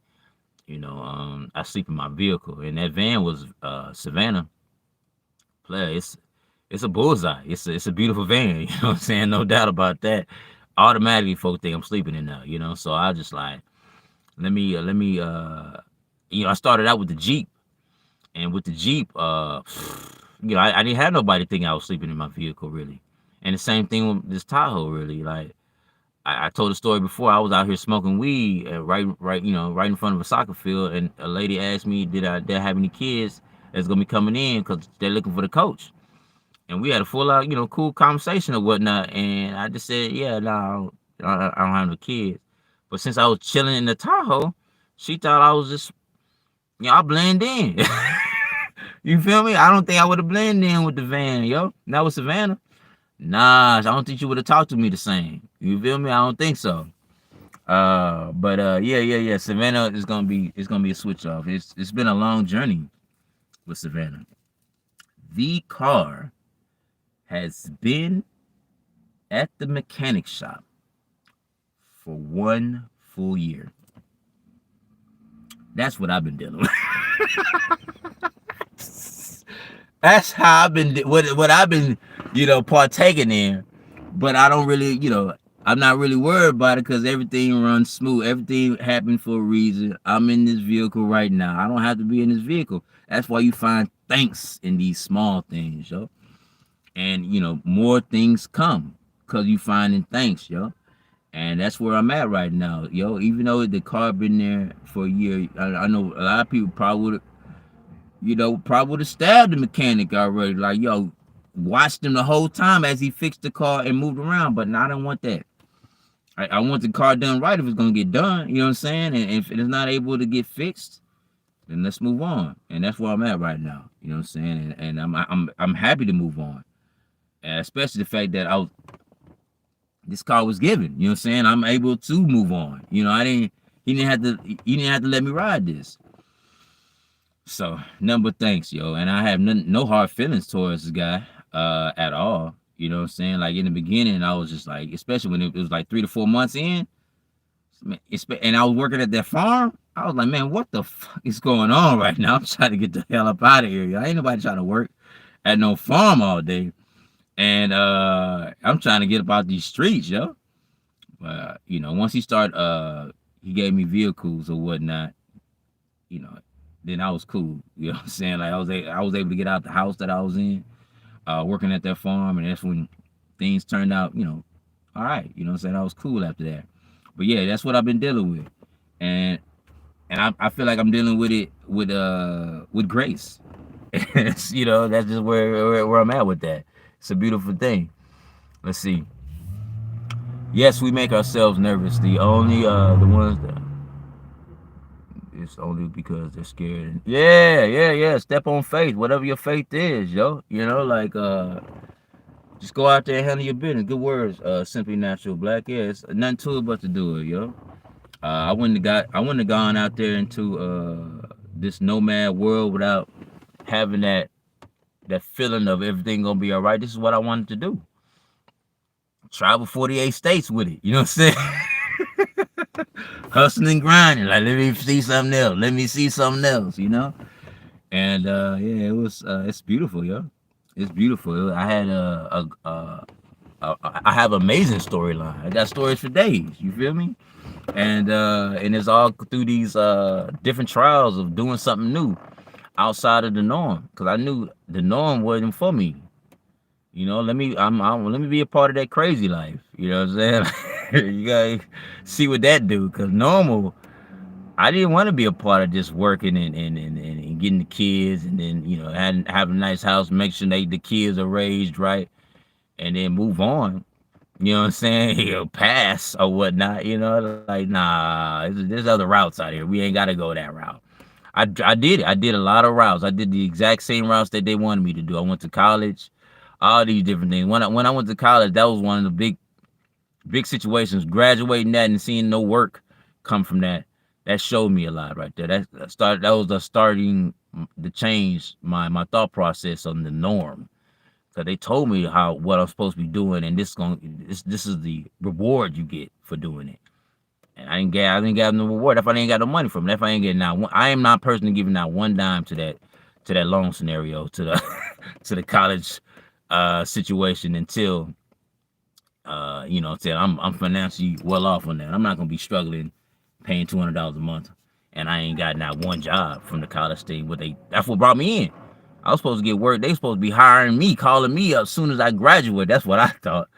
I sleep in my vehicle, and that van was Savannah. Player, it's a bullseye. It's a beautiful van. You know what I'm saying? No doubt about that. Automatically, folks think I'm sleeping in there. So I just like let me. I started out with the Jeep, and with the Jeep, I didn't have nobody thinking I was sleeping in my vehicle really. And the same thing with this Tahoe really. Like I told a story before. I was out here smoking weed right in front of a soccer field, and a lady asked me, did I have any kids that's gonna be coming in because they're looking for the coach. And we had a full out, cool conversation or whatnot. And I just said, yeah, no, I don't have no kids. But since I was chilling in the Tahoe, she thought I was just, I blend in. You feel me? I don't think I would have blended in with the van, yo. That was Savannah. Nah, I don't think you would have talked to me the same. You feel me? I don't think so. But yeah. Savannah is gonna be a switch off. It's been a long journey with Savannah. The car has been at the mechanic shop for 1 full year. That's what I've been dealing with. That's how I've been what I've been, partaking in. But I don't really, I'm not really worried about it because everything runs smooth. Everything happened for a reason. I'm in this vehicle right now. I don't have to be in this vehicle. That's why you find thanks in these small things, yo. And more things come because you finding thanks, yo. And that's where I'm at right now, yo. Even though the car been there for a year, I know a lot of people probably would have stabbed the mechanic already. Like, yo, watched him the whole time as he fixed the car and moved around. But now I don't want that. I want the car done right if it's gonna get done. You know what I'm saying? And if it's not able to get fixed, then let's move on. And that's where I'm at right now. You know what I'm saying? And I'm happy to move on. And especially the fact that this car was given. You know what I'm saying? I'm able to move on. He didn't have to let me ride this. So nothing but thanks, yo. And I have no hard feelings towards this guy at all. You know what I'm saying? Like in the beginning, I was just like, especially when it was like 3 to 4 months in, and I was working at that farm. I was like, man, what the fuck is going on right now? I'm trying to get the hell up out of here. Yo. Ain't nobody trying to work at no farm all day. And I'm trying to get up out these streets, yo. Once he gave me vehicles or whatnot, you know, then I was cool. You know what I'm saying? Like I was able to get out the house that I was in, working at that farm, and that's when things turned out, all right. You know what I'm saying? I was cool after that. But yeah, that's what I've been dealing with. And I feel like I'm dealing with it with grace. That's just where I'm at with that. It's a beautiful thing. Let's see. Yes, we make ourselves nervous. The ones that it's only because they're scared. Yeah. Step on faith, whatever your faith is, yo. Just go out there and handle your business. Good words, simply natural black. Yeah, it's nothing to it but to do it, yo. I wouldn't have gone out there into this nomad world without having that feeling of everything gonna be all right. This is what I wanted to do. Travel 48 states with it. You know what I'm saying? Hustling and grinding. Like, let me see something else. Let me see something else, And it was it's beautiful, yo. It's beautiful. I have amazing storyline. I got stories for days. You feel me? And it's all through these different trials of doing something new outside of the norm, because I knew the norm wasn't for me. Let me be a part of that crazy life. You know what I'm saying? You gotta see what that do, because normal, I didn't want to be a part of just working and getting the kids, and then have a nice house, make sure the kids are raised right, and then move on. You know what I'm saying? Pass or whatnot. Like, nah, there's other routes out here. We ain't got to go that route. I did it. I did a lot of routes. I did the exact same routes that they wanted me to do. I went to college, all these different things. When I went to college, that was one of the big situations. Graduating that and seeing no work come from that showed me a lot right there. That was the starting to change my thought process on the norm. So they told me what I'm supposed to be doing, and this is the reward you get for doing it. And I didn't get no reward if I didn't got no money from it. If I ain't getting out, I am not personally giving out one dime to that loan scenario, to the to the college situation, until until I'm financially well off on that. I'm not gonna be struggling paying $200 a month, and I ain't got not one job from the college thing. That's what brought me in. I was supposed to get work. They supposed to be hiring me, calling me up as soon as I graduate. That's what I thought,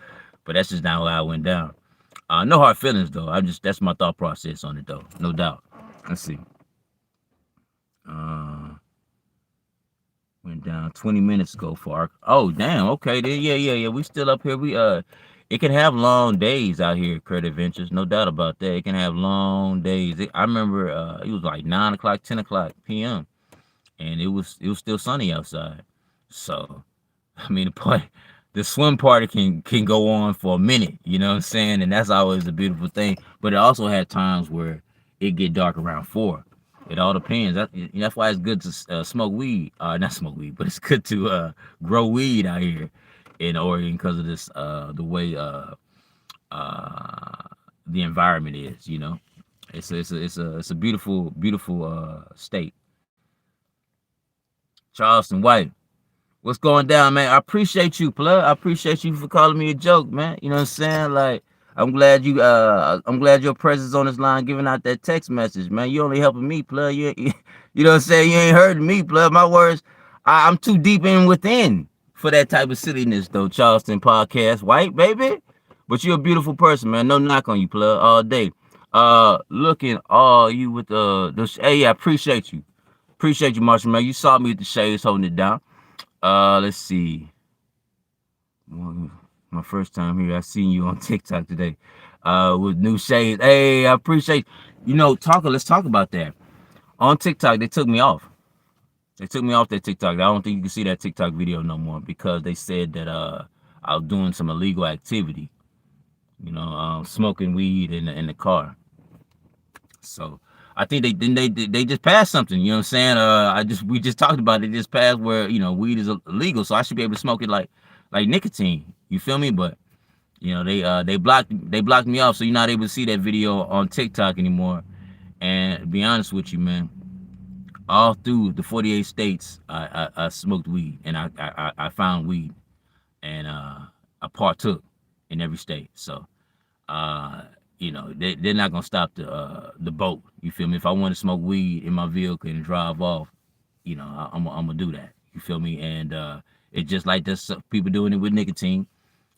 but that's just not how I went down. No hard feelings though. That's my thought process on it though, no doubt. Let's see. Went down 20 minutes ago for oh damn, okay then, yeah. We still up here. It can have long days out here, Credit Ventures, no doubt about that. It can have long days. I remember it was like 9 o'clock, 10 o'clock p.m. and it was still sunny outside. So, I mean, the swim party can go on for a minute, you know what I'm saying? And that's always a beautiful thing. But it also had times where it get dark around 4. It all depends. That's why it's good to smoke weed. Not smoke weed, but it's good to grow weed out here in Oregon, because of this the way the environment is. It's a beautiful state. Charleston White, what's going down, man? I appreciate you, plug. I appreciate you for calling me a joke, man. You know what I'm saying? Like, I'm glad your presence on this line, giving out that text message, man. You only helping me, plug. You know what I'm saying? You ain't heard me, plug. My words, I'm too deep in within for that type of silliness, though. Charleston Podcast White, baby. But you're a beautiful person, man. No knock on you, plug, all day. Looking all you with hey, yeah, I appreciate you. Appreciate you, Marshall, man. You saw me with the shades holding it down. Let's see. My first time here. I seen you on TikTok today. With new shades. Hey, I appreciate. Let's talk about that. On TikTok, they took me off. They took me off that TikTok. I don't think you can see that TikTok video no more, because they said that I was doing some illegal activity. Smoking weed in the car. So I think they just passed something. You know what I'm saying? We just talked about it. Just passed where weed is illegal, so I should be able to smoke it like nicotine. You feel me? But they blocked me off, so you're not able to see that video on TikTok anymore. And to be honest with you, man, all through the 48 states, I smoked weed, and I found weed, and I partook in every state. So they're not gonna stop the boat. You feel me? If I want to smoke weed in my vehicle and drive off, I'm gonna do that. You feel me? And it's just like this people doing it with nicotine.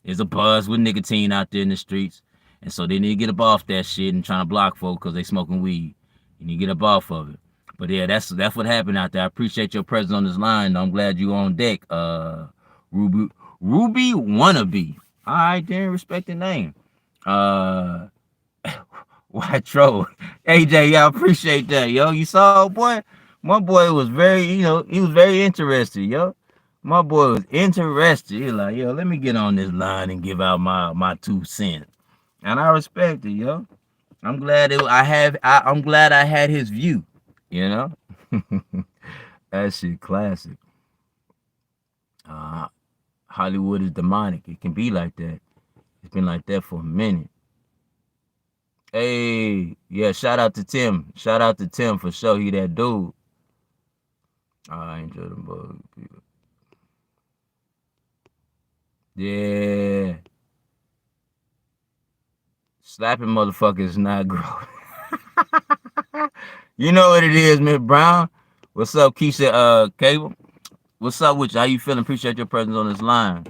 There's a buzz with nicotine out there in the streets, and so they need to get up off that shit and trying to block folk because they smoking weed. You need to get up off of it. But yeah, that's what happened out there. I appreciate your presence on this line. I'm glad you on deck. Ruby Wannabe. All right, then respect the name. White troll. AJ, yeah, I appreciate that, yo. You saw, boy? My boy was very, he was very interested, yo. My boy was interested. He like, yo, let me get on this line and give out my 2 cents. And I respect it, yo. I'm glad I'm glad I had his view, you know? That shit classic. Hollywood is demonic. It can be like that. It's been like that for a minute. Hey, yeah, shout out to Tim. Shout out to Tim for sure. He that dude. I enjoy them both. Yeah. Slapping motherfuckers is not growth. You know what it is, Miss Brown. What's up, Keisha Cable? What's up with you? How you feeling? Appreciate your presence on this line.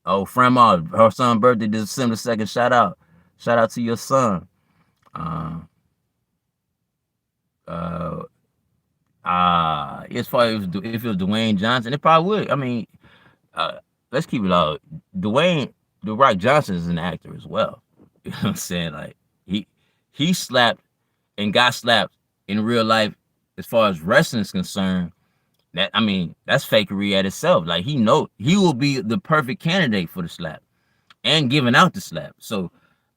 Oh, Frema, her son's birthday December 2nd. Shout out. Shout out to your son. As far as if it was Dwayne Johnson, it probably would. I mean, let's keep it out. Dwayne The Rock Johnson is an actor as well. You know what I'm saying? Like he slapped and got slapped in real life. As far as wrestling is concerned, that's fakery at itself. Like he will be the perfect candidate for the slap and giving out the slap. So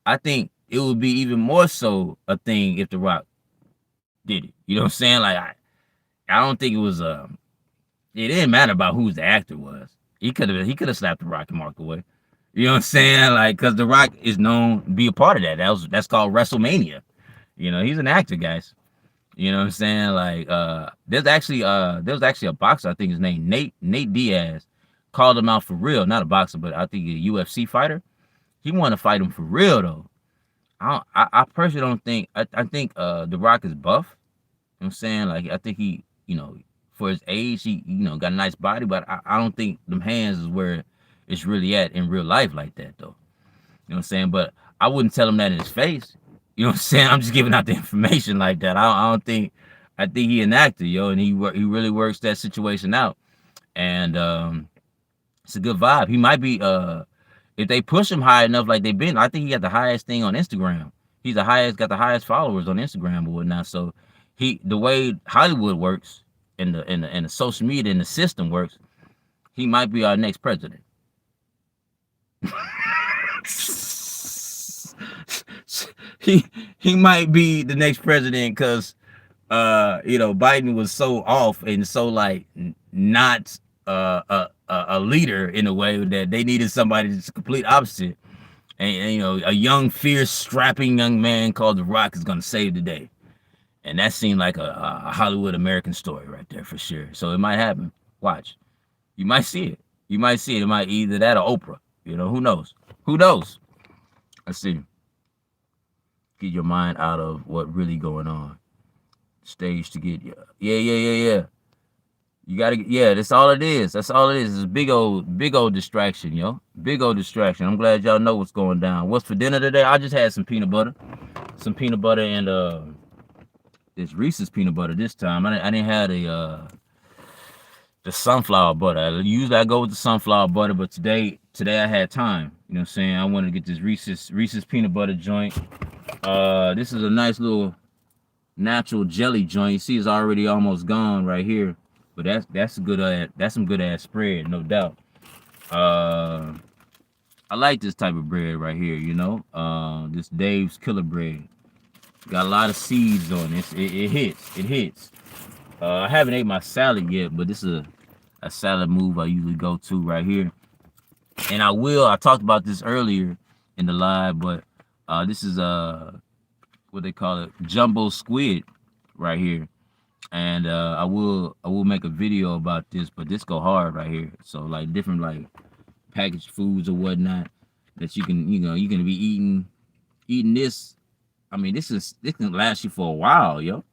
I think it would be even more so a thing if The Rock did it. You know what I'm saying? Like I don't think it was it didn't matter about who the actor was. He could have slapped The Rock and marked away. You know what I'm saying? Like, because The Rock is known to be a part of that. That's called WrestleMania. He's an actor, guys. You know what I'm saying? Like, there was actually a boxer, I think his name Nate Diaz, called him out for real. Not a boxer, but I think a UFC fighter. He wanted to fight him for real though. I personally don't think I think The Rock is buff. You know what I'm saying? Like, I think he, for his age, he got a nice body, but I don't think them hands is where it's really at in real life like that though. You know what I'm saying? But I wouldn't tell him that in his face. You know what I'm saying? I'm just giving out the information like that. I think he an actor, yo, and he really works that situation out. And it's a good vibe. He might be if they push him high enough like they've been, I think he got the highest thing on Instagram. He's got the highest followers on Instagram or whatnot. So the way Hollywood works and the social media and the system works, he might be our next president. he might be the next president because Biden was so off and so like not a leader in a way that they needed somebody that's complete opposite. And a young, fierce, strapping young man called The Rock is gonna save the day. And that seemed like a Hollywood American story right there for sure. So it might happen. Watch. You might see it. It might either that or Oprah. Who knows? Let's see. Get your mind out of what really going on. Stage to get you. Yeah. You gotta that's all it is. It's a big old distraction, yo. Big old distraction. I'm glad y'all know what's going down. What's for dinner today? I just had some peanut butter. Some peanut butter and it's Reese's peanut butter this time. I didn't have the sunflower butter. Usually I go with the sunflower butter, but today I had time. You know what I'm saying? I wanted to get this Reese's peanut butter joint. This is a nice little natural jelly joint. You see it's already almost gone right here. But that's some good ass spread, no doubt. I like this type of bread right here, this Dave's Killer Bread. Got a lot of seeds on it. It hits. I haven't ate my salad yet, but this is a salad move I usually go to right here. And I talked about this earlier in the live, but this is what they call it, jumbo squid right here. And I will make a video about this, but this go hard right here. So like different like packaged foods or whatnot that you can be eating this. I mean, this can last you for a while, yo.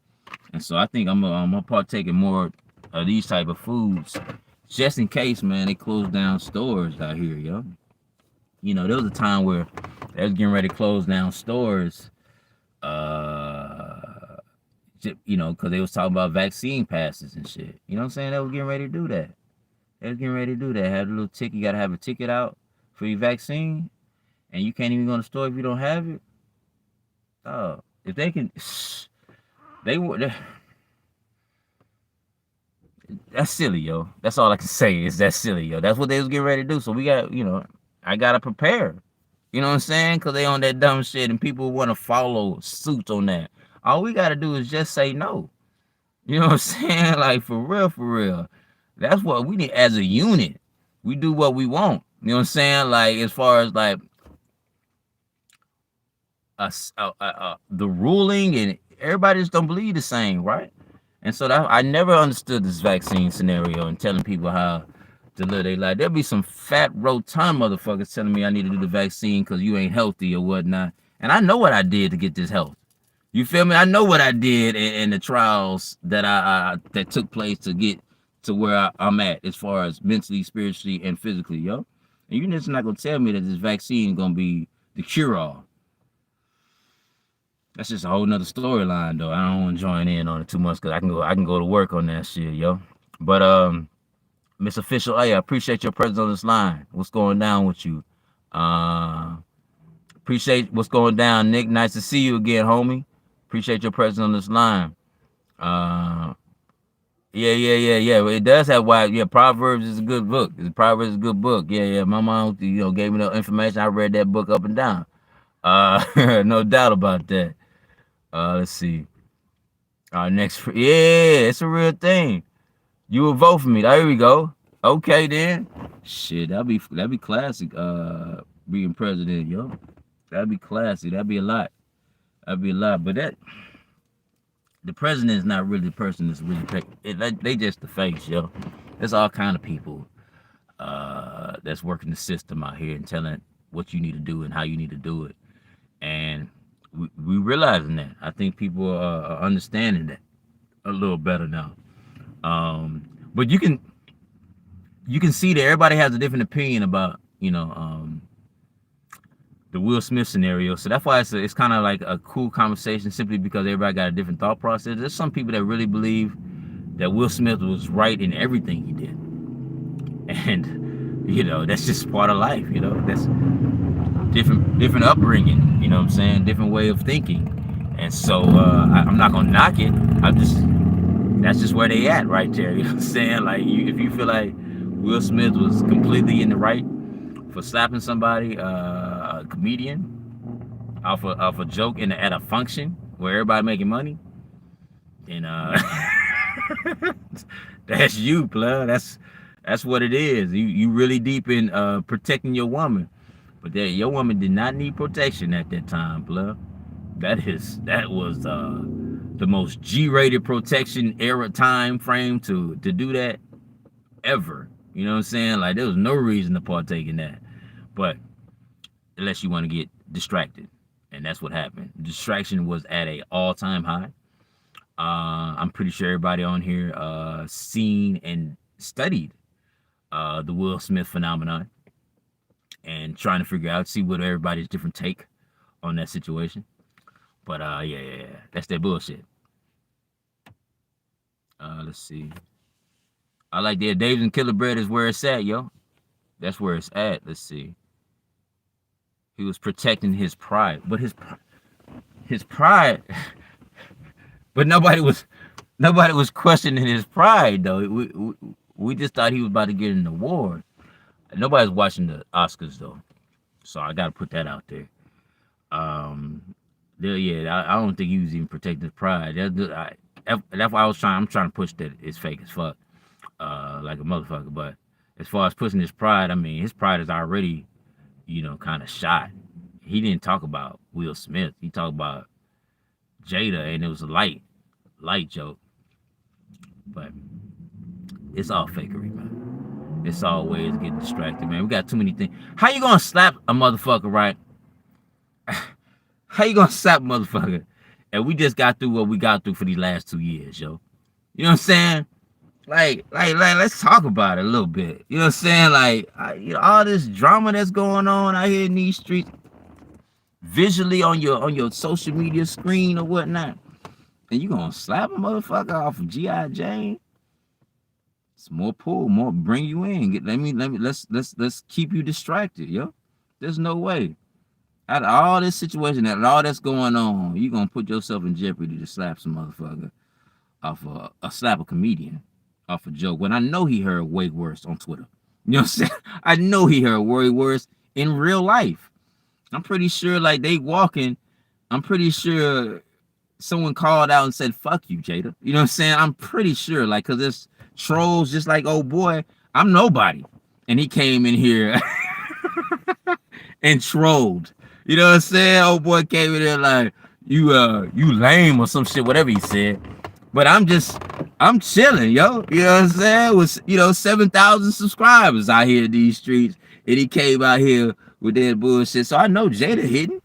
And so I think I'm gonna partake in more of these type of foods, just in case, man, they close down stores out here, yo. You know, there was a time where they was getting ready to close down stores, you know, because they was talking about vaccine passes and shit. You know what I'm saying? They was getting ready to do that. They was getting ready to do that. Have a little ticket. You gotta have a ticket out for your vaccine, and you can't even go to the store if you don't have it. Oh, if they can, they would. That's silly, yo. That's all I can say is that's silly, yo. That's what they was getting ready to do. So we got, you know, I gotta prepare. You know what I'm saying? Cause they on that dumb shit and people want to follow suits on that. All we gotta do is just say no. You know what I'm saying? Like for real, for real. That's what we need as a unit. We do what we want. You know what I'm saying? Like as far as like the ruling and everybody just don't believe the same, right? And so that I never understood this vaccine scenario and telling people how to live their life. There'll be some fat rotund motherfuckers telling me I need to do the vaccine because you ain't healthy or whatnot. And I know what I did to get this health. You feel me? I know what I did in the trials that I that took place to get to where I'm at as far as mentally, spiritually, and physically, yo. And you're just not gonna tell me that this vaccine is gonna be the cure all. That's just a whole nother storyline though. I don't want to join in on it too much because I can go to work on that shit, yo. But Miss Official, hey, I appreciate your presence on this line. What's going down with you? Appreciate what's going down, Nick. Nice to see you again, homie. Appreciate your presence on this line. Yeah. It does have wide. Yeah, Proverbs is a good book. Proverbs is a good book. Yeah. My mom, gave me the information. I read that book up and down. No doubt about that. Let's see. Next, yeah, it's a real thing. You will vote for me. There we go. Okay then. Shit, that'd be classic. Being president, yo. That'd be classic. That'd be a lot. That'd be a lot. But the president is not really the person that's really they just the face, yo. There's all kind of people that's working the system out here and telling what you need to do and how you need to do it. And we realizing that. I think people are understanding that a little better now. But you can see that everybody has a different opinion about the Will Smith scenario. So that's why it's kind of like a cool conversation, simply because everybody got a different thought process. There's some people that really believe that Will Smith was right in everything he did, and that's just part of life. That's different upbringing. You know what I'm saying? Different way of thinking. And so I'm not gonna knock it. That's just where they at right there. You know what I'm saying? Like if you feel like Will Smith was completely in the right for slapping somebody, a comedian, off a joke at a function where everybody making money, then that's you, plug. That's what it is. You really deep in protecting your woman, but your woman did not need protection at that time, plug. That was the most G-rated protection era time frame to do that ever. You know what I'm saying? Like there was no reason to partake in that, but unless you want to get distracted, and that's what happened. Distraction was at a all-time high. I'm pretty sure everybody on here seen and studied the Will Smith phenomenon and trying to figure out, see what everybody's different take on that situation. But yeah, that's that bullshit. Let's see. I like that. Dave's and Killer Bread is where it's at, yo. That's where it's at. Let's see. He was protecting his pride, but his pride. But nobody was questioning his pride though. We just thought he was about to get an award. Nobody's watching the Oscars though, so I gotta put that out there. Yeah, I don't think he was even protecting his pride. That's why I'm trying to push that it's fake as fuck, like a motherfucker. But as far as pushing his pride, I mean, his pride is already, kind of shot. He didn't talk about Will Smith. He talked about, Jada, and it was a light joke. But it's all fakery, man. It's always getting distracted, man. We got too many things. How you gonna slap a motherfucker, right? How you gonna slap a motherfucker? And we just got through what we got through for these last 2 years, yo. You know what I'm saying? Like, let's talk about it a little bit. You know what I'm saying? Like, all this drama that's going on out here in these streets, visually on your social media screen or whatnot, and you gonna slap a motherfucker off of G.I. Jane? It's more pull, more bring you in. Let's keep you distracted, yo. There's no way. Out of all this situation, out of all that's going on, you gonna put yourself in jeopardy to slap some motherfucker off a slap a comedian off a joke when I know he heard way worse on Twitter. You know what I'm saying? I know he heard way worse in real life. I'm pretty sure, like, they walking, I'm pretty sure someone called out and said, fuck you, Jada. You know what I'm saying? I'm pretty sure, like, because there's trolls just like, oh boy, I'm nobody. And he came in here and trolled. You know what I'm saying? Old boy came in there like, you lame or some shit, whatever he said. But I'm chilling, yo. You know what I'm saying? With, 7,000 subscribers out here in these streets. And he came out here with that bullshit. So I know Jada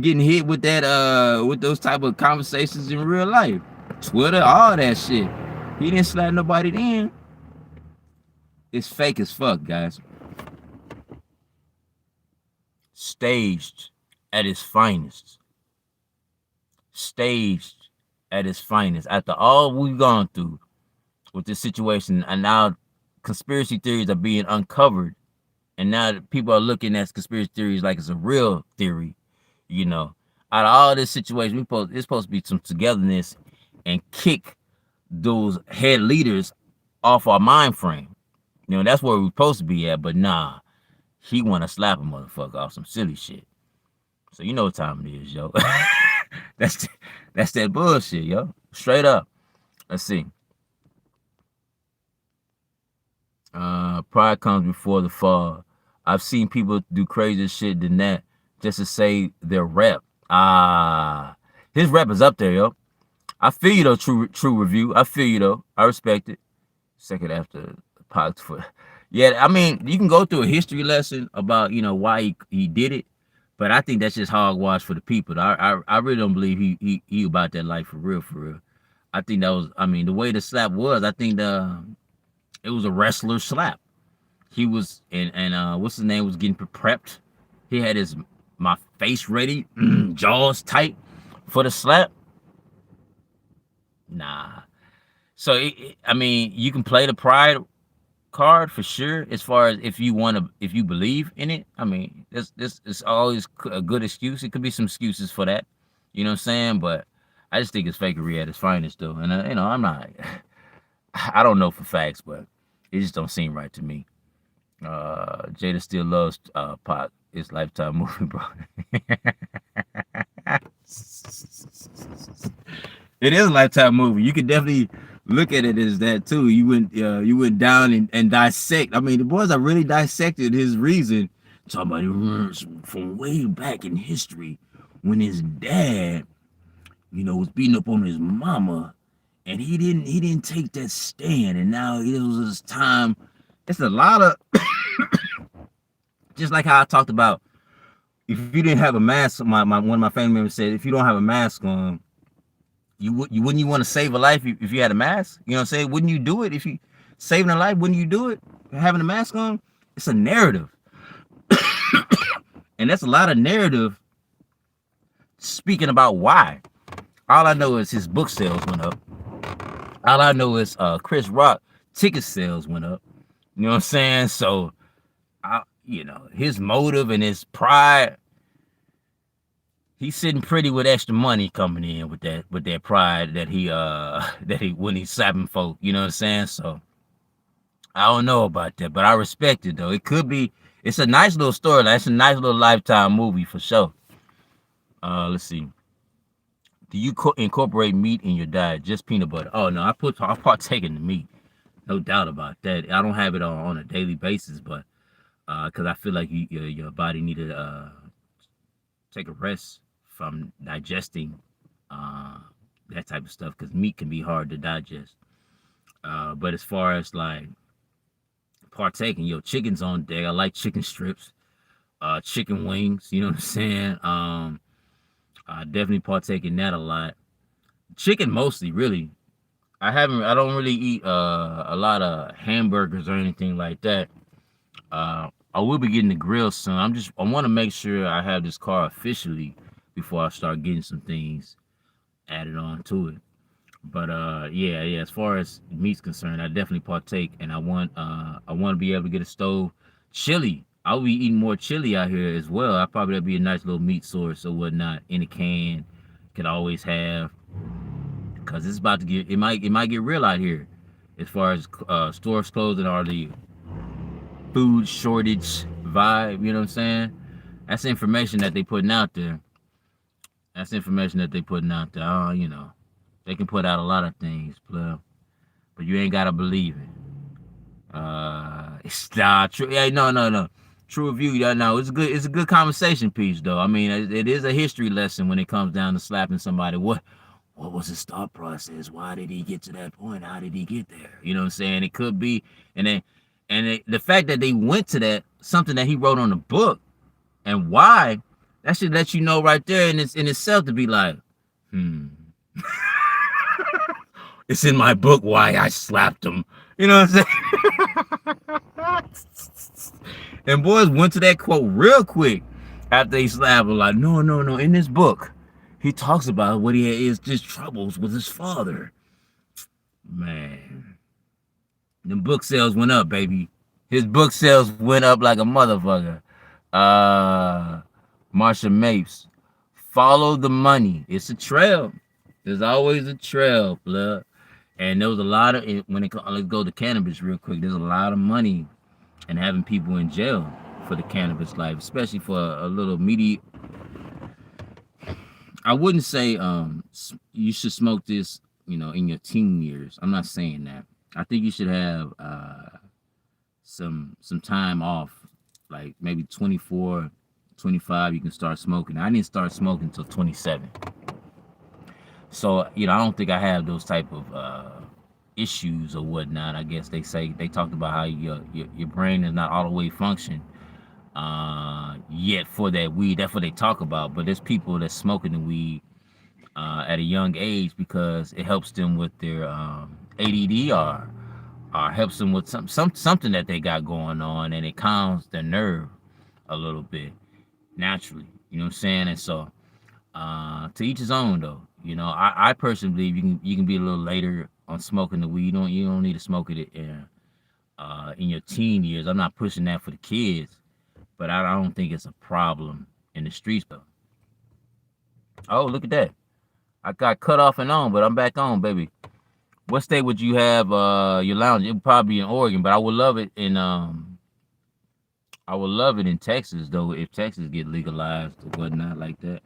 getting hit with that, with those type of conversations in real life. Twitter, all that shit. He didn't slap nobody then. It's fake as fuck, guys. Staged at its finest. Staged at its finest. After all we've gone through with this situation, and now conspiracy theories are being uncovered, and now people are looking at conspiracy theories like it's a real theory. Out of all this situation, it's supposed to be some togetherness and kick those head leaders off our mind frame. That's where we're supposed to be at, but nah, he want to slap a motherfucker off some silly shit. So you know what time it is, yo. That's that bullshit, yo. Straight up. Let's see. Pride comes before the fall. I've seen people do crazier shit than that just to say their rep. His rep is up there, yo. I feel you though, true review. I feel you though. I respect it. Second after Pac for, yeah. I mean, you can go through a history lesson about why he did it, but I think that's just hogwash for the people. I really don't believe he about that life for real. I think that was, the way the slap was. I think it was a wrestler slap. He was and what's his name was getting prepped. He had my face ready, jaws tight for the slap. Nah. So you can play the pride card for sure, as far as if you believe in it. This is always a good excuse. It could be some excuses for that. You know what I'm saying? But I just think it's fakery at its finest, though. And I'm not. I don't know for facts, but it just don't seem right to me. Jada still loves Pac. It's Lifetime movie, bro. It is a Lifetime movie. You could definitely look at it as that too. You went down and dissect. The boys are really dissected his reason. Talking about from way back in history when his dad, was beating up on his mama, and he didn't take that stand, and now it was his time. It's a lot of just like how I talked about. If you didn't have a mask, one of my family members said, if you don't have a mask on, wouldn't you want to save a life if you had a mask? You know what I'm saying? Wouldn't you do it if you saving a life? Wouldn't you do it having a mask on? It's a narrative, and that's a lot of narrative speaking about why. All I know is his book sales went up. All I know is Chris Rock ticket sales went up. You know what I'm saying? So, his motive and his pride. He's sitting pretty with extra money coming in with that pride that he when he's slapping folk, you know what I'm saying? So I don't know about that, but I respect it though. It could be. It's a nice little story. It's a nice little Lifetime movie for sure. Let's see. Do you incorporate meat in your diet? Just peanut butter? Oh no, I partake in the meat. No doubt about that. I don't have it on a daily basis, but because I feel like your body needed take a rest from digesting that type of stuff, because meat can be hard to digest. But as far as like partaking, chicken's on deck. I like chicken strips, chicken wings. You know what I'm saying? I definitely partake in that a lot. Chicken mostly, really. I don't really eat a lot of hamburgers or anything like that. I will be getting the grill soon. I want to make sure I have this car officially before I start getting some things added on to it. But yeah. As far as meat's concerned, I definitely partake, and I want to be able to get a stove. Chili, I'll be eating more chili out here as well. I probably that'd be a nice little meat source or whatnot in a can. Could always have, because it's about to get, it might get real out here as far as stores closing or the food shortage vibe. You know what I'm saying? That's information that they putting out there. You know, they can put out a lot of things, but you ain't gotta believe it. It's not true. Yeah, no. True review. Yeah, no, it's a good conversation piece, though. I mean, it is a history lesson when it comes down to slapping somebody. What was his thought process? Why did he get to that point? How did he get there? You know what I'm saying? It could be, the fact that they went to that, something that he wrote on the book, and why, that should let you know right there in itself to be like, it's in my book why I slapped him. You know what I'm saying? And boys went to that quote real quick after they slapped him. Like, no. In this book, he talks about what he had is just troubles with his father. Man, them book sales went up, baby. His book sales went up like a motherfucker. Marsha Mapes, follow the money. It's a trail. There's always a trail, blood. And there was a lot of, let's go to cannabis real quick. There's a lot of money in having people in jail for the cannabis life, especially for a little meaty. I wouldn't say you should smoke this, in your teen years. I'm not saying that. I think you should have some time off, like maybe 24, 25. You can start smoking. I didn't start smoking until 27. So, I don't think I have those type of issues or whatnot. I guess they talked about how your brain is not all the way function yet for that weed. That's what they talk about. But there's people that's smoking the weed at a young age because it helps them with their ADD or helps them with something that they got going on, and it calms their nerve a little bit naturally. You know what I'm saying? And so to each his own, though. I personally believe you can be a little later on smoking the weed. You don't need to smoke it in your teen years. I'm not pushing that for the kids, but I don't think it's a problem in the streets, though. Oh, look at that! I got cut off and on, but I'm back on, baby. What state would you have your lounge? It would probably be in Oregon, but I would love it in Texas, though, if Texas get legalized or whatnot like that.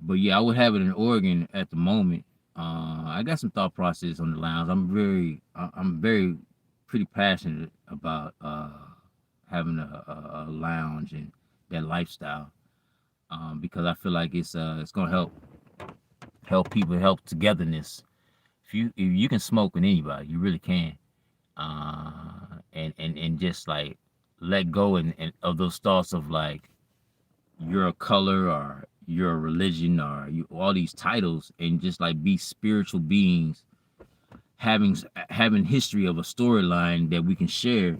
But yeah, I would have it in Oregon at the moment. I got some thought process on the lounge. I'm very pretty passionate about having a lounge and that lifestyle, because I feel like it's gonna help people, help togetherness. If you can smoke with anybody, you really can, and just like let go and of those thoughts of like you're a color or you're a religion or all these titles, and just like be spiritual beings having history of a storyline that we can share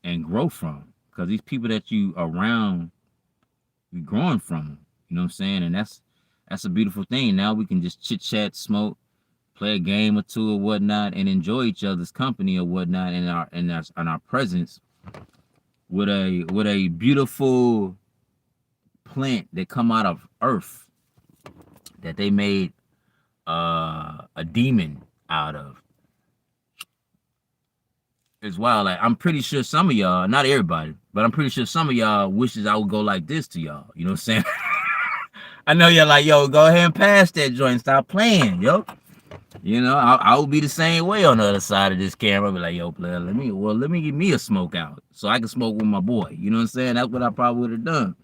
and grow from, because these people that you around, you're growing from them. You know what I'm saying? And that's a beautiful thing. Now we can just chit chat, smoke, play a game or two or whatnot, and enjoy each other's company or whatnot, and our presence with a beautiful plant that come out of earth that they made a demon out of. It's wild. Like, I'm pretty sure some of y'all, not everybody, but I'm pretty sure some of y'all wishes I would go like this to y'all. You know what I'm saying? I know you're like, yo, go ahead and pass that joint. Stop playing, yo. I would be the same way on the other side of this camera. I'd be like, yo, player, let me get me a smoke out so I can smoke with my boy. You know what I'm saying? That's what I probably would have done.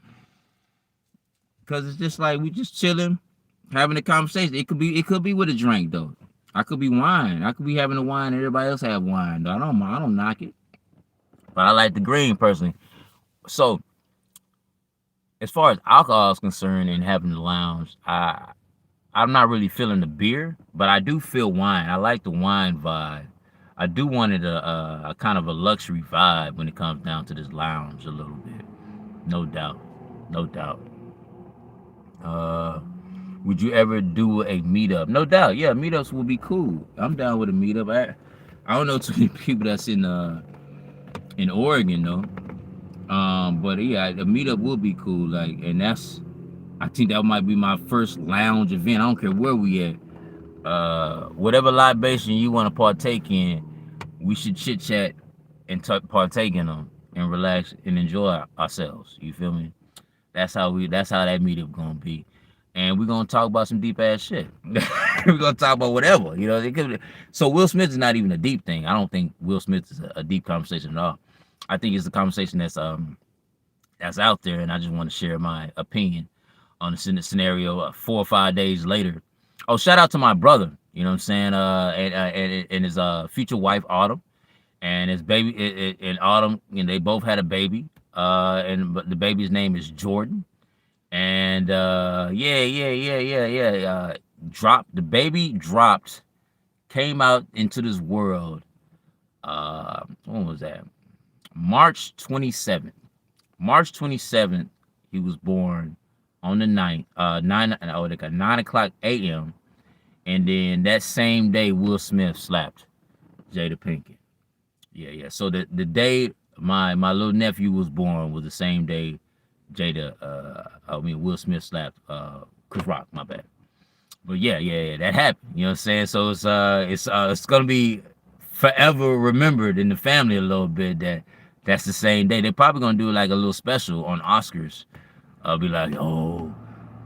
Cause it's just like we just chilling, having a conversation. It could be with a drink though. I could be wine. I could be having a wine and everybody else have wine though. I don't knock it. But I like the green personally. So as far as alcohol is concerned and having the lounge, I'm not really feeling the beer, but I do feel wine. I like the wine vibe. I do want it a kind of a luxury vibe when it comes down to this lounge a little bit. No doubt. No doubt. Uh, would you ever do a meetup? No doubt. Yeah, meetups would be cool. I'm down with a meetup. I don't know too many people that's in Oregon though. But yeah, a meetup would be cool. Like, and I think that might be my first lounge event. I don't care where we at. Whatever libation you want to partake in, we should chit chat and partake in them and relax and enjoy ourselves. You feel me? That's how that meetup gonna be. And we're gonna talk about some deep ass shit. We're gonna talk about whatever, you know. So Will Smith is not even a deep thing. I don't think Will Smith is a deep conversation at all. I think it's a conversation that's out there, and I just want to share my opinion on the scenario 4 or 5 days later. Oh, shout out to my brother, you know what I'm saying? And his future wife Autumn, and his baby in Autumn, you know, they both had a baby. And the baby's name is Jordan. And yeah. The baby dropped, came out into this world. When was that? March 27th. March 27th, he was born on the 9th, 9 o'clock a.m. And then that same day, Will Smith slapped Jada Pinkett. Yeah. So the day my little nephew was born was the same day Will Smith slapped Chris Rock, my bad. But yeah, that happened. You know what I'm saying? So it's gonna be forever remembered in the family a little bit that's the same day. They're probably gonna do like a little special on Oscars. I'll be like, oh,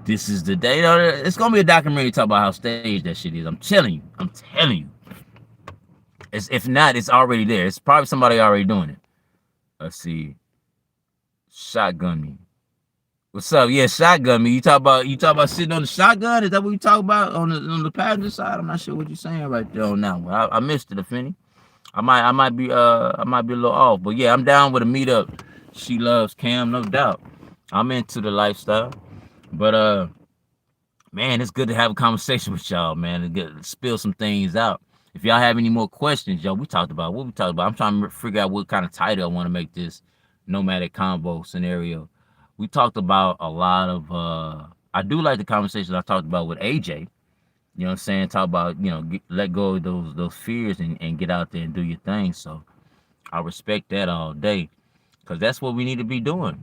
this is the day. It's gonna be a documentary talk about how staged that shit is. I'm telling you. If not, it's already there. It's probably somebody already doing it. Let's see. Shotgun me. What's up? Yeah, shotgun me. You talk about sitting on the shotgun? Is that what you talk about on the passenger side? I'm not sure what you're saying right there on that one. I missed it, Affinity. I might be a little off, but yeah, I'm down with a meetup. She loves Cam, no doubt. I'm into the lifestyle, but man, it's good to have a conversation with y'all, man, to spill some things out. If y'all have any more questions, yo, we talked about what we talked about. I'm trying to figure out what kind of title I want to make this Nomadic Convo scenario. We talked about a lot of I do like the conversation I talked about with AJ. You know what I'm saying? Talk about, you know, let go of those fears and get out there and do your thing. So I respect that all day, because that's what we need to be doing.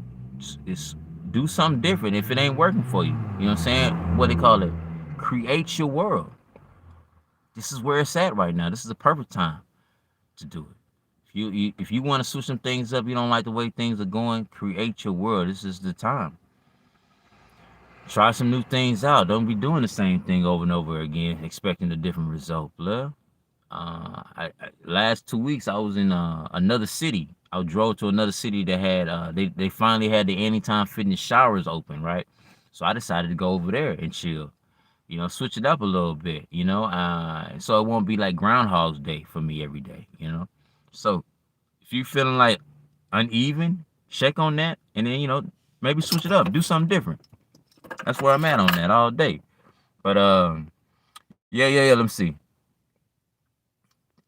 It's do something different if it ain't working for you. You know what I'm saying? What they call it? Create your world. This is where it's at right now. This is the perfect time to do it. If you want to switch some things up, you don't like the way things are going, create your world. This is the time. Try some new things out. Don't be doing the same thing over and over again, expecting a different result, blah. Last 2 weeks I was in another city. I drove to another city that had they finally had the Anytime Fitness showers open, right? So I decided to go over there and chill. You know, switch it up a little bit, you know, so it won't be like Groundhog's Day for me every day, you know. So if you're feeling like uneven, check on that, and then, you know, maybe switch it up, do something different. That's where I'm at on that all day. But yeah. Let me see.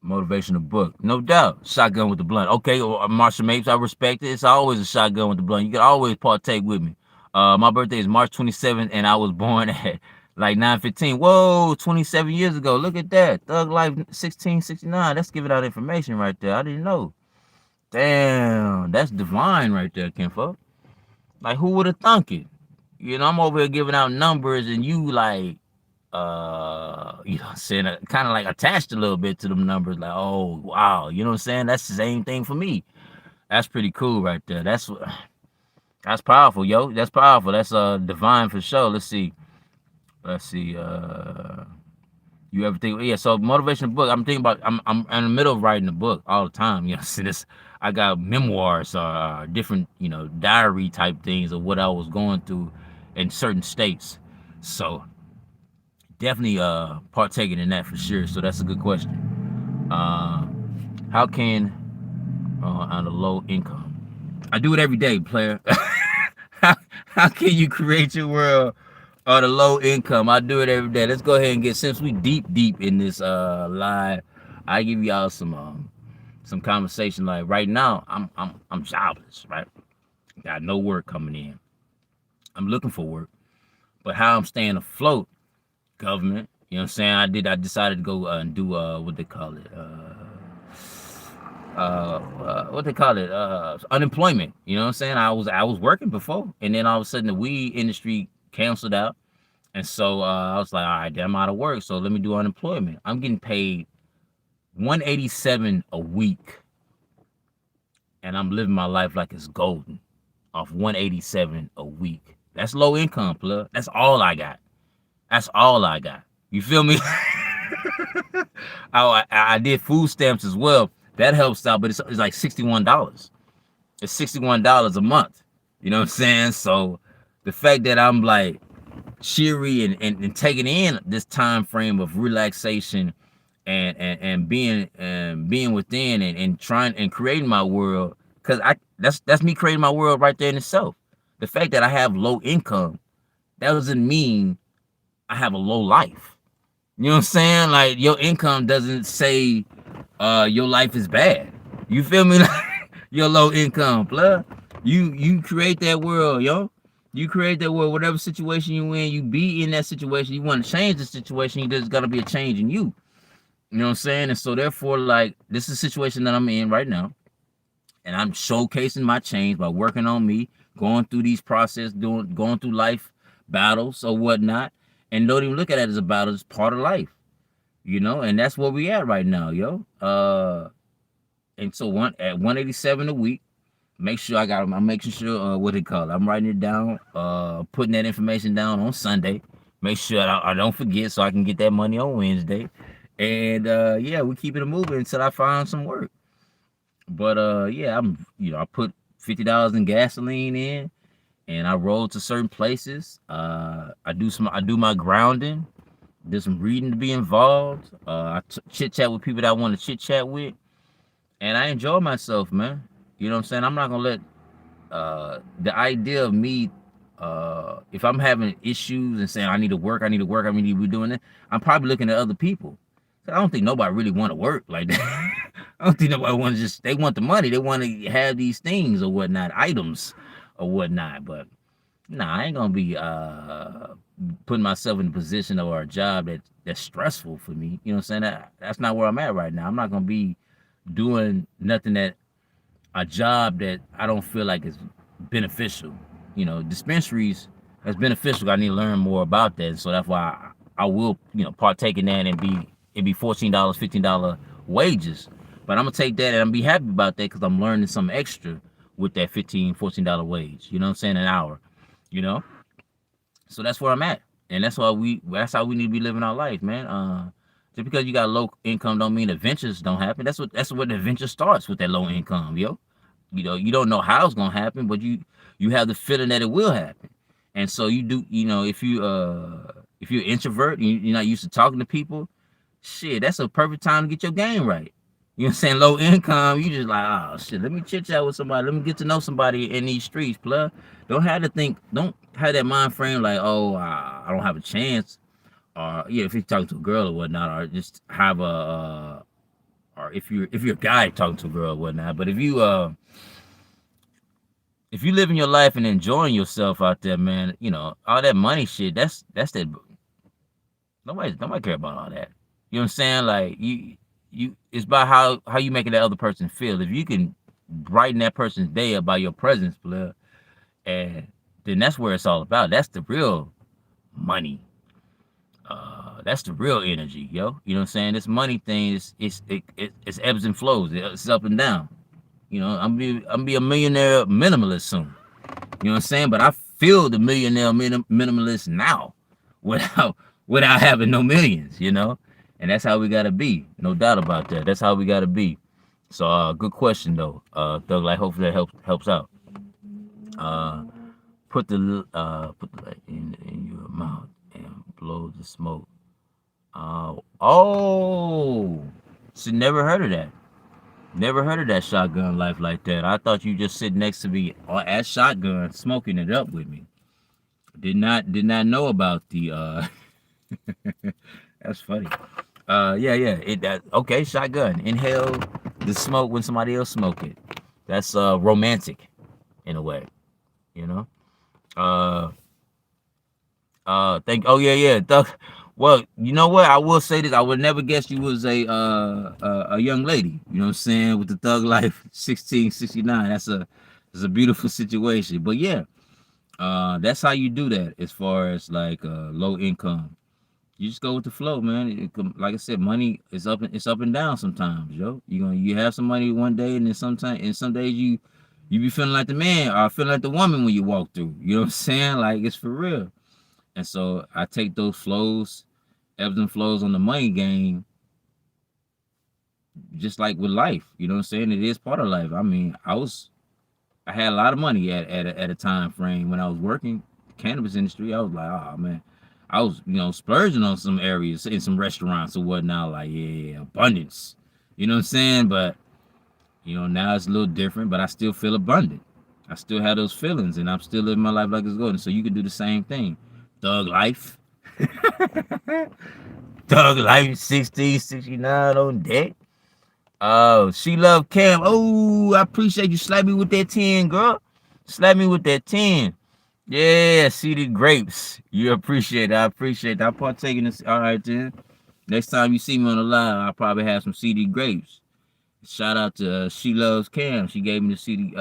Motivational book, no doubt. Shotgun with the blunt. Okay, Marshall Mapes, I respect it. It's always a shotgun with the blunt. You can always partake with me. My birthday is March 27th, and I was born at like 9:15. Whoa, 27 years ago. Look at that. Thug Life 1669. That's giving out information right there. I didn't know. Damn, that's divine right there, kinfolk. Like, who would have thunk it? You know, I'm over here giving out numbers, and you like, you know what I'm saying, kind of like attached a little bit to them numbers. Like, oh wow, you know what I'm saying? That's the same thing for me. That's pretty cool right there. That's powerful, yo. That's powerful. That's divine for sure. Let's see. You ever think? Yeah. So motivational book. I'm thinking about. I'm in the middle of writing a book all the time. You know, see this. I got memoirs or different, you know, diary type things of what I was going through in certain states. So definitely partaking in that for sure. So that's a good question. How can on a low income? I do it every day, player. how can you create your world on a low income? I do it every day. Let's go ahead and get, since we deep in this live, I give y'all some conversation. Like right now, I'm jobless, right? Got no work coming in. I'm looking for work, but how I'm staying afloat, government. You know what I'm saying? I decided to go and do what they call it. Unemployment. You know what I'm saying? I was working before, and then all of a sudden the weed industry canceled out, and so I was like, all right, I'm out of work, so let me do unemployment. I'm getting paid $187 a week, and I'm living my life like it's golden off $187 a week. That's low income, plug. That's all I got. That's all I got. You feel me? I did food stamps as well. That helps out, but it's like $61. It's $61 a month. You know what I'm saying? So the fact that I'm like cheery and taking in this time frame of relaxation and being within and trying and creating my world, because that's me creating my world right there in itself. The fact that I have low income, that doesn't mean I have a low life. You know what I'm saying? Like your income doesn't say your life is bad. You feel me? Like your low income, blood. You create that world, yo. You create that world. Whatever situation you in, you be in that situation. You want to change the situation, there's gotta be a change in you. You know what I'm saying? And so therefore, like, this is a situation that I'm in right now. And I'm showcasing my change by working on me, going through these process, going through life battles or whatnot. And don't even look at it as a battle, it's part of life. You know, and that's where we at right now, yo. And so at 187 a week, I'm making sure what they call it. I'm writing it down, putting that information down on Sunday. Make sure I don't forget so I can get that money on Wednesday. And yeah, we keep it moving until I find some work. But yeah, I put $50 in gasoline in, and I roll to certain places. I do my grounding. There's some reading to be involved. I chit chat with people that I want to chit chat with, and I enjoy myself, man. You know what I'm saying? I'm not gonna let the idea of me, if I'm having issues and saying I need to work, I need to be doing it. I'm probably looking at other people. I don't think nobody really want to work like that. I don't think nobody want to they want the money. They want to have these things or whatnot, items or whatnot. But nah, I ain't gonna be putting myself in a position or a job that's stressful for me. You know what I'm saying? That's not where I'm at right now. I'm not gonna be doing nothing a job that I don't feel like is beneficial. You know, dispensaries, that's beneficial. I need to learn more about that. So that's why I will, partake in that and be $14, $15 wages. But I'm gonna take that and I'm be happy about that because I'm learning some extra with that $15, $14 wage. You know what I'm saying? An hour. You know? So that's where I'm at. And that's how we need to be living our life, man. Just because you got low income don't mean adventures don't happen. That's where the adventure starts, with that low income, yo. You know, you don't know how it's gonna happen, but you have the feeling that it will happen. And so you do, if you're an introvert and you're not used to talking to people, shit, that's a perfect time to get your game right. You know what I'm saying? Low income, you just like, oh shit, let me chit chat with somebody, let me get to know somebody in these streets, plus. Don't have that mind frame like, oh, I don't have a chance. Or yeah, if you're talking to a girl or whatnot, or just have or if you're a guy talking to a girl or whatnot. But if you living your life and enjoying yourself out there, man, all that money shit, that's that. Nobody care about all that. You know what I'm saying? Like it's about how you making that other person feel. If you can brighten that person's day about your presence, blood, and then that's where it's all about. That's the real money. That's the real energy, yo. You know what I'm saying? This money thing it's ebbs and flows. It's up and down. I'm be a millionaire minimalist soon. You know what I'm saying? But I feel the millionaire minimalist now, without having no millions. And that's how we gotta be. No doubt about that. That's how we gotta be. So good question though. Thug Life, hopefully that helps out. put the light in your mouth and blow the smoke. Oh, see, never heard of that. Never heard of that shotgun life like that. I thought you just sit next to me at shotgun, smoking it up with me. Did not know about the That's funny. Yeah. Okay, shotgun. Inhale the smoke when somebody else smoke it. That's romantic in a way, you know. Uh Thank. Oh yeah. Well, you know what? I will say this. I would never guess you was a young lady. You know what I'm saying? With the thug life, 1669. That's a beautiful situation. But yeah, that's how you do that. As far as like low income, you just go with the flow, man. Like I said, money is up and down sometimes, yo. You have some money one day, and then some days you be feeling like the man or feeling like the woman when you walk through. You know what I'm saying? Like it's for real. And so I take those flows, ebbs and flows on the money game, just like with life. You know what I'm saying? It is part of life. I mean, I had a lot of money at a time frame when I was working cannabis industry. I was like, oh man, I was splurging on some areas in some restaurants or whatnot. Like yeah, abundance. You know what I'm saying? But now it's a little different. But I still feel abundant. I still have those feelings, and I'm still living my life like it's golden. So you can do the same thing. Thug life. Thug life 1669 on deck. Oh, she love Cam. Oh, I appreciate you. Slap me with that 10, girl. Slap me with that 10. Yeah, seeded grapes. You appreciate it. I appreciate that. I partake in this. All right, then. Next time you see me on the live, I'll probably have some seeded grapes. Shout out to She Loves Cam. She gave me the CD.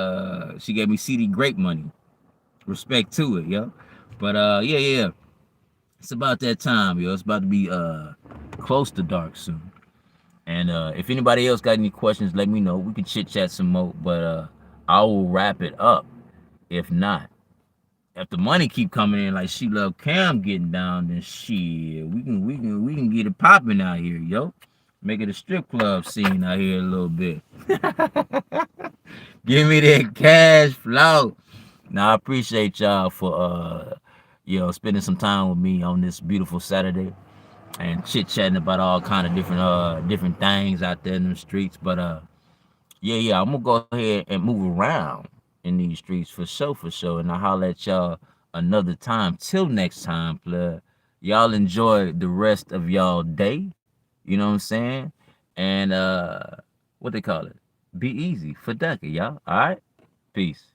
She gave me CD grape money. Respect to it, yo. But yeah. It's about that time, yo. It's about to be close to dark soon. And if anybody else got any questions, let me know. We can chit chat some more, but I will wrap it up. If not, if the money keep coming in like She Love Cam getting down, then shit, we can get it popping out here, yo. Make it a strip club scene out here a little bit. Give me that cash flow. Now I appreciate y'all for spending some time with me on this beautiful Saturday and chit chatting about all kind of different things out there in the streets. But yeah, I'm gonna go ahead and move around in these streets for sure. And I'll holler at y'all another time. Till next time, plug. Y'all enjoy the rest of y'all day. You know what I'm saying? And what they call it? Be easy for Ducky, y'all. All right? Peace.